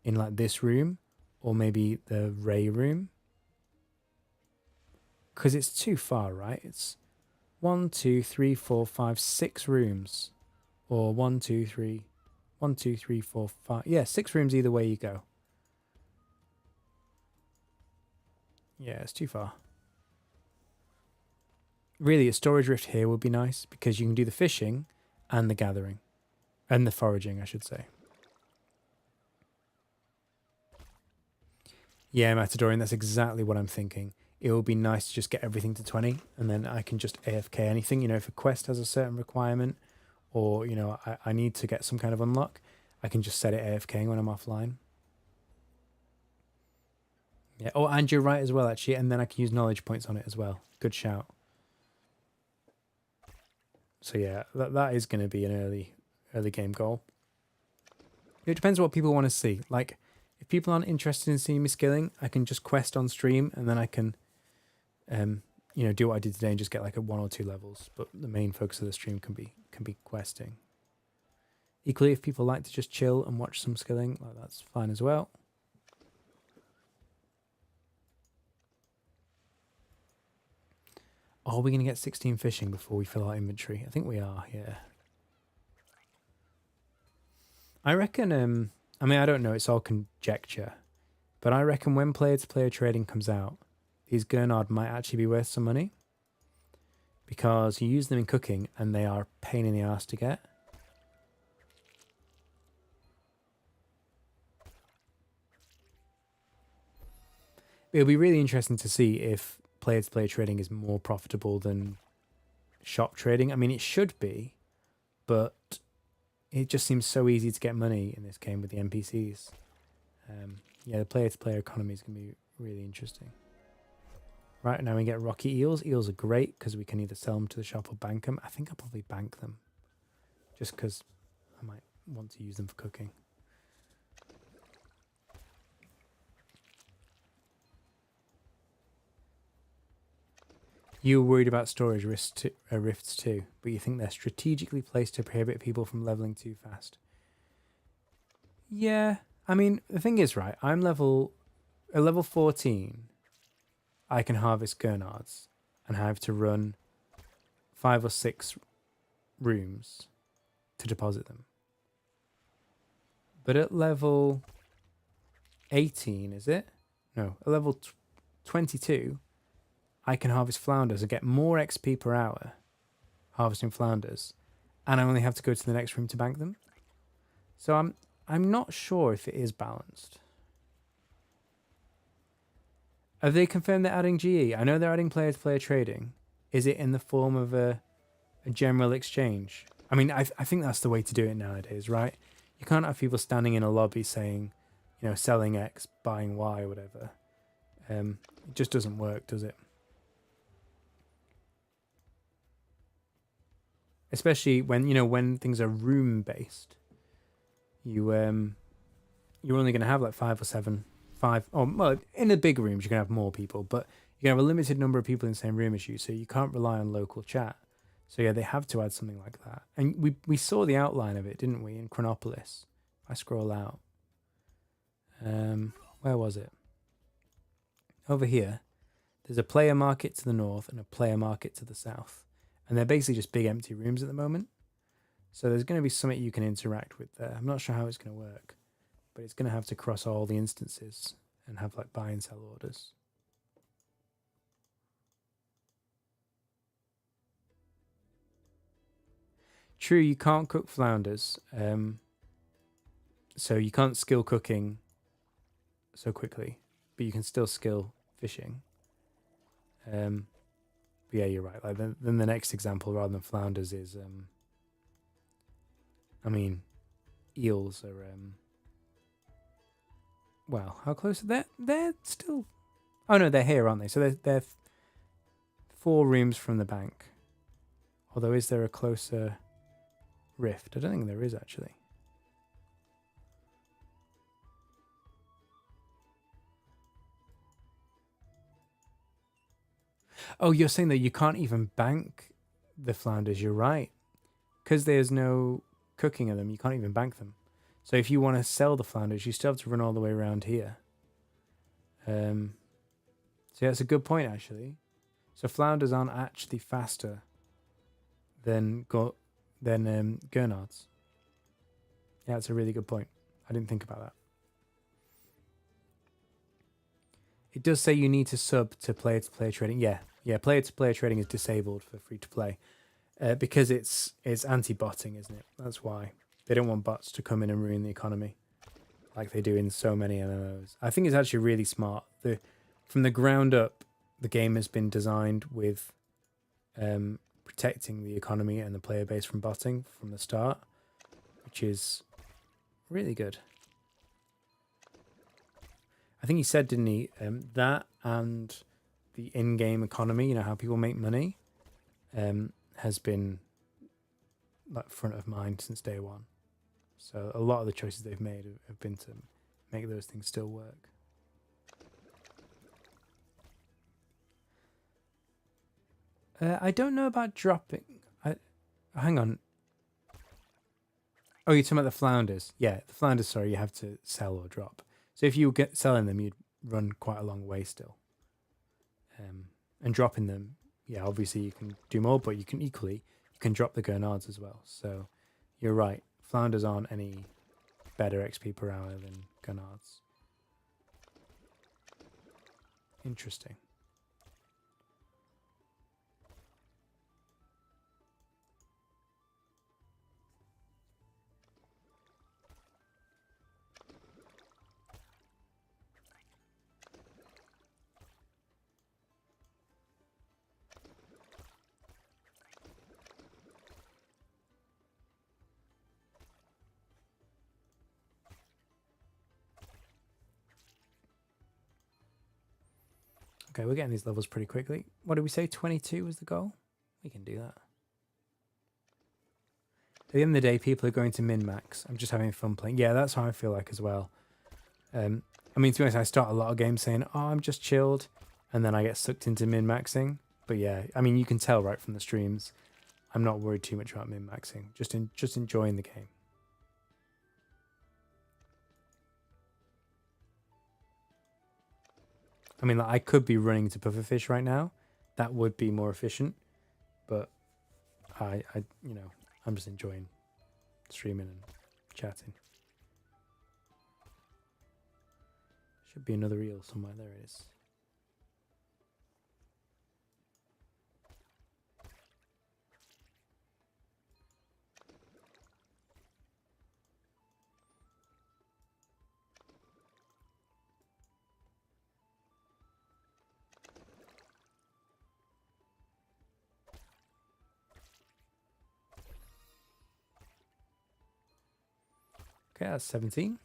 in like this room, or maybe the Ray room, because it's too far, right? It's 1, 2, 3, 4, 5, 6 rooms, or 1, 2, 3, 1, 2, 3, 4, 5. Yeah, 6 rooms either way you go. Yeah, it's too far. Really, a storage rift here would be nice because you can do the fishing and the gathering, and the foraging, I should say. Yeah, Matadorian, that's exactly what I'm thinking. It would be nice to just get everything to 20, and then I can just AFK anything. You know, if a quest has a certain requirement, or, you know, I need to get some kind of unlock, I can just set it AFK when I'm offline. Yeah. Oh, and you're right as well, actually, and then I can use knowledge points on it as well. Good shout. So yeah, that is going to be an early game goal. It depends what people want to see. Like, if people aren't interested in seeing me skilling, I can just quest on stream, and then I can, you know, do what I did today and just get like a 1 or 2 levels. But the main focus of the stream can be questing. Equally, if people like to just chill and watch some skilling, like, that's fine as well. are we going to get 16 fishing before we fill our inventory? I think we are, yeah. I reckon, I mean, I don't know, it's all conjecture, but I reckon when player-to-player trading comes out, these Gurnard might actually be worth some money because you use them in cooking and they are a pain in the ass to get. It'll be really interesting to see if player-to-player trading is more profitable than shop trading. I mean, it should be, but it just seems so easy to get money in this game with the NPCs. Yeah, the player-to-player economy is going to be really interesting. Right, now we get rocky eels. Eels are great because we can either sell them to the shop or bank them. I think I'll probably bank them just because I might want to use them for cooking. You were worried about storage rifts too, but you think they're strategically placed to prohibit people from leveling too fast. Yeah, I mean, the thing is, right, at level 14, I can harvest Gurnards and have to run 5 or 6 rooms to deposit them. But at level 18, is it? No, at level 22, I can harvest flounders and get more XP per hour harvesting flounders, and I only have to go to the next room to bank them. So I'm not sure if it is balanced. Have they confirmed they're adding GE? I know they're adding player-to-player trading. Is it in the form of a general exchange? I mean, I think that's the way to do it nowadays, right? You can't have people standing in a lobby saying, you know, selling X, buying Y, or whatever. It just doesn't work, does it? Especially when, you know, when things are room based, you're only going to have like 5 or 7, well, in the big rooms you can have more people, but you can have a limited number of people in the same room as you, so you can't rely on local chat. So yeah, they have to add something like that. And we saw the outline of it, didn't we, in Chronopolis? If I scroll out, where was it? Over here, there's a player market to the north and a player market to the south. And they're basically just big empty rooms at the moment. So there's going to be something you can interact with there. I'm not sure how it's going to work, but it's going to have to cross all the instances and have like buy and sell orders. True, you can't cook flounders. So you can't skill cooking so quickly, but you can still skill fishing. But yeah, you're right. Like then the next example, rather than flounders, is I mean, eels are well, how close are they? They're still. Oh no, they're here, aren't they? So they're 4 rooms from the bank. Although, is there a closer rift? I don't think there is actually. Oh, you're saying that you can't even bank the flounders. You're right. Because there's no cooking of them, you can't even bank them. So if you want to sell the flounders, you still have to run all the way around here. So yeah, that's a good point, actually. So flounders aren't actually faster than Gurnards. Yeah, that's a really good point. I didn't think about that. It does say you need to sub to player-to-player trading. Yeah, player-to-player trading is disabled for free-to-play because it's anti-botting, isn't it? That's why. They don't want bots to come in and ruin the economy like they do in so many MMOs. I think it's actually really smart. From the ground up, the game has been designed with protecting the economy and the player base from botting from the start, which is really good. I think he said, didn't he, that and the in-game economy, you know, how people make money, has been like front of mind since day one. So a lot of the choices they've made have been to make those things still work. I don't know about dropping. Hang on. Oh, you're talking about the flounders. Yeah, the flounders, sorry, you have to sell or drop. So if you get selling them, you'd run quite a long way still. And dropping them, yeah, obviously you can do more, but you can drop the grenades as well. So you're right. Flounders aren't any better XP per hour than grenades. Interesting. Okay, we're getting these levels pretty quickly. What did we say? 22 was the goal? We can do that. At the end of the day, people are going to min-max. I'm just having fun playing. Yeah, that's how I feel like as well. I mean, to be honest, I start a lot of games saying, oh, I'm just chilled. And then I get sucked into min-maxing. But yeah, I mean, you can tell right from the streams, I'm not worried too much about min-maxing. Just enjoying the game. I mean, like, I could be running to pufferfish right now. That would be more efficient. But you know, I'm just enjoying streaming and chatting. Should be another eel somewhere. There it is. Okay, that's 17.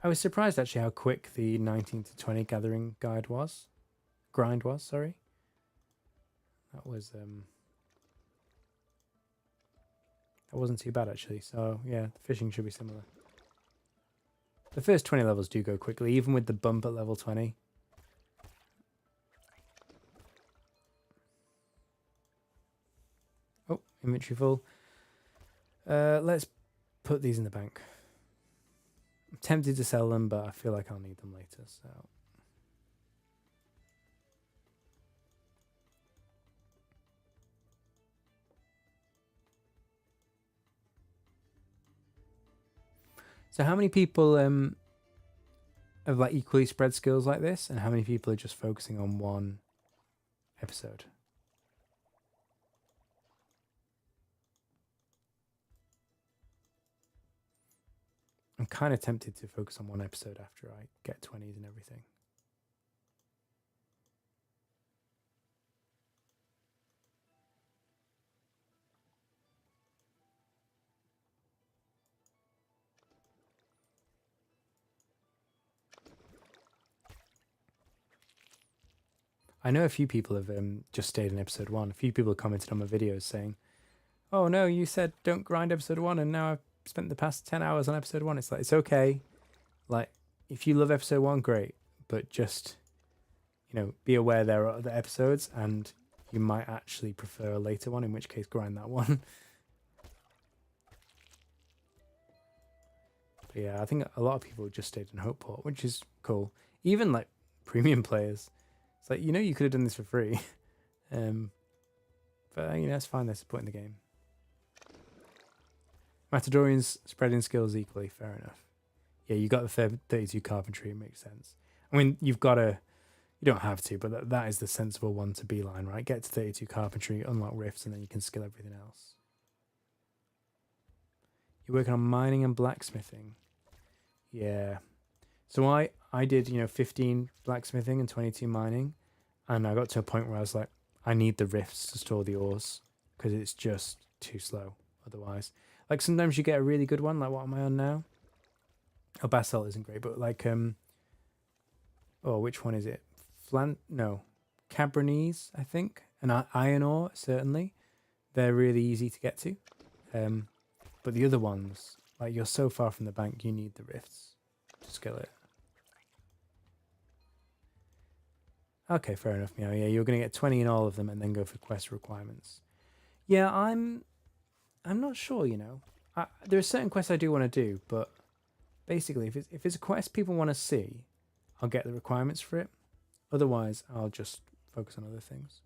I was surprised actually how quick the 19 to 20 gathering guide was. Grind was, sorry. That wasn't too bad actually. So yeah, the fishing should be similar. The first 20 levels do go quickly, even with the bump at level 20. Oh, inventory full. Let's put these in the bank. I'm tempted to sell them, but I feel like I'll need them later, so. So how many people have like equally spread skills like this, and how many people are just focusing on one episode? I'm kind of tempted to focus on one episode after I get 20s and everything. I know a few people have just stayed in episode 1. A few people commented on my videos saying, oh no, you said don't grind episode 1 and now I've spent the past 10 hours on episode 1. It's like, it's okay. Like, if you love episode 1, great. But just, you know, be aware there are other episodes and you might actually prefer a later one, in which case grind that one. But yeah, I think a lot of people just stayed in Hopeport, which is cool. Even like premium players. It's like, you know, you could have done this for free. But, you know, it's fine. They're supporting the game. Matadorians spreading skills equally. Fair enough. Yeah, you got the 32 carpentry. It makes sense. I mean, you've got to... You don't have to, but that is the sensible one to beeline, right? Get to 32 carpentry, unlock rifts, and then you can skill everything else. You're working on mining and blacksmithing. Yeah. So I did, you know, 15 blacksmithing and 22 mining. And I got to a point where I was like, I need the rifts to store the ores because it's just too slow otherwise. Like sometimes you get a really good one, like what am I on now? Oh, basalt isn't great, but like oh, which one is it? Cabronese, I think, and iron ore certainly. They're really easy to get to. But the other ones, like you're so far from the bank, you need the rifts to skill it. Okay, fair enough, Meow. Yeah, you're going to get 20 in all of them and then go for quest requirements. Yeah, I'm not sure, you know. There are certain quests I do want to do, but basically, if it's a quest people want to see, I'll get the requirements for it. Otherwise, I'll just focus on other things.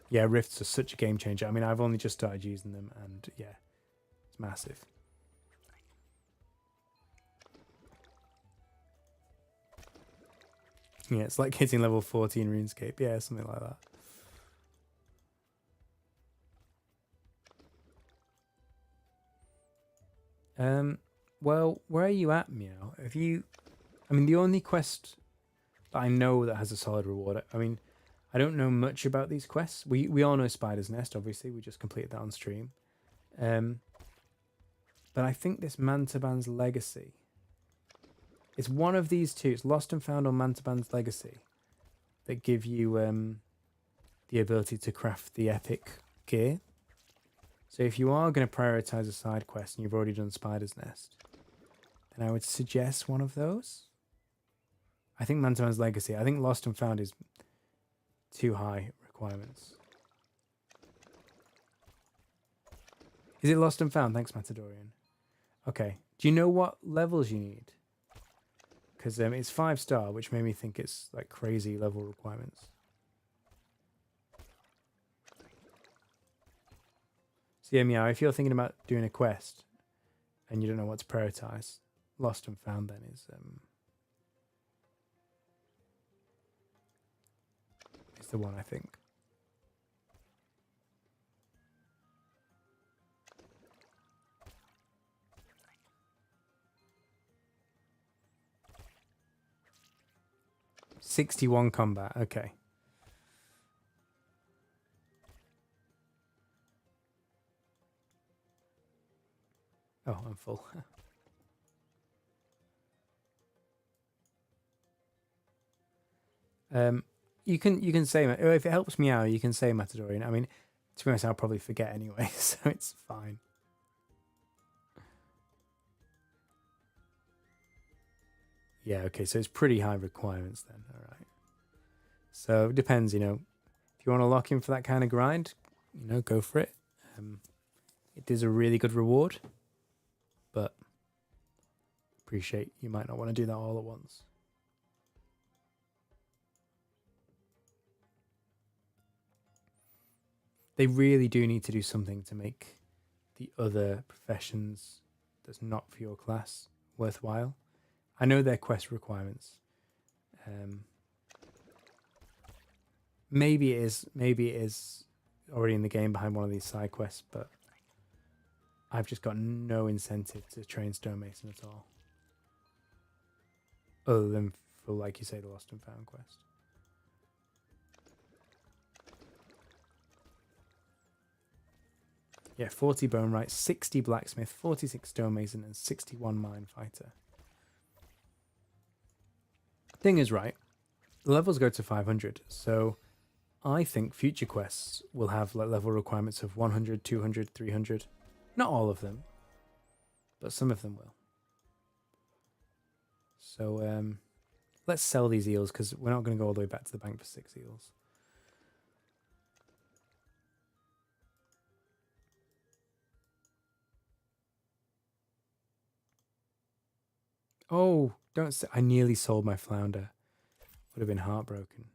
Yeah, rifts are such a game changer. I mean, I've only just started using them, and yeah, it's massive. Yeah, it's like hitting level 14 RuneScape. Yeah, something like that. Well, where are you at, Meow? Have you... I mean, the only quest that I know that has a solid reward... I mean, I don't know much about these quests. We all know Spider's Nest, obviously. We just completed that on stream. But I think this Mantaban's Legacy... It's one of these two. It's Lost and Found or Mantaban's Legacy that give you the ability to craft the epic gear. So if you are going to prioritize a side quest and you've already done Spider's Nest, then I would suggest one of those. I think Mantaban's Legacy. I think Lost and Found is too high requirements. Is it Lost and Found? Thanks, Matadorian. Okay. Do you know what levels you need? Because it's 5-star, which made me think it's like crazy level requirements. So yeah, Meow, if you're thinking about doing a quest and you don't know what to prioritize, Lost and Found then is the one, I think. $61 combat, okay. Oh, I'm full. You can say, if it helps me out, you can say Matadorian. I mean, to be honest, I'll probably forget anyway, so it's fine. Yeah, okay, so it's pretty high requirements then, all right. So it depends, you know, if you want to lock in for that kind of grind, you know, go for it. It is a really good reward, but appreciate you might not want to do that all at once. They really do need to do something to make the other professions that's not for your class worthwhile. I know they're quest requirements. Maybe it is already in the game behind one of these side quests, but I've just got no incentive to train stonemason at all. Other than for, like you say, the Lost and Found quest. Yeah, 40 bone right, 60 blacksmith, 46 stonemason, and 61 mine fighter. Thing is, right, the levels go to 500, so I think future quests will have like level requirements of 100, 200, 300. Not all of them, but some of them will. So let's sell these eels because we're not going to go all the way back to the bank for 6 eels. Oh, don't say, I nearly sold my flounder. Would have been heartbroken.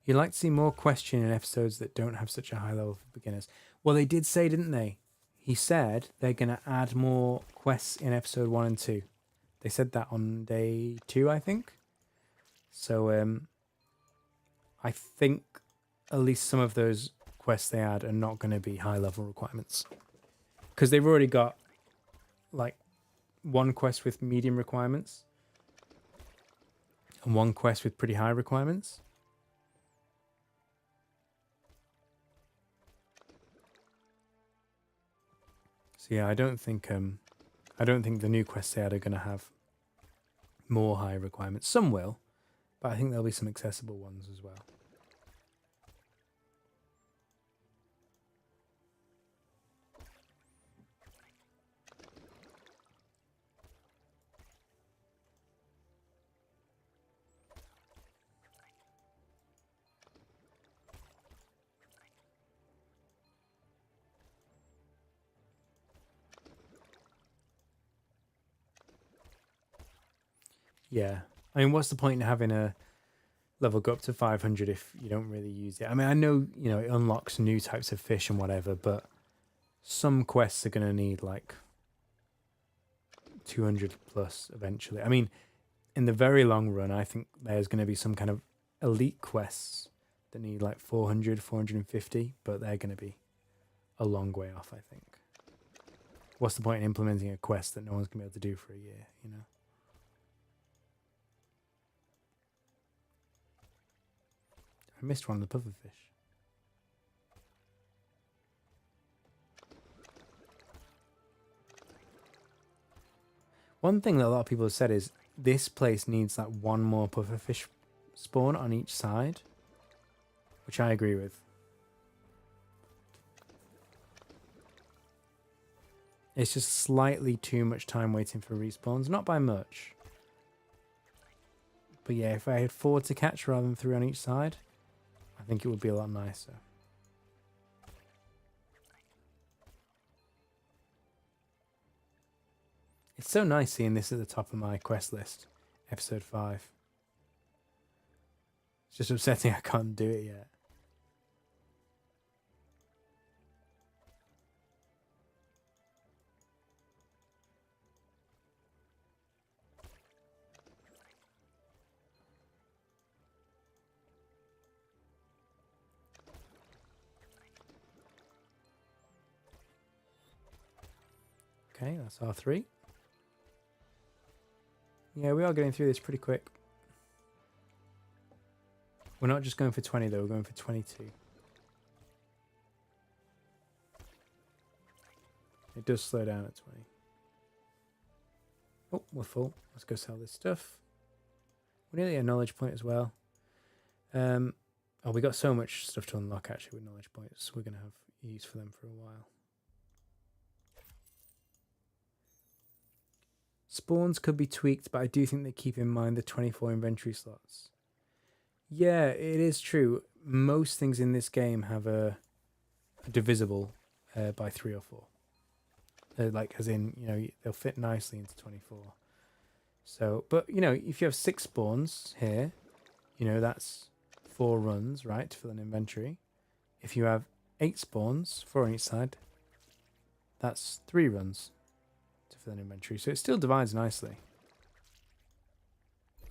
You'd like to see more question in episodes that don't have such a high level for beginners. Well, they did say, didn't they? He said they're going to add more quests in episode 1 and 2. They said that on day 2, I think. So I think at least some of those quests they add are not going to be high level requirements. Because they've already got like one quest with medium requirements and one quest with pretty high requirements. So yeah, I don't think the new quests they add are going to have more high requirements. Some will, but I think there'll be some accessible ones as well. Yeah. I mean, what's the point in having a level go up to 500 if you don't really use it? I mean, I know, you know, it unlocks new types of fish and whatever, but some quests are going to need like 200 plus eventually. I mean, in the very long run, I think there's going to be some kind of elite quests that need like 400, 450, but they're going to be a long way off, I think. What's the point in implementing a quest that no one's going to be able to do for a year, you know? I missed one of the pufferfish. One thing that a lot of people have said is this place needs like one more pufferfish spawn on each side, which I agree with. It's just slightly too much time waiting for respawns, not by much. But yeah, if I had 4 to catch rather than 3 on each side, I think it would be a lot nicer. It's so nice seeing this at the top of my quest list, episode 5. It's just upsetting I can't do it yet. Okay, that's R3. Yeah, we are getting through this pretty quick. We're not just going for 20 though, we're going for 22. It does slow down at 20. Oh, we're full. Let's go sell this stuff. We're nearly a knowledge point as well. Oh, we got so much stuff to unlock actually with knowledge points. We're going to have use for them for a while. Spawns could be tweaked, but I do think they keep in mind the 24 inventory slots. Yeah, it is true. Most things in this game have a divisible by 3 or 4. Like, as in, you know, they'll fit nicely into 24. So, but, you know, if you have 6 spawns here, you know, that's 4 runs, right, to fill an inventory. If you have 8 spawns, 4 on each side, that's 3 runs to fill an inventory. So it still divides nicely.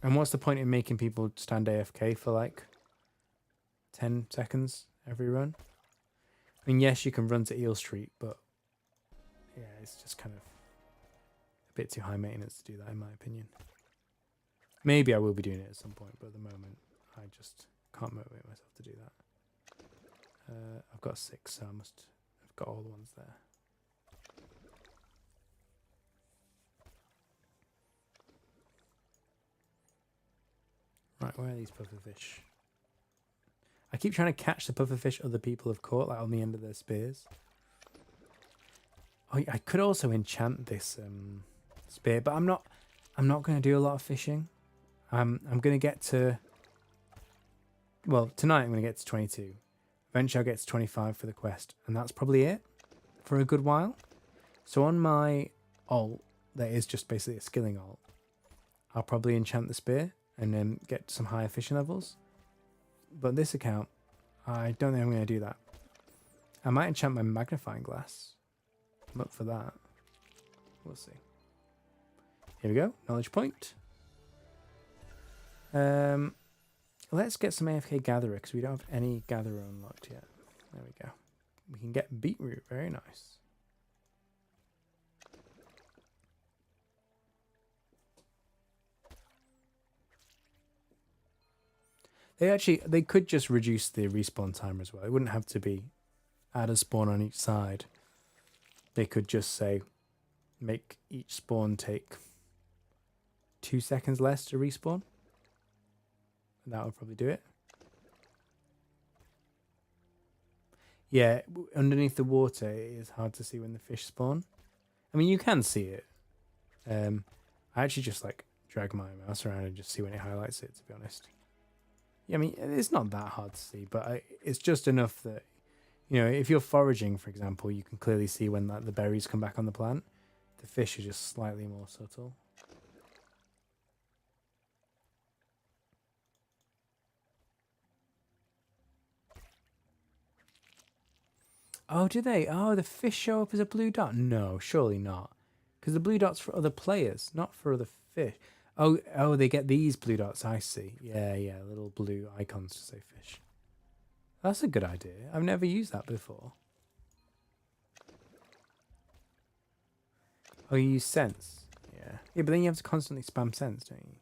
And what's the point in making people stand AFK for like 10 seconds every run? I mean, yes, you can run to Eel Street, but yeah, it's just kind of a bit too high maintenance to do that, in my opinion. Maybe I will be doing it at some point, but at the moment, I just can't motivate myself to do that. I've got 6, so I've got all the ones there. Right, where are these pufferfish? I keep trying to catch the pufferfish other people have caught, like on the end of their spears. Oh, I could also enchant this spear, but I'm not going to do a lot of fishing. I'm going to get to... Well, tonight I'm going to get to 22. Eventually I'll get to 25 for the quest, and that's probably it for a good while. So on my alt, that is just basically a skilling alt, I'll probably enchant the spear and then get some higher fishing levels. But this account, I don't think I'm going to do that. I might enchant my magnifying glass. I'm up for that. We'll see. Here we go. Knowledge point. Let's get some AFK gatherer because we don't have any gatherer unlocked yet. There we go. We can get beetroot. Very nice. They could just reduce the respawn timer as well. It wouldn't have to be add a spawn on each side. They could just say make each spawn take 2 seconds less to respawn. And that would probably do it. Yeah, underneath the water it is hard to see when the fish spawn. I mean, you can see it. I actually just like drag my mouse around and just see when it highlights it, to be honest. Yeah, I mean, it's not that hard to see, but it's just enough that, you know, if you're foraging, for example, you can clearly see when like, the berries come back on the plant. The fish are just slightly more subtle. Oh, do they? Oh, the fish show up as a blue dot? No, surely not. Because the blue dot's for other players, not for other fish. Oh, they get these blue dots. I see. Yeah, yeah, little blue icons to say fish. That's a good idea. I've never used that before. Oh, you use sense. Yeah. Yeah, but then you have to constantly spam sense, don't you?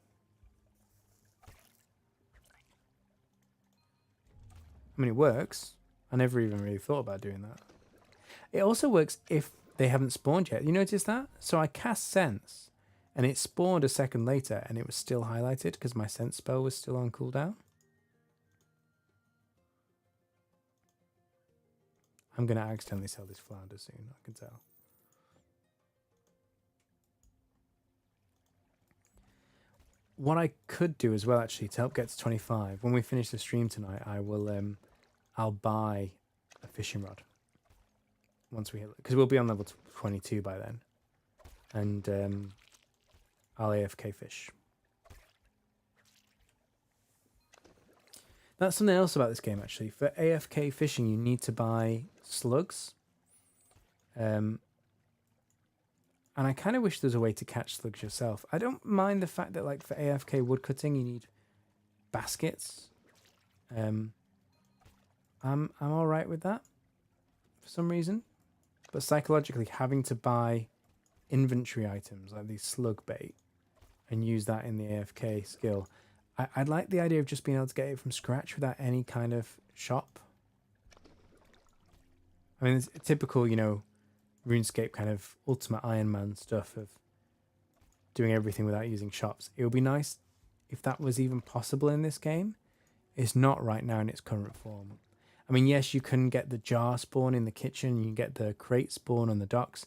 I mean, it works. I never even really thought about doing that. It also works if they haven't spawned yet. You notice that? So I cast sense, and it spawned a second later, and it was still highlighted because my sense spell was still on cooldown. I'm going to accidentally sell this flounder soon, I can tell. What I could do as well, actually, to help get to 25, when we finish the stream tonight, I'll buy a fishing rod. Once we hit, because we'll be on level 22 by then. And I'll AFK fish. That's something else about this game, actually. For AFK fishing, you need to buy slugs. And I kind of wish there's a way to catch slugs yourself. I don't mind the fact that, like, for AFK woodcutting, you need baskets. I'm all right with that for some reason. But psychologically, having to buy inventory items like these slug bait and use that in the AFK skill, I'd like the idea of just being able to get it from scratch without any kind of shop. I mean, it's typical, you know, RuneScape kind of ultimate Iron Man stuff of doing everything without using shops. It would be nice if that was even possible in this game. It's not right now in its current form. I mean, yes, you can get the jar spawn in the kitchen, you can get the crate spawn on the docks.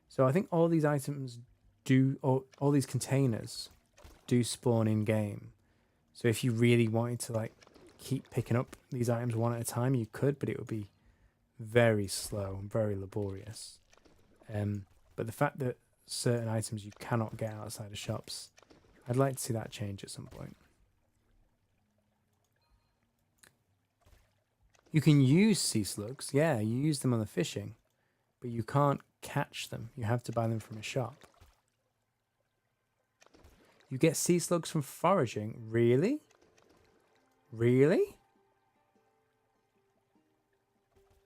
So I think all these items do, or all these containers do spawn in game. So if you really wanted to, like, keep picking up these items one at a time, you could, but it would be very slow and very laborious. But the fact that certain items you cannot get outside of shops, I'd like to see that change at some point. You can use sea slugs, yeah, you use them on the fishing, but you can't catch them. You have to buy them from a shop. You get sea slugs from foraging? Really? Really?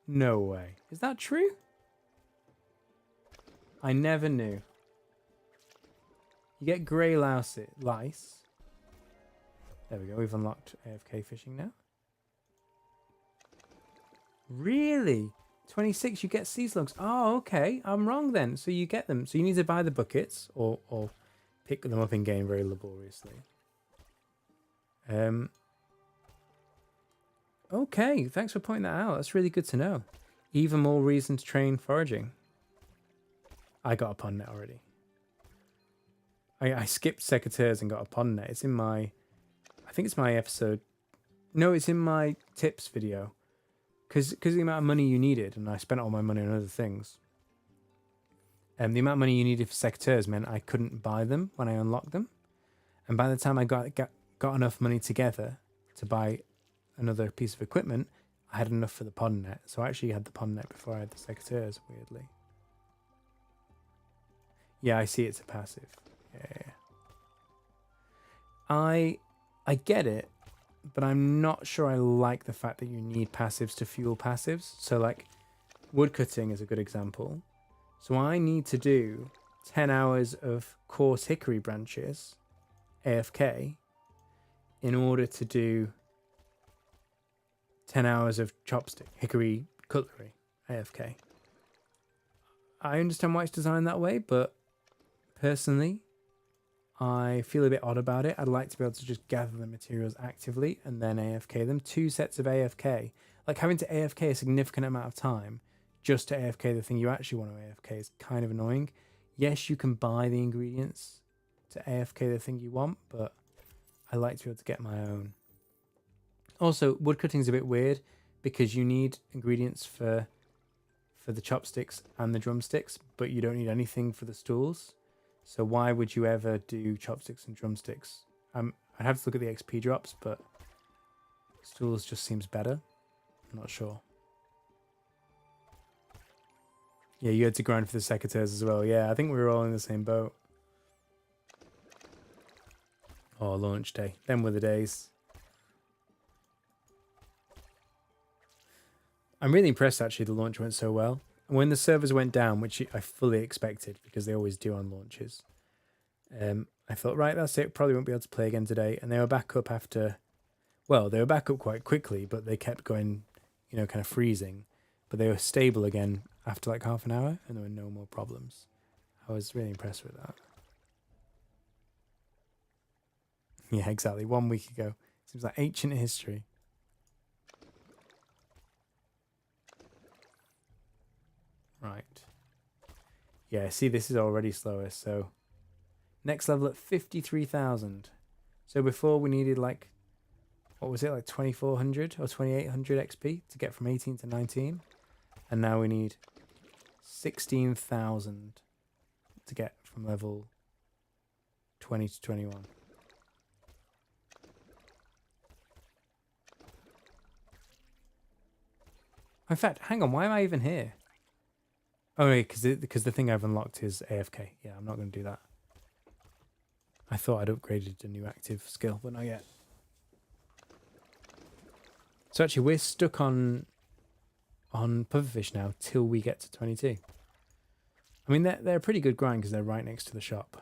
No way. Is that true? I never knew. You get grey lice. There we go, we've unlocked AFK fishing now. Really? 26, you get sea slugs. Oh, okay. I'm wrong then. So you get them. So you need to buy the buckets or pick them up in game very laboriously. Okay, thanks for pointing that out. That's really good to know. Even more reason to train foraging. I got a pond net already. I skipped secateurs and got a pond net. It's in my... I think it's my episode... No, it's in my tips video. Because the amount of money you needed, and I spent all my money on other things. And the amount of money you needed for secateurs meant I couldn't buy them when I unlocked them. And by the time I got enough money together to buy another piece of equipment, I had enough for the pond net. So I actually had the pond net before I had the secateurs, weirdly. Yeah, I see it's a passive. Yeah. I get it. But I'm not sure I like the fact that you need passives to fuel passives. So, like, woodcutting is a good example. So I need to do 10 hours of coarse hickory branches, AFK, in order to do 10 hours of chopstick, hickory cutlery, AFK. I understand why it's designed that way, but personally, I feel a bit odd about it. I'd like to be able to just gather the materials actively and then AFK them. 2 sets of AFK. Like, having to AFK a significant amount of time just to AFK the thing you actually want to AFK is kind of annoying. Yes, you can buy the ingredients to AFK the thing you want, but I like to be able to get my own. Also, woodcutting is a bit weird because you need ingredients for the chopsticks and the drumsticks, but you don't need anything for the stools. So why would you ever do chopsticks and drumsticks? I'd have to look at the XP drops, but stools just seems better. I'm not sure. Yeah, you had to grind for the secateurs as well. Yeah, I think we were all in the same boat. Oh, launch day. Them were the days. I'm really impressed, actually, the launch went so well. And when the servers went down, which I fully expected, because they always do on launches, I thought, right, that's it. Probably won't be able to play again today. And they were back up after... Well, they were back up quite quickly, but they kept going, you know, kind of freezing. But they were stable again after like half an hour, and there were no more problems. I was really impressed with that. Yeah, exactly. 1 week ago. Seems like ancient history. Right. Yeah, see, this is already slower, so... Next level at 53,000. So before we needed like... What was it, like 2,400 or 2,800 XP to get from 18 to 19? And now we need 16,000 to get from level 20 to 21. In fact, hang on, why am I even here? Oh, yeah, because the thing I've unlocked is AFK. Yeah, I'm not going to do that. I thought I'd upgraded a new active skill, but not yet. So actually, we're stuck on pufferfish now till we get to 22. I mean, they're a pretty good grind because they're right next to the shop.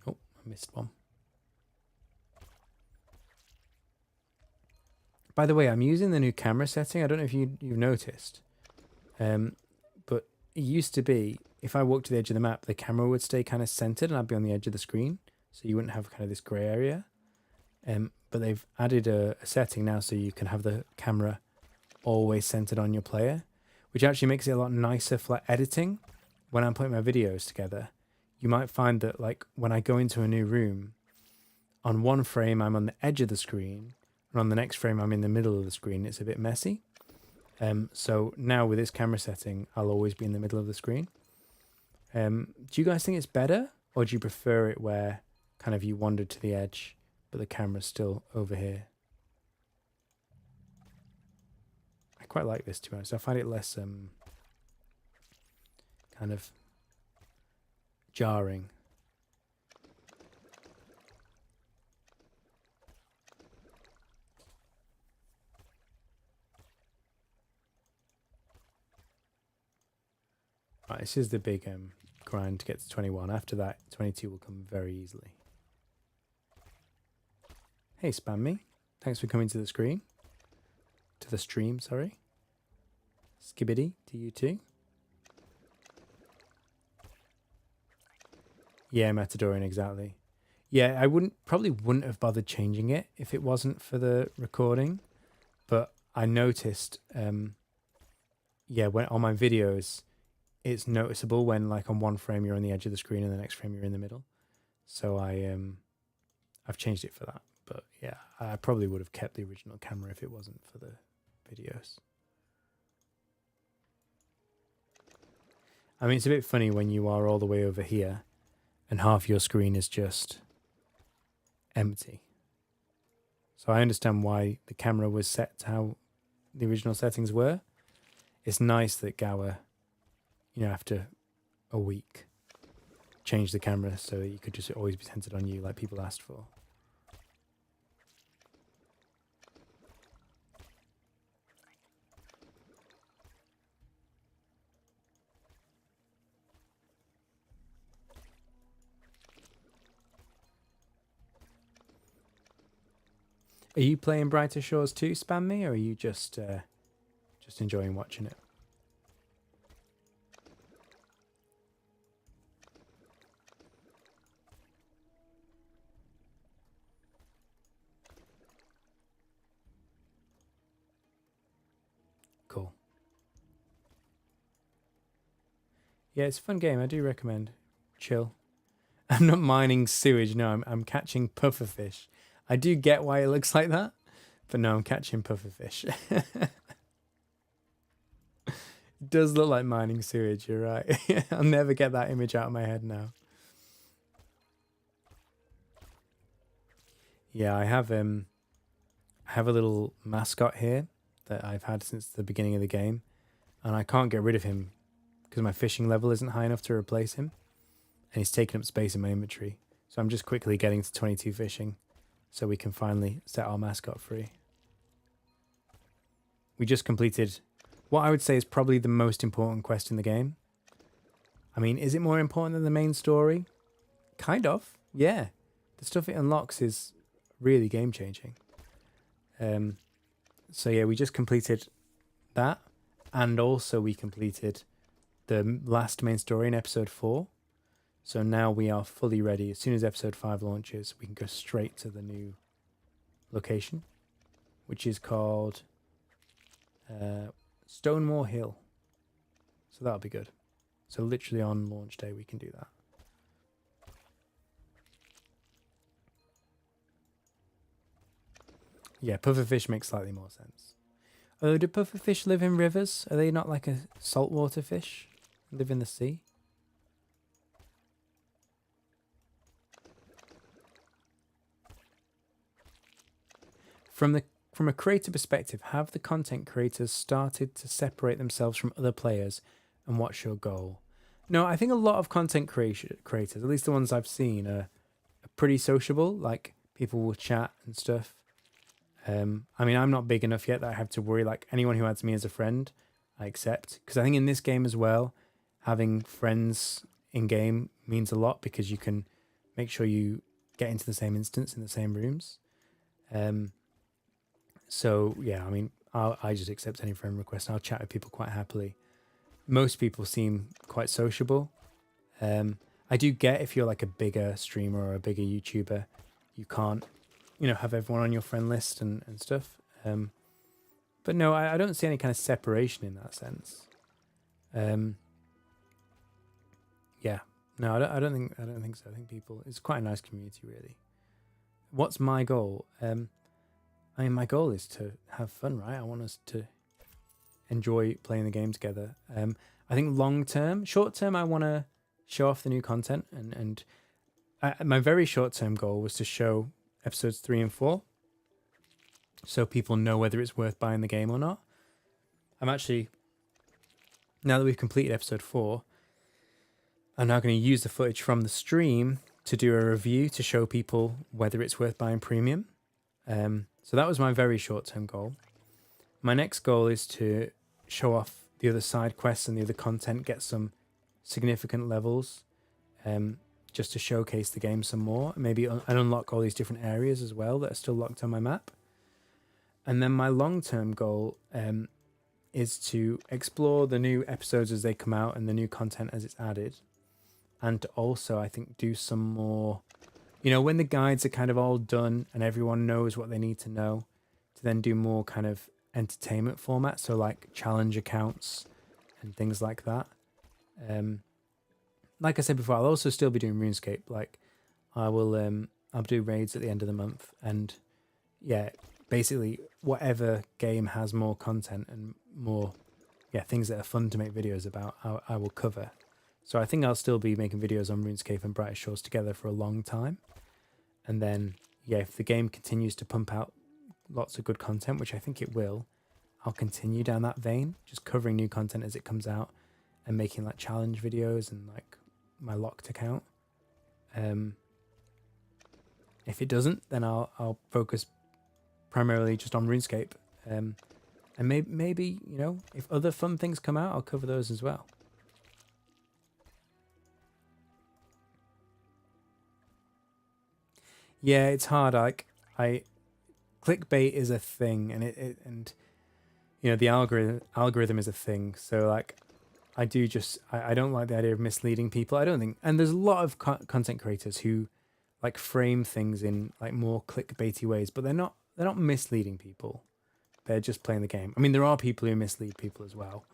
Oh, I missed one. By the way, I'm using the new camera setting. I don't know if you've noticed. But it used to be, if I walked to the edge of the map, the camera would stay kind of centered and I'd be on the edge of the screen. So you wouldn't have kind of this grey area. But they've added a setting now so you can have the camera always centered on your player, which actually makes it a lot nicer for like editing. When I'm putting my videos together, you might find that like when I go into a new room, on one frame I'm on the edge of the screen, and on the next frame I'm in the middle of the screen. It's a bit messy. So now with this camera setting, I'll always be in the middle of the screen. Do you guys think it's better, or do you prefer it where kind of you wandered to the edge but the camera's still over here? I quite like this, to be honest. I find it less kind of jarring. Right, this is the big grind to get to 21. After that, 22 will come very easily. Hey, Spam Me. Thanks for coming to the screen. To the stream, sorry. Skibbity to you too. Yeah, Matadorian, exactly. Yeah, I probably wouldn't have bothered changing it if it wasn't for the recording. But I noticed, yeah, when on my videos, it's noticeable when like on one frame you're on the edge of the screen and the next frame you're in the middle. So I've changed it for that. But yeah, I probably would have kept the original camera if it wasn't for the videos. I mean, it's a bit funny when you are all the way over here and half your screen is just empty. So I understand why the camera was set to how the original settings were. It's nice that Gower, you know, after a week, changed the camera so that you could just always be centered on you like people asked for. Are you playing Brighter Shores too, Spam Me, or are you just enjoying watching it? Cool. Yeah, it's a fun game. I do recommend. Chill. I'm not mining sewage. No, I'm catching pufferfish. I do get why it looks like that, but no, I'm catching pufferfish. It does look like mining sewage, you're right. I'll never get that image out of my head now. Yeah, I have a little mascot here that I've had since the beginning of the game. and I can't get rid of him because my fishing level isn't high enough to replace him, and he's taking up space in my inventory. So I'm just quickly getting to 22 fishing so we can finally set our mascot free. We just completed what I would say is probably the most important quest in the game. I mean, is it more important than the main story? Kind of, yeah. The stuff it unlocks is really game-changing. So yeah, we just completed that, and also we completed the last main story in episode 4. So now we are fully ready. As soon as episode 5 launches, we can go straight to the new location, which is called Stonemore Hill. So that'll be good. So literally on launch day, we can do that. Yeah, pufferfish makes slightly more sense. Oh, do pufferfish live in rivers? Are they not like a saltwater fish? Live in the sea? From a creator perspective, have the content creators started to separate themselves from other players, and what's your goal? No, I think a lot of content creators, at least the ones I've seen, are pretty sociable. Like, people will chat and stuff. I mean, I'm not big enough yet that I have to worry. Like, anyone who adds me as a friend, I accept. Because I think in this game as well, having friends in game means a lot, because you can make sure you get into the same instance in the same rooms. So yeah, I mean, I just accept any friend request, and I'll chat with people quite happily. Most people seem quite sociable. I do get if you're like a bigger streamer or a bigger YouTuber, you can't, have everyone on your friend list and stuff. But no, I don't see any kind of separation in that sense. Yeah, no, I don't think so. I think it's quite a nice community, really. What's my goal? I mean, my goal is to have fun, right? I want us to enjoy playing the game together. I think short term, I want to show off the new content, and my very short term goal was to show episodes 3 and 4, so people know whether it's worth buying the game or not. I'm actually, now that we've completed episode 4, I'm now going to use the footage from the stream to do a review to show people whether it's worth buying premium. So that was my very short-term goal. My next goal is to show off the other side quests and the other content, get some significant levels, just to showcase the game some more, maybe and unlock all these different areas as well that are still locked on my map. And then my long-term goal is to explore the new episodes as they come out and the new content as it's added, and to also, I think, do some more, when the guides are kind of all done and everyone knows what they need to know, to then do more kind of entertainment format, so like challenge accounts and things like that. Like I said before, I'll also still be doing RuneScape. Like, I'll do raids at the end of the month, and yeah, basically whatever game has more content and more things that are fun to make videos about, I will cover. So I think I'll still be making videos on RuneScape and Brighter Shores together for a long time. And then, if the game continues to pump out lots of good content, which I think it will, I'll continue down that vein, just covering new content as it comes out and making like challenge videos and like my locked account. If it doesn't, then I'll focus primarily just on RuneScape. And maybe, if other fun things come out, I'll cover those as well. Yeah, it's hard. Like, clickbait is a thing, and the algorithm is a thing. So like, I don't like the idea of misleading people. I don't think, and there's a lot of content creators who like frame things in like more clickbaity ways, but they're not misleading people. They're just playing the game. I mean, there are people who mislead people as well.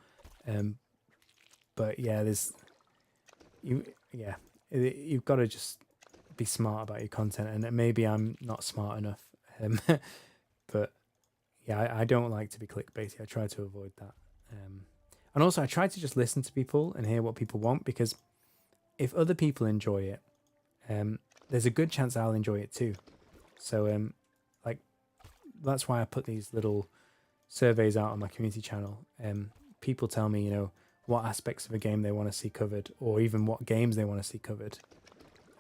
But yeah, you've got to just be smart about your content, and maybe I'm not smart enough. But yeah, I don't like to be clickbaity. I try to avoid that. And also I try to just listen to people and hear what people want, because if other people enjoy it, there's a good chance I'll enjoy it too. So like, that's why I put these little surveys out on my community channel. people tell me, you know, what aspects of a game they want to see covered, or even what games they want to see covered.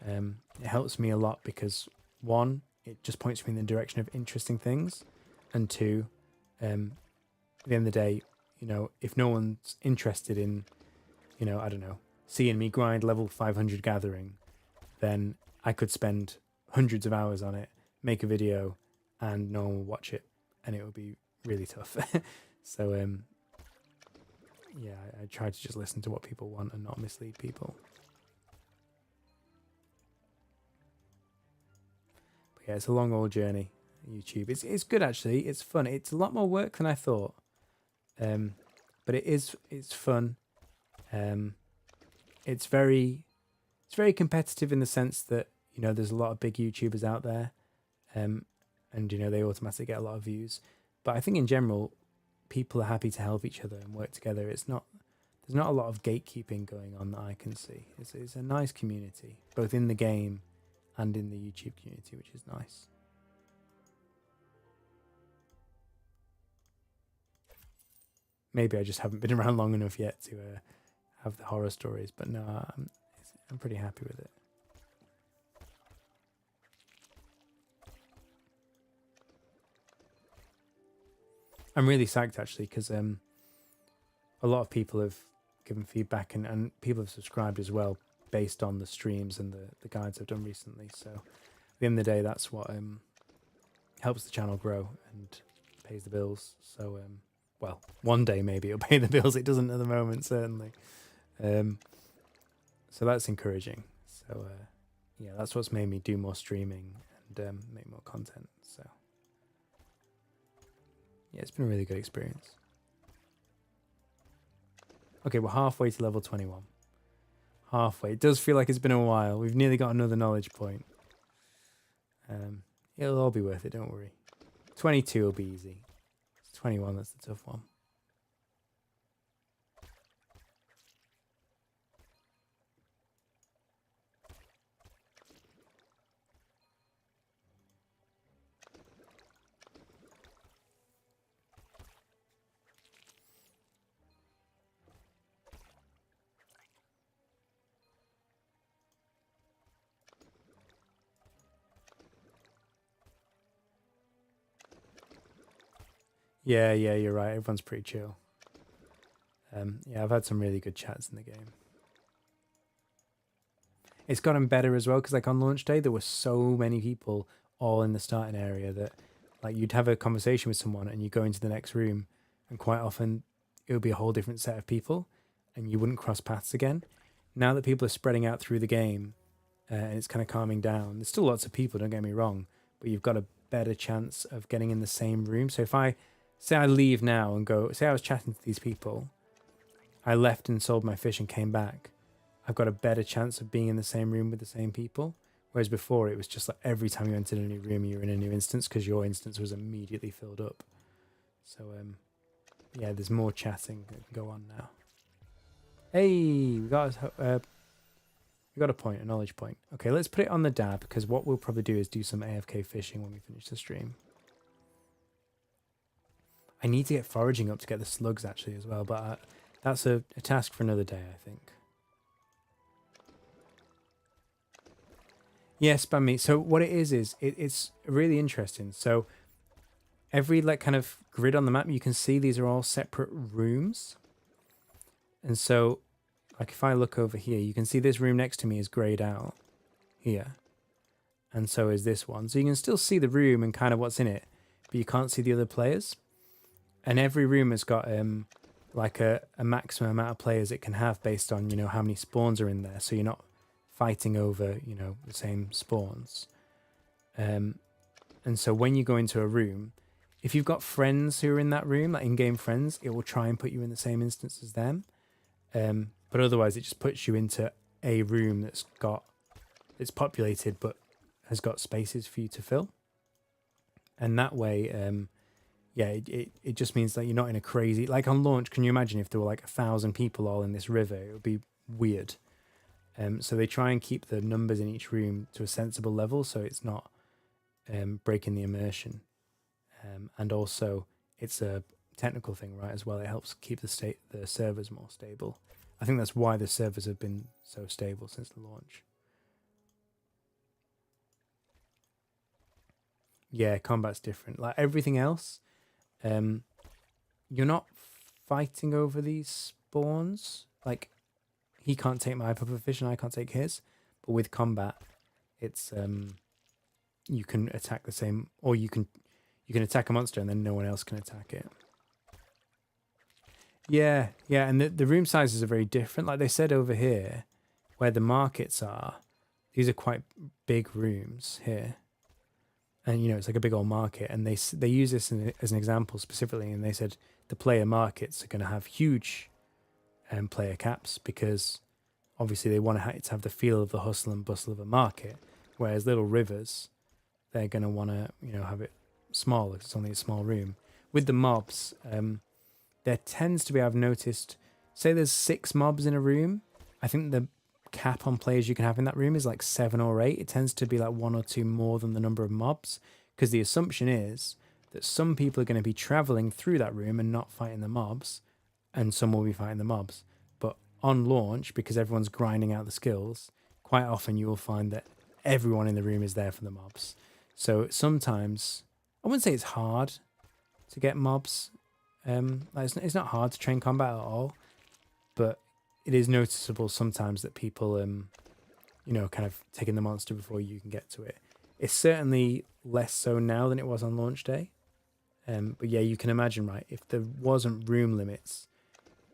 It helps me a lot because, one, it just points me in the direction of interesting things, and two, at the end of the day, you know, if no one's interested in, you know, I don't know, seeing me grind level 500 gathering, then I could spend hundreds of hours on it, make a video, and no one will watch it, and it would be really tough. So, yeah, I try to just listen to what people want and not mislead people. But yeah, it's a long old journey. YouTube, it's good actually. It's fun. It's a lot more work than I thought, but it's fun. It's very competitive in the sense that, you know, there's a lot of big YouTubers out there, and you know, they automatically get a lot of views. But I think in general, people are happy to help each other and work together. There's not a lot of gatekeeping going on that I can see. It's a nice community, both in the game and in the YouTube community, which is nice. Maybe I just haven't been around long enough yet to have the horror stories, but no, I'm pretty happy with it. I'm really psyched actually because a lot of people have given feedback and people have subscribed as well based on the streams and the guides I've done recently. So at the end of the day, that's what helps the channel grow and pays the bills. So well, one day maybe it'll pay the bills. It doesn't at the moment, certainly. So that's encouraging. So yeah, that's what's made me do more streaming and make more content. So yeah, it's been a really good experience. Okay, we're halfway to level 21. Halfway. It does feel like it's been a while. We've nearly got another knowledge point. It'll all be worth it, don't worry. 22 will be easy. It's 21 that's the tough one. Yeah, you're right. Everyone's pretty chill. Yeah, I've had some really good chats in the game. It's gotten better as well because, like, on launch day, there were so many people all in the starting area that, like, you'd have a conversation with someone and you go into the next room, and quite often it would be a whole different set of people, and you wouldn't cross paths again. Now that people are spreading out through the game, and it's kind of calming down, there's still lots of people. Don't get me wrong, but you've got a better chance of getting in the same room. So if I say I leave now and go, say I was chatting to these people, I left and sold my fish and came back, I've got a better chance of being in the same room with the same people. Whereas before it was just like every time you entered a new room, you were in a new instance because your instance was immediately filled up. So yeah, there's more chatting that can go on now. Hey, we got a point, a knowledge point. Okay, let's put it on the dab because what we'll probably do is do some AFK fishing when we finish the stream. I need to get foraging up to get the slugs actually as well, but that's a task for another day, I think. Yeah, spam me. So what it is it's really interesting. So every like kind of grid on the map, you can see these are all separate rooms. And so like if I look over here, you can see this room next to me is grayed out here. And so is this one. So you can still see the room and kind of what's in it, but you can't see the other players. And every room has got like a maximum amount of players it can have based on, you know, how many spawns are in there. So you're not fighting over, you know, the same spawns. And so when you go into a room, if you've got friends who are in that room, like in-game friends, it will try and put you in the same instance as them. But otherwise it just puts you into a room it's populated but has got spaces for you to fill. And that way, yeah, it just means that you're not in a crazy, like on launch, can you imagine if there were like 1,000 people all in this river? It would be weird. So they try and keep the numbers in each room to a sensible level so it's not breaking the immersion. And also it's a technical thing, right? As well, it helps keep the servers more stable. I think that's why the servers have been so stable since the launch. Yeah, combat's different. Like everything else, you're not fighting over these spawns. Like he can't take my puffer fish and I can't take his. But with combat, it's you can attack the same, or you can attack a monster and then no one else can attack it. Yeah, yeah, and the room sizes are very different. Like they said over here, where the markets are, these are quite big rooms here. And you know it's like a big old market, and they use this as an example specifically, and they said the player markets are going to have huge player caps because obviously they want to have the feel of the hustle and bustle of a market, whereas little rivers, they're going to want to have it small because it's only a small room. With the mobs, there tends to be, I've noticed, say there's 6 mobs in a room, I think the cap on players you can have in that room is like 7 or 8. It tends to be like 1 or 2 more than the number of mobs, because the assumption is that some people are going to be traveling through that room and not fighting the mobs, and some will be fighting the mobs. But on launch, because everyone's grinding out the skills, quite often you will find that everyone in the room is there for the mobs. So sometimes, I wouldn't say it's hard to get mobs. It's not hard to train combat at all, but it is noticeable sometimes that people, kind of taking the monster before you can get to it. It's certainly less so now than it was on launch day. But yeah, you can imagine, right? If there wasn't room limits,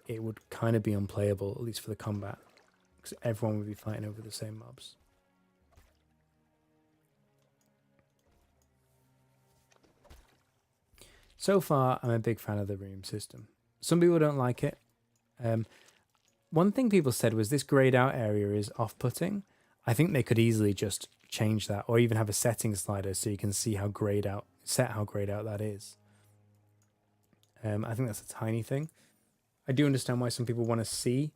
it would kind of be unplayable, at least for the combat, because everyone would be fighting over the same mobs. So far, I'm a big fan of the room system. Some people don't like it. One thing people said was this grayed out area is off-putting. I think they could easily just change that, or even have a setting slider so you can see how grayed out that is. I think that's a tiny thing. I do understand why some people want to see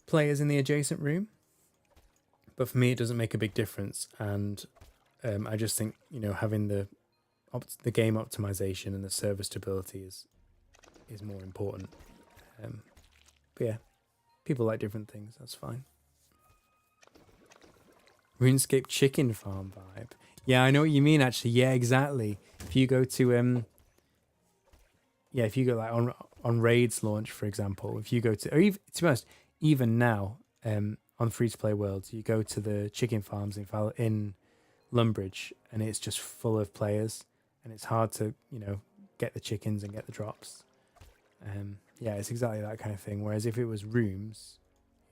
players in the adjacent room, but for me it doesn't make a big difference. And I just think having the game optimization and the server stability is more important. But yeah, people like different things. That's fine. RuneScape chicken farm vibe. Yeah, I know what you mean. Actually, yeah, exactly. If you go to if you go like on Raids launch, for example, if you go to, or even, to be honest, even now on free to play worlds, you go to the chicken farms in Lumbridge, and it's just full of players, and it's hard to get the chickens and get the drops. Yeah, it's exactly that kind of thing. Whereas if it was rooms,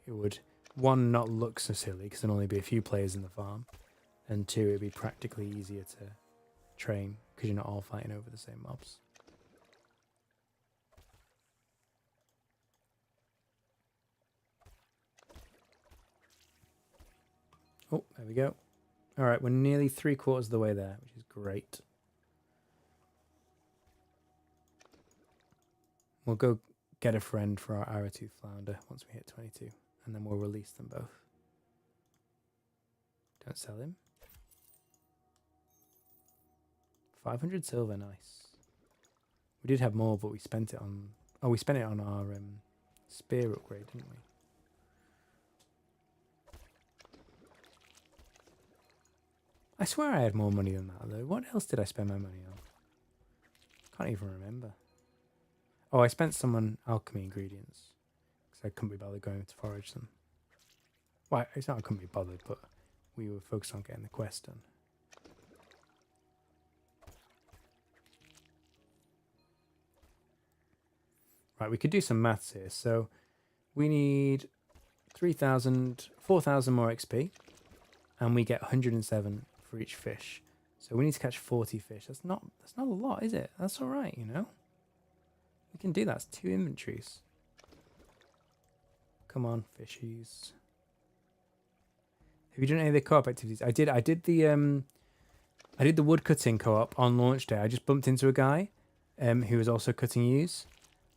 it would, 1, not look so silly because there'd only be a few players in the farm, and 2, it'd be practically easier to train because you're not all fighting over the same mobs. Oh, there we go. All right, we're nearly 3/4 of the way there, which is great. We'll go get a friend for our Arrowtooth Flounder once we hit 22, and then we'll release them both. Don't sell him. 500 silver, nice. We did have more, but we spent it on... Oh, we spent it on our spear upgrade, didn't we? I swear I had more money than that, though. What else did I spend my money on? Can't even remember. Oh, I spent some on alchemy ingredients because I couldn't be bothered going to forage them. Well, it's not I couldn't be bothered, but we were focused on getting the quest done. Right, we could do some maths here. So we need 4,000 more XP, and we get 107 for each fish. So we need to catch 40 fish. That's not a lot, is it? That's all right, We can do that. It's 2 inventories. Come on, fishies. Have you done any of the co-op activities? I did the wood cutting co-op on launch day. I just bumped into a guy who was also cutting yews,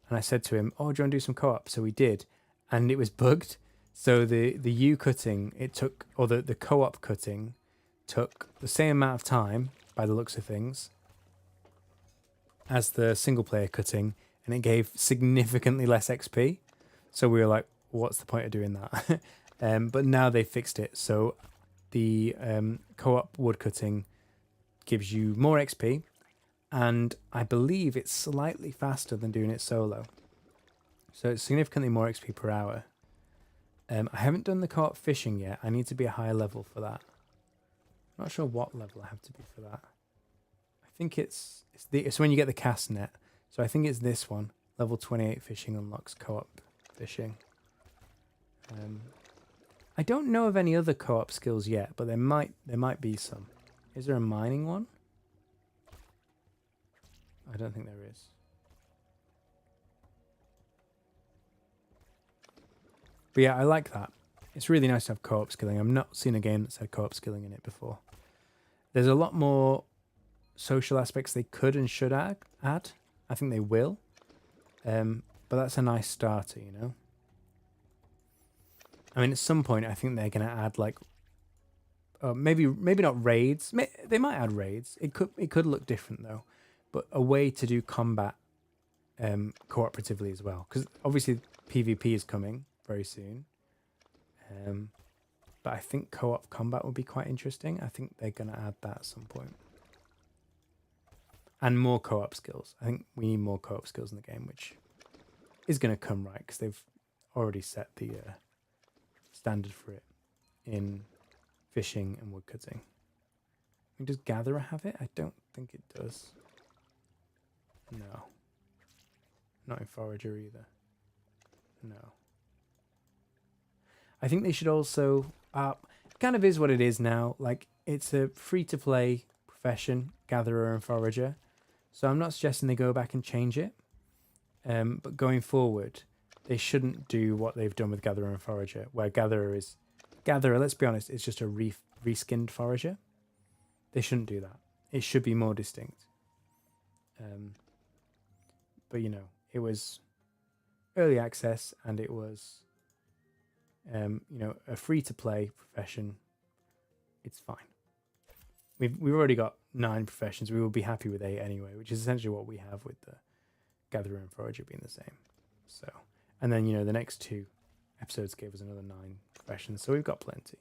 and I said to him, "Oh, do you want to do some co-op?" So we did, and it was bugged. So the yew cutting, the co-op cutting took the same amount of time by the looks of things. as the single player cutting, and it gave significantly less XP. So we were like, what's the point of doing that? But now they fixed it. So the co-op woodcutting gives you more XP, and I believe it's slightly faster than doing it solo. So it's significantly more XP per hour. I haven't done the co-op fishing yet. I need to be a higher level for that. Not sure what level I have to be for that. I think it's when you get the cast net. So I think it's this one. Level 28 fishing unlocks co-op fishing. I don't know of any other co-op skills yet, but there might be some. Is there a mining one? I don't think there is. But yeah, I like that. It's really nice to have co-op skilling. I've not seen a game that's had co-op skilling in it before. There's a lot more social aspects they could and should add. I think they will. But that's a nice starter, you know? I mean, at some point, I think they're going to add, like, maybe not raids. They might add raids. It could look different, though. But a way to do combat cooperatively as well. Because obviously PvP is coming very soon. But I think co-op combat would be quite interesting. I think they're going to add that at some point. And more co-op skills. I think we need more co-op skills in the game, which is going to come, right? Because they've already set the standard for it in fishing and woodcutting. Does Gatherer have it? I don't think it does. No. Not in Forager either. No. I think they should also... it kind of is what it is now. Like, it's a free-to-play profession, Gatherer and Forager. So I'm not suggesting they go back and change it. But going forward, they shouldn't do what they've done with Gatherer and Forager, where Gatherer, let's be honest, it's just a reskinned Forager. They shouldn't do that. It should be more distinct. But, you know, it was early access, and it was... you know, a free-to-play profession. It's fine. We've already got 9 professions. We will be happy with 8 anyway, which is essentially what we have with the Gatherer and Forager being the same. So, and then, you know, the next 2 episodes gave us another 9 professions, so we've got plenty.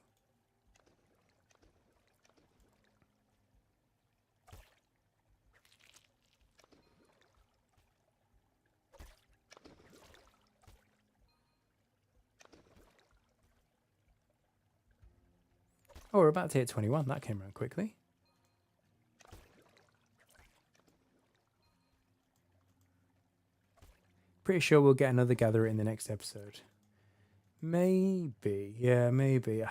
Oh, we're about to hit 21. That came around quickly. Pretty sure we'll get another Gatherer in the next episode. Maybe. Yeah, maybe.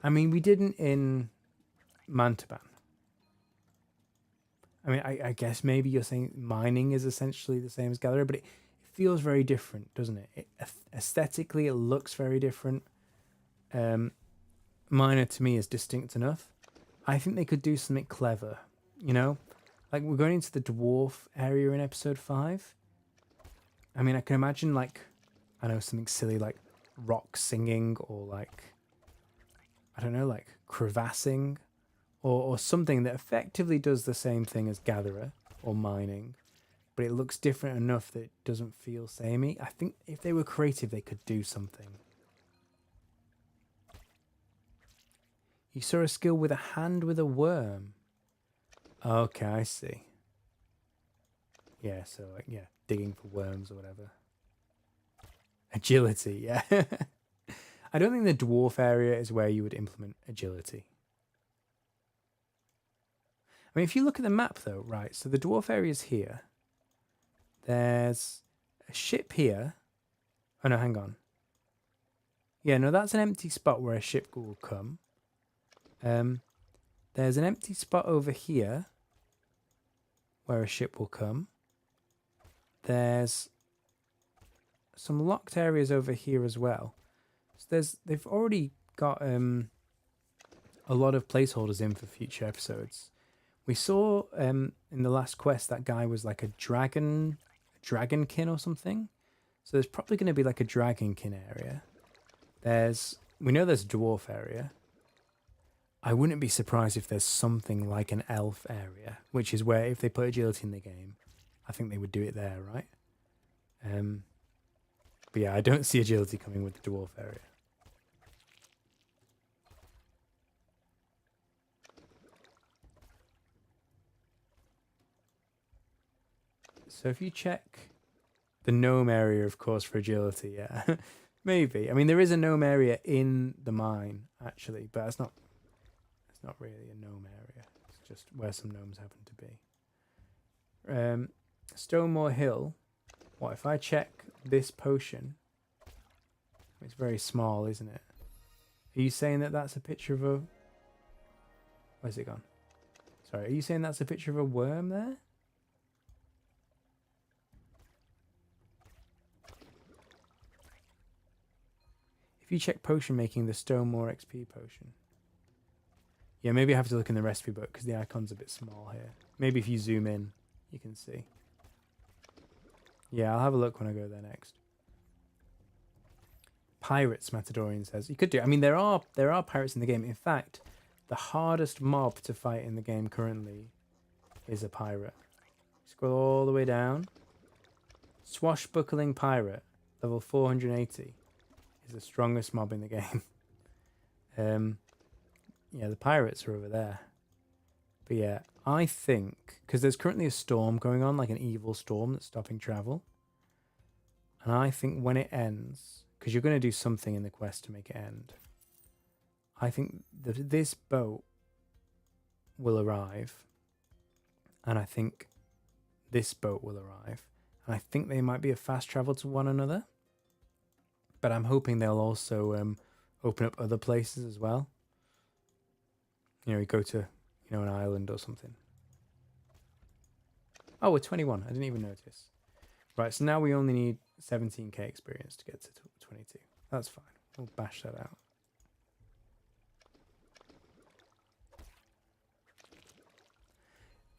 I mean, we didn't in Mantaban. I mean, I guess maybe you're saying mining is essentially the same as Gatherer, but it feels very different, doesn't it? Aesthetically, it looks very different. Miner to me is distinct enough. I think they could do something clever, you know? Like, we're going into the dwarf area in episode 5. I mean, I can imagine, like, I know, something silly like rock singing, or like, I don't know, like crevassing, or something that effectively does the same thing as Gatherer or mining, but it looks different enough that it doesn't feel samey. I think if they were creative, they could do something. You saw a skill with a hand with a worm. Okay, I see. Yeah, so like, yeah, digging for worms or whatever. Agility, yeah. I don't think the dwarf area is where you would implement agility. I mean, if you look at the map though, right, so the dwarf area is here. There's a ship here. Oh no, hang on. Yeah, no, that's an empty spot where a ship will come. There's an empty spot over here where a ship will come. There's some locked areas over here as well. So they've already got a lot of placeholders in for future episodes. We saw in the last quest that guy was like a dragonkin or something. So there's probably going to be like a dragonkin area. We know there's a dwarf area. I wouldn't be surprised if there's something like an elf area, which is where if they put agility in the game, I think they would do it there, right? But yeah, I don't see agility coming with the dwarf area. So if you check the gnome area, of course, for agility, yeah, maybe. I mean, there is a gnome area in the mine actually, but it's not really a gnome area. It's just where some gnomes happen to be. Stonemore Hill. What if I check this potion? It's very small, isn't it? Are you saying that that's a picture of a... Where's it gone? Sorry, are you saying that's a picture of a worm there? If you check potion making, the Stonemore XP potion. Yeah, maybe I have to look in the recipe book because the icon's a bit small here. Maybe if you zoom in, you can see. Yeah, I'll have a look when I go there next. Pirates, Matadorian says. You could do. I mean, there are pirates in the game. In fact, the hardest mob to fight in the game currently is a pirate. Scroll all the way down. Swashbuckling pirate, level 480, is the strongest mob in the game. Yeah, the pirates are over there. But yeah, I think because there's currently a storm going on, like an evil storm that's stopping travel. And I think when it ends, because you're going to do something in the quest to make it end, I think that this boat will arrive. And I think this boat will arrive. And I think they might be a fast travel to one another. But I'm hoping they'll also open up other places as well. You know, you go to, an island or something. Oh, we're 21. I didn't even notice. Right, so now we only need 17k experience to get to 22. That's fine. We'll bash that out.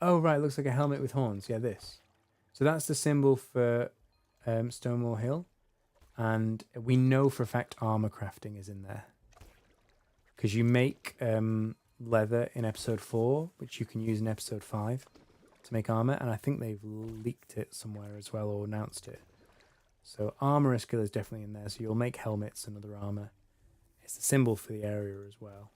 Oh, right. Looks like a helmet with horns. Yeah, this. So that's the symbol for Stonemore Hill. And we know for a fact armor crafting is in there. Because you make leather in episode 4, which you can use in episode 5 to make armor. And I think they've leaked it somewhere as well or announced it. So armor skill is definitely in there. So you'll make helmets and other armor. It's the symbol for the area as well.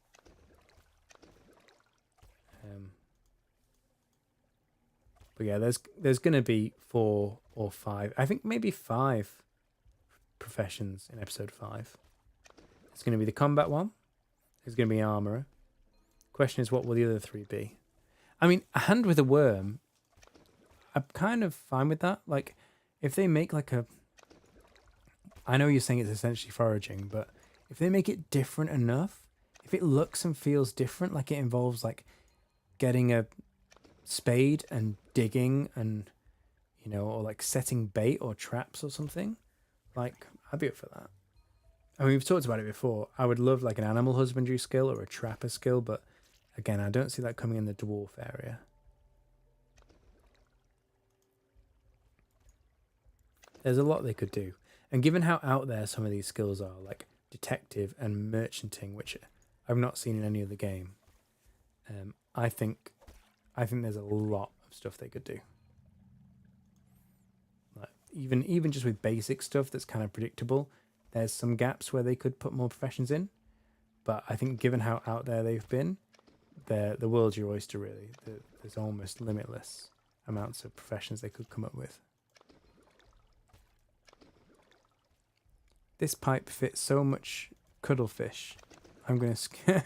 But yeah, there's going to be 4 or 5. I think maybe 5 professions in episode 5. It's going to be the combat one. There's going to be armorer. Question is, what will the other 3 be? I mean, a hand with a worm, I'm kind of fine with that. Like, if they make like a... I know you're saying it's essentially foraging, but if they make it different enough, if it looks and feels different, like it involves like getting a spade and digging and, or like setting bait or traps or something, like I'd be up for that. I mean, we've talked about it before. I would love like an animal husbandry skill or a trapper skill, but again, I don't see that coming in the dwarf area. There's a lot they could do. And given how out there some of these skills are, like detective and merchanting, which I've not seen in any other game, I think there's a lot of stuff they could do. Like even just with basic stuff that's kind of predictable, there's some gaps where they could put more professions in. But I think given how out there they've been, the world's your oyster, really. There's almost limitless amounts of professions they could come up with. This pipe fits so much cuttlefish. I'm going to...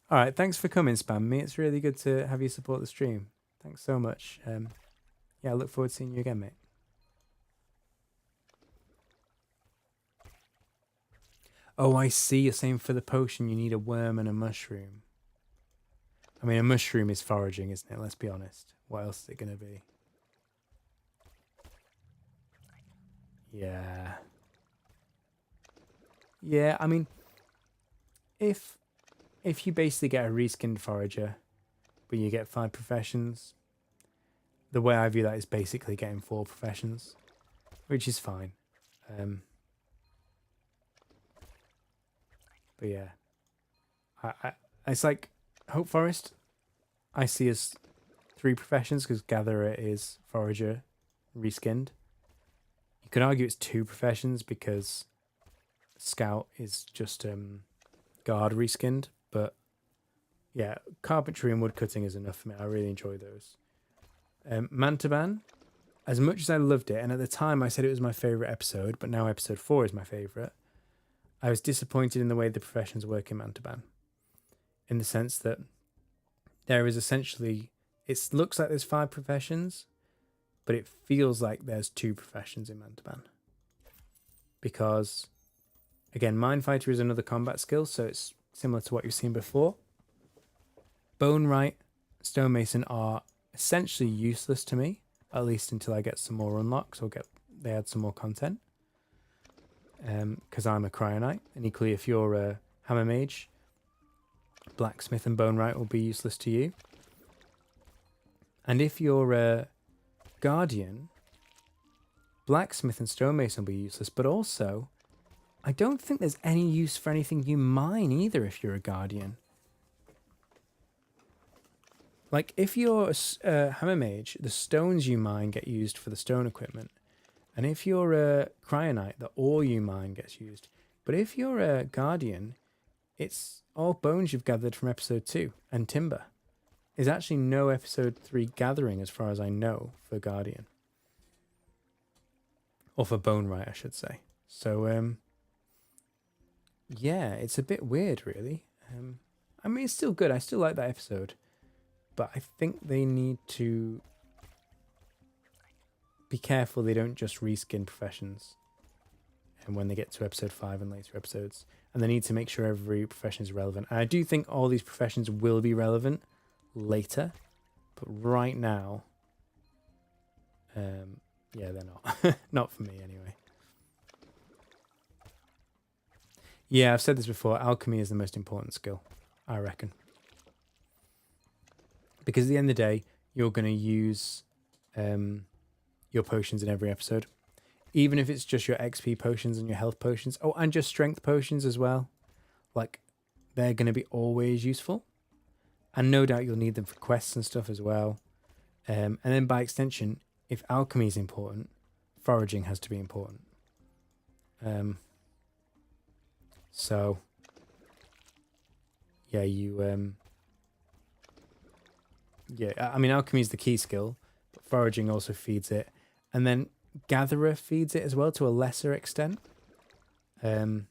All right, thanks for coming, Spam Me. It's really good to have you support the stream. Thanks so much. Yeah, I look forward to seeing you again, mate. Oh, I see. You're saying for the potion you need a worm and a mushroom. I mean, a mushroom is foraging, isn't it? Let's be honest. What else is it going to be? Yeah. Yeah, I mean, if you basically get a reskinned forager, but you get 5 professions, the way I view that is basically getting 4 professions, which is fine. But yeah, It's like Hope Forest, I see as 3 professions because Gatherer is Forager reskinned. You could argue it's 2 professions because Scout is just Guard reskinned, but yeah, Carpentry and Woodcutting is enough for me. I really enjoy those. Mantaban, as much as I loved it, and at the time I said it was my favourite episode, but now episode 4 is my favourite, I was disappointed in the way the professions work in Mantaban. In the sense that there is essentially, it looks like there's 5 professions, but it feels like there's 2 professions in Mantaban. Because, again, Minefighter is another combat skill, so it's similar to what you've seen before. Bonewright, Stonemason are essentially useless to me, at least until I get some more unlocks or they add some more content. Because I'm a Cryonite, and equally if you're a Hammer Mage, Blacksmith and Bonewright will be useless to you. And if you're a Guardian, Blacksmith and Stonemason will be useless, but also I don't think there's any use for anything you mine either if you're a Guardian. Like, if you're a Hammer Mage, the stones you mine get used for the stone equipment. And if you're a Cryonite, the ore you mine gets used. But if you're a Guardian, it's all bones you've gathered from episode 2 and timber. There's actually no episode 3 gathering as far as I know for Guardian. Or for Bonewright, I should say. So, yeah, it's a bit weird, really. I mean, it's still good. I still like that episode. But I think they need to be careful they don't just reskin professions. And when they get to episode 5 and later episodes. And they need to make sure every profession is relevant. And I do think all these professions will be relevant later. But right now, yeah, they're not. Not for me, anyway. Yeah, I've said this before. Alchemy is the most important skill, I reckon. Because at the end of the day, you're going to use your potions in every episode. Even if it's just your XP potions and your health potions. Oh, and your strength potions as well. Like, they're going to be always useful. And no doubt you'll need them for quests and stuff as well. And then by extension, if alchemy is important, foraging has to be important. So, yeah, yeah, I mean, alchemy is the key skill, but foraging also feeds it. And then Gatherer feeds it as well to a lesser extent. And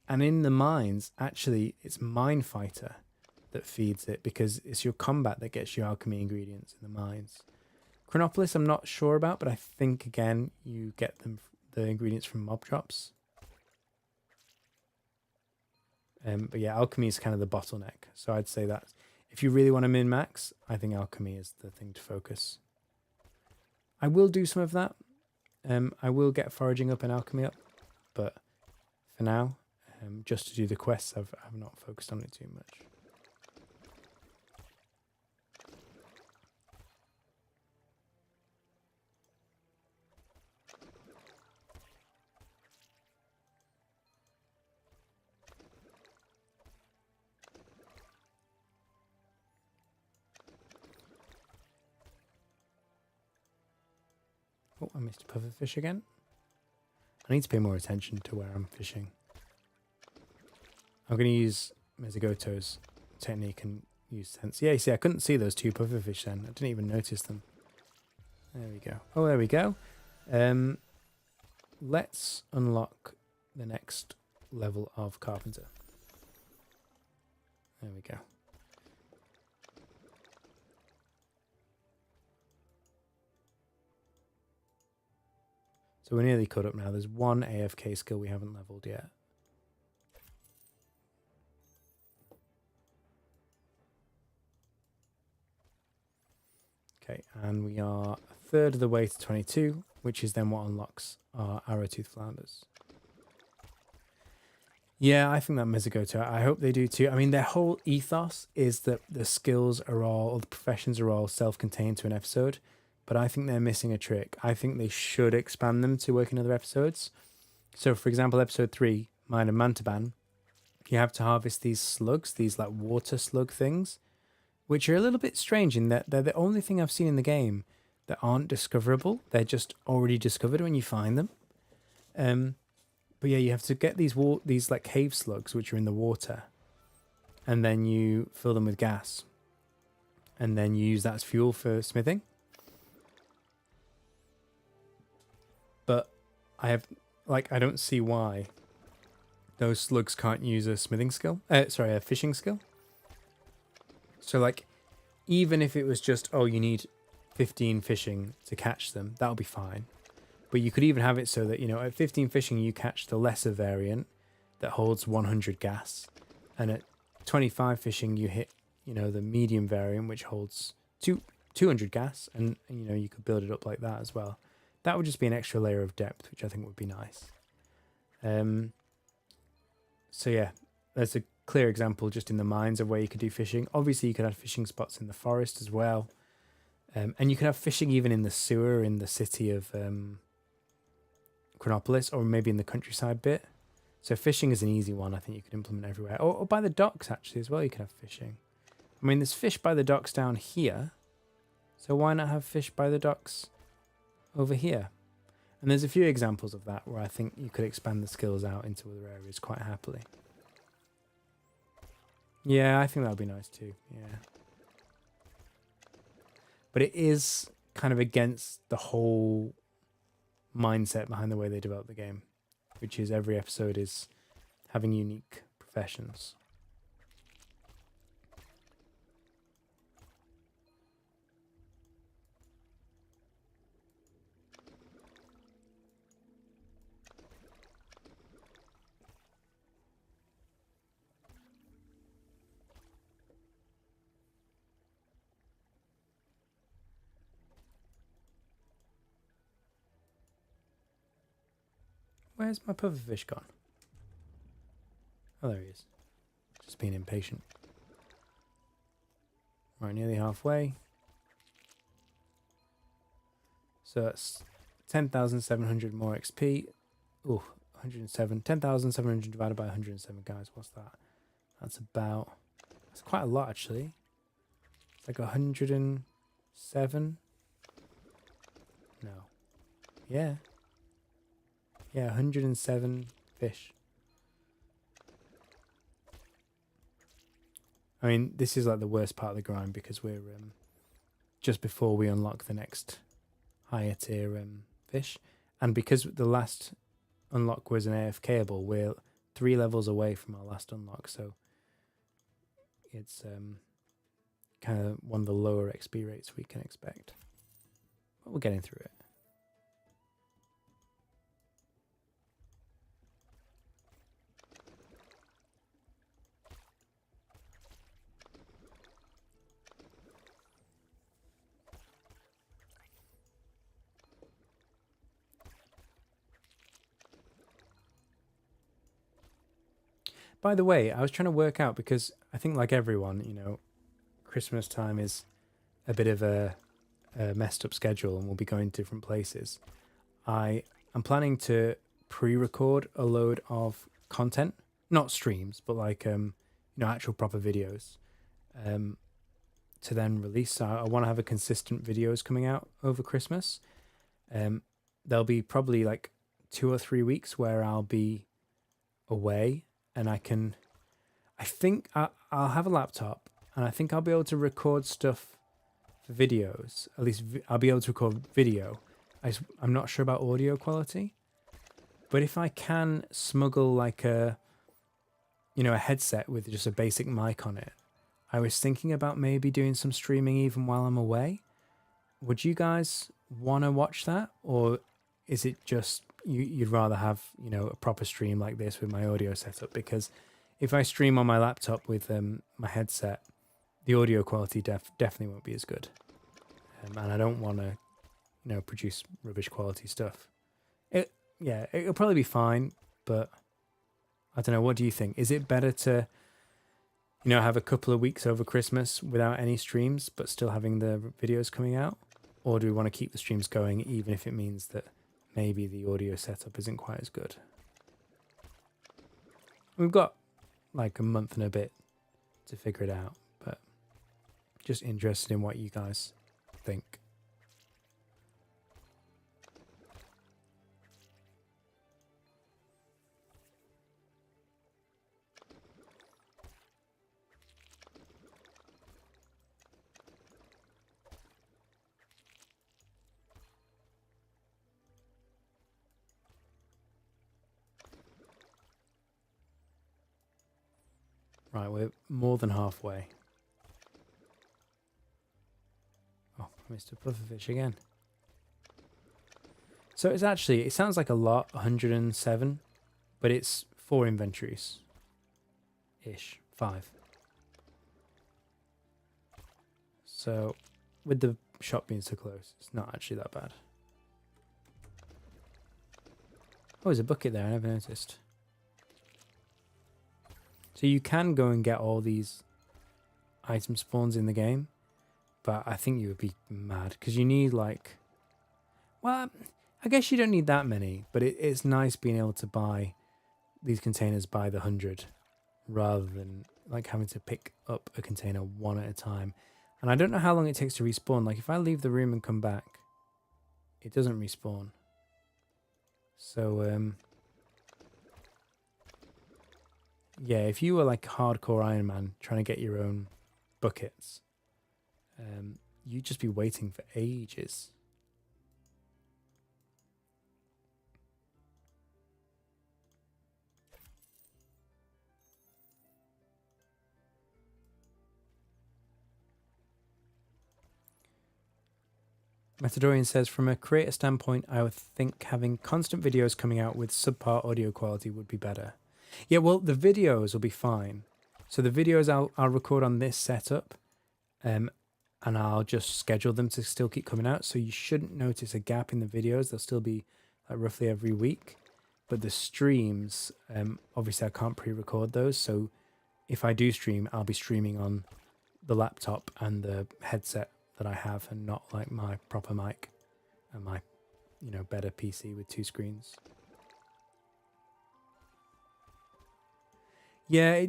in the mines, actually, it's Minefighter that feeds it because it's your combat that gets you alchemy ingredients in the mines. Chronopolis, I'm not sure about, but I think, again, you get the ingredients from mob drops. But yeah, alchemy is kind of the bottleneck. So I'd say that if you really want to min-max, I think alchemy is the thing to focus. I will do some of that. I will get foraging up and alchemy up. But for now, just to do the quests, I've not focused on it too much. Oh, I missed a pufferfish again. I need to pay more attention to where I'm fishing. I'm going to use Mezigoto's technique and use sense. Yeah, you see, I couldn't see those 2 pufferfish then. I didn't even notice them. There we go. Oh, there we go. Let's unlock the next level of Carpenter. There we go. So we're nearly caught up now. There's one AFK skill we haven't leveled yet. Okay, and we are a third of the way to 22, which is then what unlocks our Arrowtooth Flounders. Yeah, I think that Mezigoto, I hope they do too. I mean, their whole ethos is that the skills are all, or the professions are all self-contained to an episode. But I think they're missing a trick. I think they should expand them to work in other episodes. So, for example, episode 3, Mine of Mantaban, you have to harvest these slugs, these like water slug things, which are a little bit strange in that they're the only thing I've seen in the game that aren't discoverable. They're just already discovered when you find them. But yeah, you have to get these like cave slugs, which are in the water, and then you fill them with gas, and then you use that as fuel for smithing. But I don't see why those slugs can't use a smithing skill. A fishing skill. So like, even if it was just, oh, you need 15 fishing to catch them, that'll be fine. But you could even have it so that, at 15 fishing, you catch the lesser variant that holds 100 gas. And at 25 fishing, you hit, the medium variant, which holds 200 gas. And, you could build it up like that as well. That would just be an extra layer of depth, which I think would be nice. So yeah, there's a clear example just in the mines of where you could do fishing. Obviously, you could have fishing spots in the forest as well. And you could have fishing even in the sewer in the city of Chronopolis, or maybe in the countryside bit. So fishing is an easy one I think you could implement everywhere. Or by the docks, actually, as well, you could have fishing. I mean, there's fish by the docks down here. So why not have fish by the docks over here? And there's a few examples of that where I think you could expand the skills out into other areas quite happily. Yeah, I think that would be nice too. Yeah. But it is kind of against the whole mindset behind the way they develop the game, which is every episode is having unique professions. Where's my pufferfish gone? Oh, there he is. Just being impatient. Right, nearly halfway. So that's 10,700 more XP. Oh, 107. 10,700 divided by 107, guys. What's that? That's quite a lot, actually. It's like 107. No. Yeah. Yeah, 107 fish. I mean, this is like the worst part of the grind because we're just before we unlock the next higher tier fish. And because the last unlock was an AFKable, we're 3 levels away from our last unlock. So it's kind of one of the lower XP rates we can expect. But we're getting through it. By the way, I was trying to work out because I think like everyone, Christmas time is a bit of a messed up schedule and we'll be going to different places. I'm planning to pre-record a load of content, not streams, but like actual proper videos to then release. So I want to have a consistent videos coming out over Christmas. There'll be probably like 2 or 3 weeks where I'll be away. And I think I'll have a laptop and I think I'll be able to record stuff for videos. At least I'll be able to record video. I'm not sure about audio quality. But if I can smuggle like a headset with just a basic mic on it, I was thinking about maybe doing some streaming even while I'm away. Would you guys want to watch that? Or is it just you'd rather have a proper stream like this with my audio setup? Because if I stream on my laptop with my headset, the audio quality definitely won't be as good, and I don't want to produce rubbish quality stuff. It'll probably be fine, but I don't know. What do you think? Is it better to have a couple of weeks over Christmas without any streams but still having the videos coming out, or do we want to keep the streams going even if it means that maybe the audio setup isn't quite as good? We've got like a month and a bit to figure it out, but just interested in what you guys think. Right, we're more than halfway. Oh, I missed a pufferfish again. So it's actually, it sounds like a lot, 107, but it's 4 inventories. Ish, 5. So with the shop being so close, it's not actually that bad. Oh, there's a bucket there, I never noticed. So you can go and get all these item spawns in the game, but I think you would be mad because you need like, well, I guess you don't need that many, but it's nice being able to buy these containers by the 100 rather than like having to pick up a container one at a time. And I don't know how long it takes to respawn. Like if I leave the room and come back, it doesn't respawn. So, yeah, if you were like hardcore Iron Man trying to get your own buckets, you'd just be waiting for ages. Matadorian says, from a creator standpoint, I would think having constant videos coming out with subpar audio quality would be better. Yeah, well, the videos will be fine. So the videos I'll record on this setup, and I'll just schedule them to still keep coming out. So you shouldn't notice a gap in the videos. They'll still be like roughly every week. But the streams, obviously I can't pre-record those. So if I do stream, I'll be streaming on the laptop and the headset that I have, and not like my proper mic and my, better PC with 2 screens. Yeah,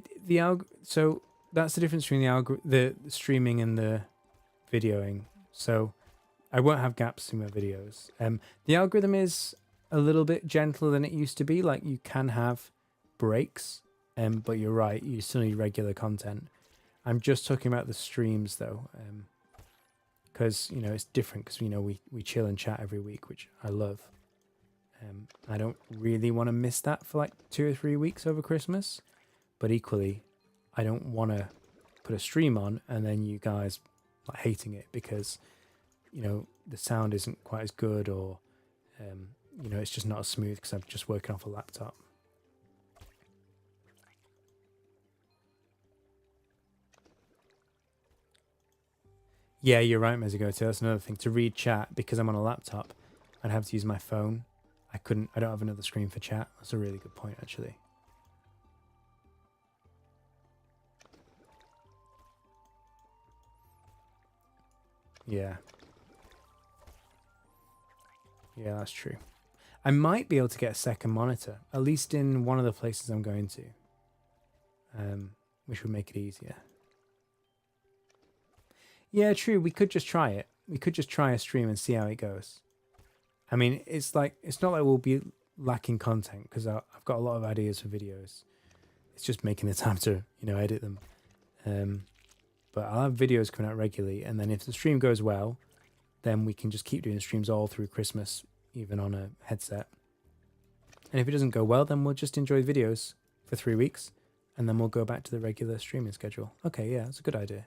so that's the difference between the streaming and the videoing. So I won't have gaps in my videos. The algorithm is a little bit gentler than it used to be. Like you can have breaks, but you're right, you still need regular content. I'm just talking about the streams though, because it's different because we chill and chat every week, which I love. I don't really want to miss that for like 2 or 3 weeks over Christmas. But equally, I don't want to put a stream on and then you guys like hating it because, the sound isn't quite as good, or, it's just not as smooth because I'm just working off a laptop. Yeah, you're right, Mezigoto. That's another thing. To read chat, because I'm on a laptop, I'd have to use my phone. I don't have another screen for chat. That's a really good point, actually. Yeah. Yeah, that's true. I might be able to get a second monitor, at least in one of the places I'm going to, which would make it easier. Yeah, true. We could just try it. We could just try a stream and see how it goes. I mean, it's not like we'll be lacking content because I've got a lot of ideas for videos. It's just making the time to, edit them. But I'll have videos coming out regularly, and then if the stream goes well, then we can just keep doing streams all through Christmas, even on a headset. And if it doesn't go well, then we'll just enjoy videos for 3 weeks, and then we'll go back to the regular streaming schedule. Okay, yeah, that's a good idea.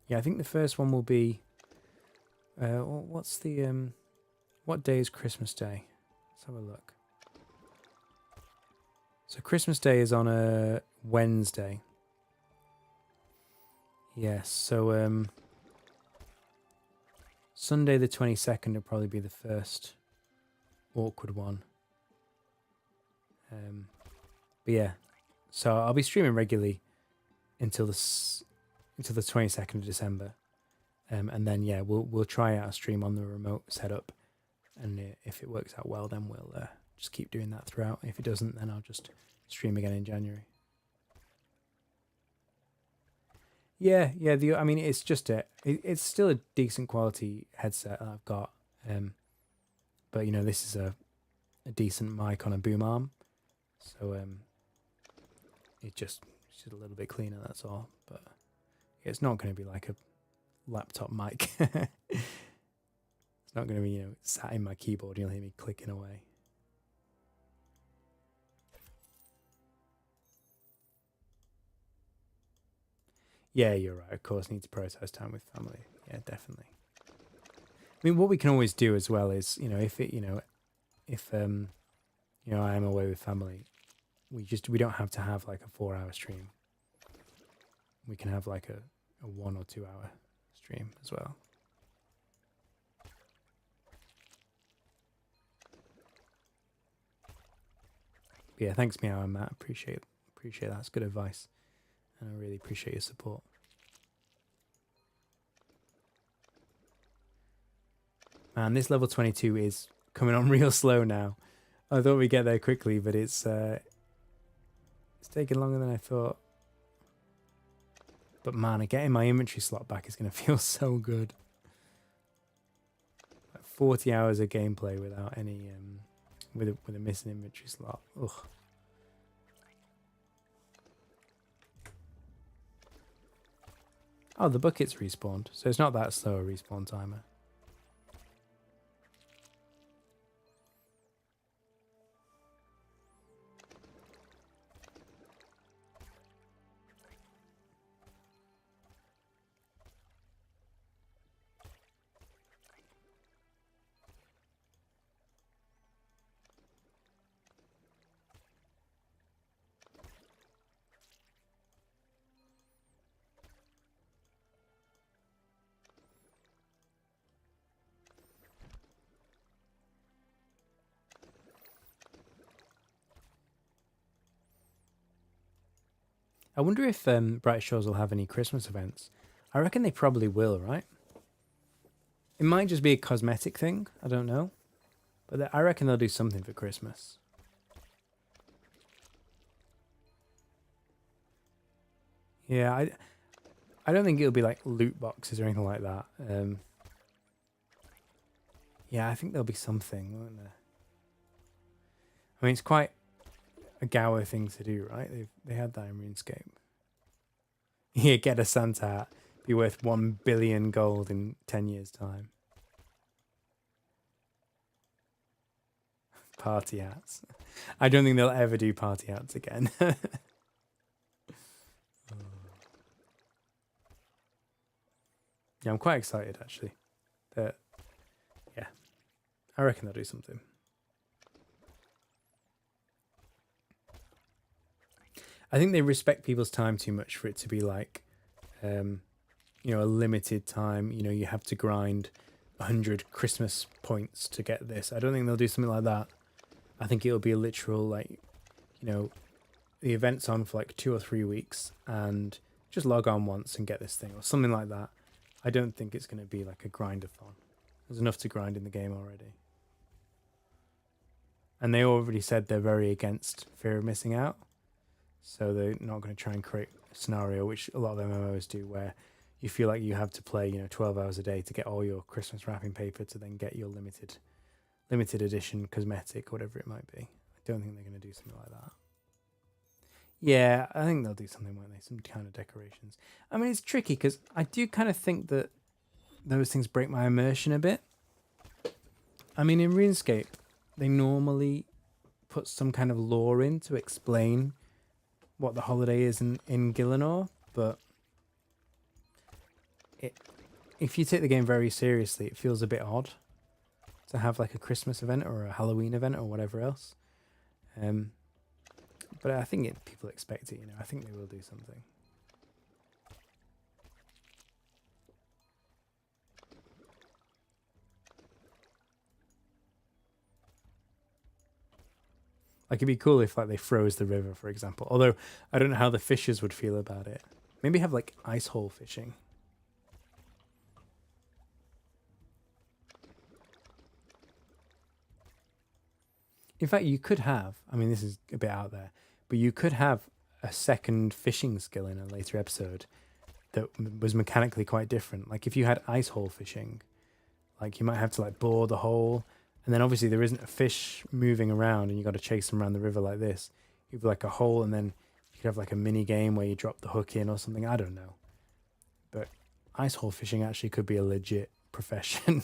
Yeah, I think the first one will be... what day is Christmas Day? Let's have a look. So Christmas Day is on a Wednesday. Yes, so Sunday the 22nd will probably be the first awkward one. But yeah, so I'll be streaming regularly until the 22nd of December. And then we'll try out a stream on the remote setup, and if it works out well, then just keep doing that throughout. If it doesn't, then I'll just stream again in January. Yeah. I mean, it's just it's still a decent quality headset that I've got. But you know, this is a decent mic on a boom arm, so it's just a little bit cleaner. That's all. But it's not going to be like a laptop mic. It's not going to be, you know, sat in my keyboard. You'll hear me clicking away. Yeah, you're right. Of course, need to prioritize time with family. Yeah, definitely. I mean, what we can always do as well is, you know, if you know, I am away with family, we don't have to have like a 4-hour stream. We can have like a 1 or 2 hour stream as well. But yeah, thanks, Meow and Matt. Appreciate that. That's good advice, and I really appreciate your support. Man, this level 22 is coming on real slow now. I thought we'd get there quickly, but it's taking longer than I thought. But man, getting my inventory slot back is going to feel so good. Like 40 hours of gameplay without any with a missing inventory slot. Ugh. Oh, the bucket's respawned, so it's not that slow a respawn timer. I wonder if Bright Shores will have any Christmas events. I reckon they probably will, right? It might just be a cosmetic thing. I don't know. But I reckon they'll do something for Christmas. Yeah, I don't think it'll be like loot boxes or anything like that. Yeah, I think there'll be something, won't there? I mean, it's quite a Gower thing to do, right? They had that in RuneScape. Yeah, get a Santa hat. Be worth 1 billion gold in 10 years' time. Party hats. I don't think they'll ever do party hats again. Yeah, I'm quite excited actually. Yeah, I reckon they'll do something. I think they respect people's time too much for it to be like, you know, a limited time. You know, you have to grind 100 Christmas points to get this. I don't think they'll do something like that. I think it'll be a literal, like, you know, the event's on for like 2 or 3 weeks and just log on once and get this thing or something like that. I don't think it's going to be like a grind-a-thon. There's enough to grind in the game already. And they already said they're very against fear of missing out. So they're not going to try and create a scenario, which a lot of MMOs do, where you feel like you have to play, you know, 12 hours a day to get all your Christmas wrapping paper to then get your limited edition cosmetic, whatever it might be. I don't think they're going to do something like that. Yeah, I think they'll do something, won't they? Some kind of decorations. I mean, it's tricky because I do kind of think that those things break my immersion a bit. I mean, in RuneScape, they normally put some kind of lore in to explain what the holiday is in Gielinor, but if you take the game very seriously, it feels a bit odd to have like a Christmas event or a Halloween event or whatever else. But I think people expect it, you know. I think they will do something. Like, it'd be cool if like they froze the river, for example. Although I don't know how the fishers would feel about it. Maybe have like ice hole fishing. In fact, you could have, I mean, this is a bit out there, but you could have a second fishing skill in a later episode that was mechanically quite different. Like if you had ice hole fishing, like you might have to like bore the hole, and then obviously there isn't a fish moving around and you got to chase them around the river like this. You'd be like a hole, and then you could have like a mini game where you drop the hook in or something. I don't know. But ice hole fishing actually could be a legit profession.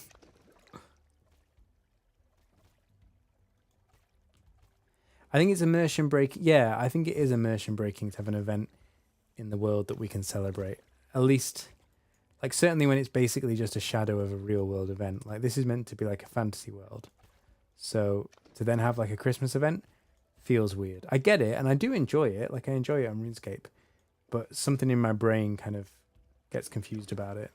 I think it's immersion break. Yeah, I think it is immersion breaking to have an event in the world that we can celebrate. At least, like, certainly when it's basically just a shadow of a real world event. Like, this is meant to be like a fantasy world. So to then have like a Christmas event feels weird. I get it, and I do enjoy it. Like, I enjoy it on RuneScape. But something in my brain kind of gets confused about it.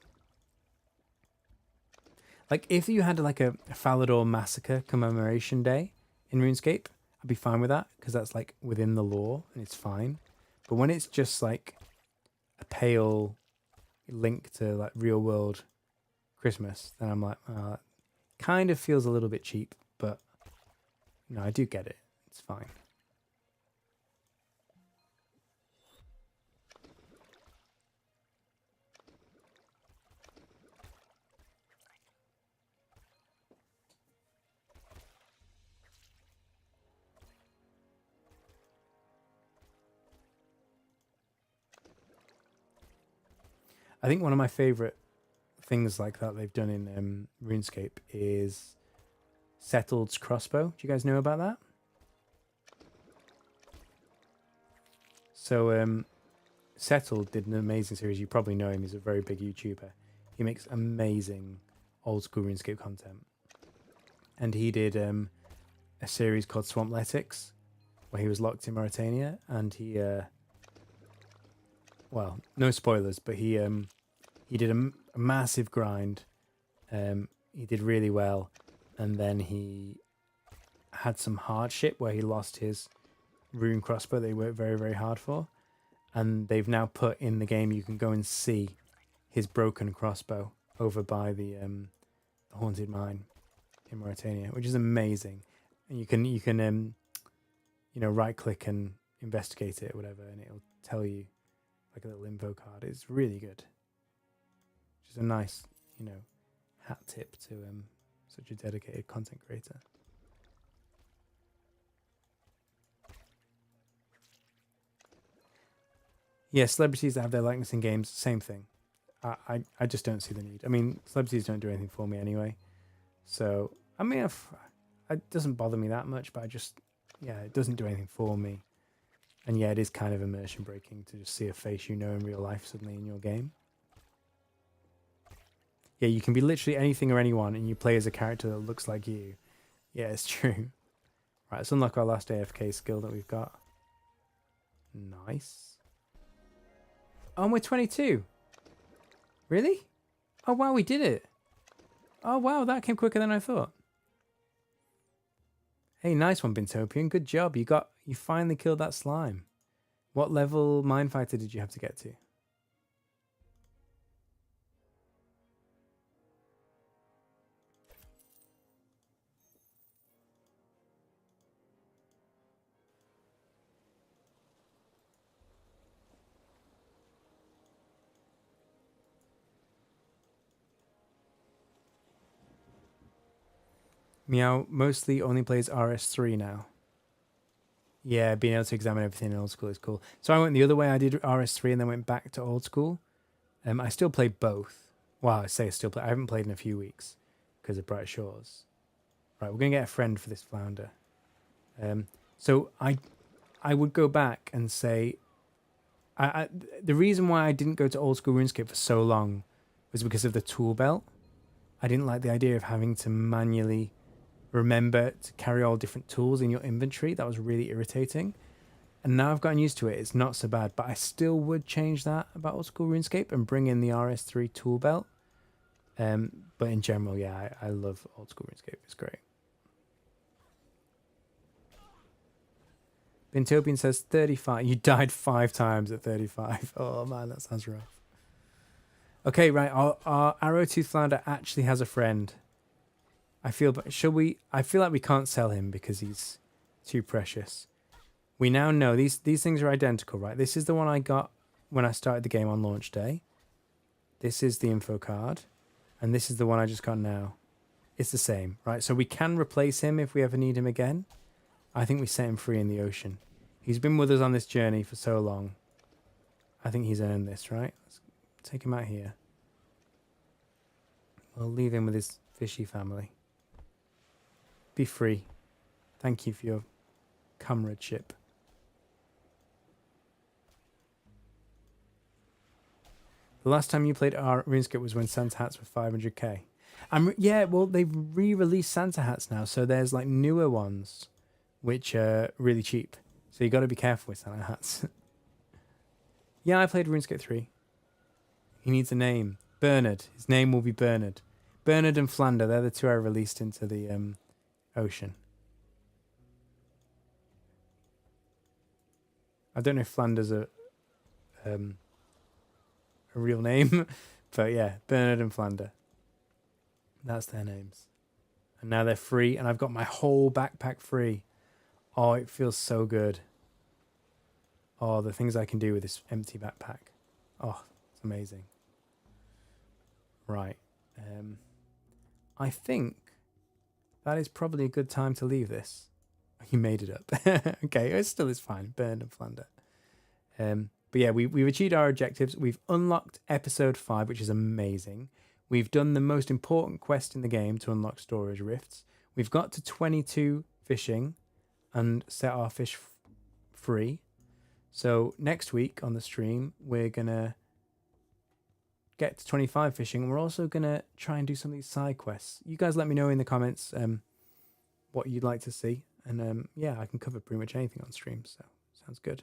Like, if you had like a Falador Massacre commemoration day in RuneScape, I'd be fine with that because that's like within the lore and it's fine. But when it's just like a pale link to like real world Christmas, then I'm like, kind of feels a little bit cheap. But no, I do get it. It's fine. I think one of my favorite things like that they've done in RuneScape is Settled's crossbow. Do you guys know about that? So Settled did an amazing series. You probably know him. He's a very big YouTuber. He makes amazing old school RuneScape content. And he did a series called Swampletics, where he was locked in Mauritania, and he well, no spoilers, but he did a massive grind. He did really well, and then he had some hardship where he lost his rune crossbow that he worked very, very hard for. And they've now put in the game, you can go and see his broken crossbow over by the haunted mine in Mauritania, which is amazing. And you can right click and investigate it or whatever, and it'll tell you like a little info card. It's really good. Which is a nice, hat tip to such a dedicated content creator. Yeah, celebrities that have their likeness in games, same thing. I just don't see the need. I mean, celebrities don't do anything for me anyway. So, I mean, it doesn't bother me that much, but it doesn't do anything for me. And yeah, it is kind of immersion breaking to just see a face in real life suddenly in your game. Yeah, you can be literally anything or anyone, and you play as a character that looks like you. Yeah, it's true. Right, let's unlock our last AFK skill that we've got. Nice. Oh, we're 22. Really? Oh, wow, we did it. Oh, wow, that came quicker than I thought. Hey, nice one, Bintopian. Good job. You finally killed that slime. What level Minefighter did you have to get to? Meow mostly only plays RS3 now. Yeah, being able to examine everything in old school is cool. So I went the other way. I did RS3 and then went back to old school. I still play both. Well, I say I still play. I haven't played in a few weeks because of Bright Shores. Right, we're going to get a friend for this flounder. So I would go back and say... the reason why I didn't go to old school RuneScape for so long was because of the tool belt. I didn't like the idea of having to manually remember to carry all different tools in your inventory. That was really irritating. And now I've gotten used to it. It's not so bad, but I still would change that about old school RuneScape and bring in the RS3 tool belt. But in general, yeah, I love old school RuneScape. It's great. Bintopian says 35. You died 5 times at 35. Oh man, that sounds rough. Okay, right. Our Arrowtooth Flounder actually has a friend. I feel like we can't sell him because he's Too precious. We now know these things are identical, right? This is the one I got when I started the game on launch day. This is the info card. And this is the one I just got now. It's the same, right? So we can replace him if we ever need him again. I think we set him free in the ocean. He's been with us on this journey for so long. I think he's earned this, right? Let's take him out here. We'll leave him with his fishy family. Be free. Thank you for your comradeship. The last time you played RuneScape was when Santa hats were 500k. Yeah, well, they've re-released Santa hats now, so there's like newer ones, which are really cheap. So you got to be careful with Santa hats. Yeah, I played RuneScape 3. He needs a name. Bernard. His name will be Bernard. Bernard and Flander, they're the two I released into the ocean. I don't know if Flander's a real name, but yeah, Bernard and Flander. That's their names. And now they're free, and I've got my whole backpack free. Oh, it feels so good. Oh, the things I can do with this empty backpack. Oh, it's amazing. Right. I think that is probably a good time to leave this. You made it up. Okay, it still is fine. Bernard and Flander. But yeah, we've achieved our objectives. We've unlocked episode 5, which is amazing. We've done the most important quest in the game to unlock storage rifts. We've got to 22 fishing and set our fish free. So next week on the stream, we're going to get to 25 fishing. And we're also going to try and do some of these side quests. You guys let me know in the comments what you'd like to see. And yeah, I can cover pretty much anything on stream. So sounds good.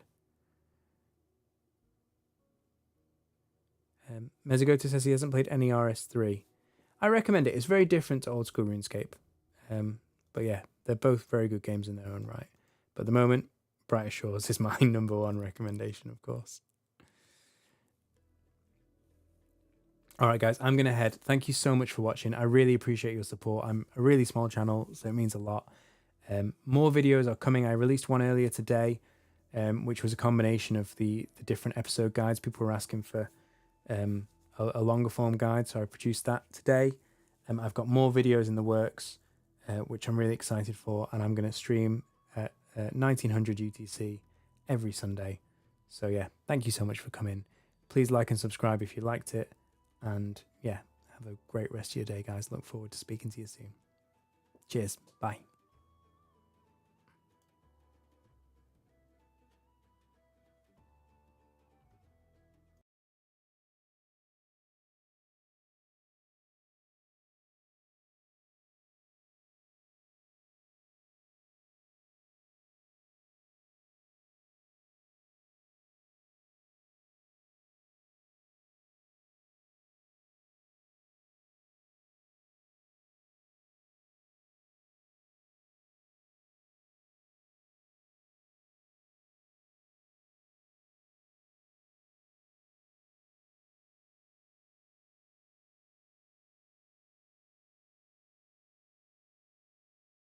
Mezagoto says he hasn't played any RS3. I recommend it. It's very different to old school RuneScape. But yeah, they're both very good games in their own right. But at the moment, Brighter Shores is my number one recommendation, of course. All right, guys, I'm going to head. Thank you so much for watching. I really appreciate your support. I'm a really small channel, so it means a lot. More videos are coming. I released one earlier today, which was a combination of the different episode guides. People were asking for a longer form guide, so I produced that today. I've got more videos in the works, which I'm really excited for, and I'm going to stream at 1900 UTC every Sunday. So yeah, thank you so much for coming. Please like and subscribe if you liked it, and yeah, have a great rest of your day, guys. Look forward to speaking to you soon. Cheers. Bye.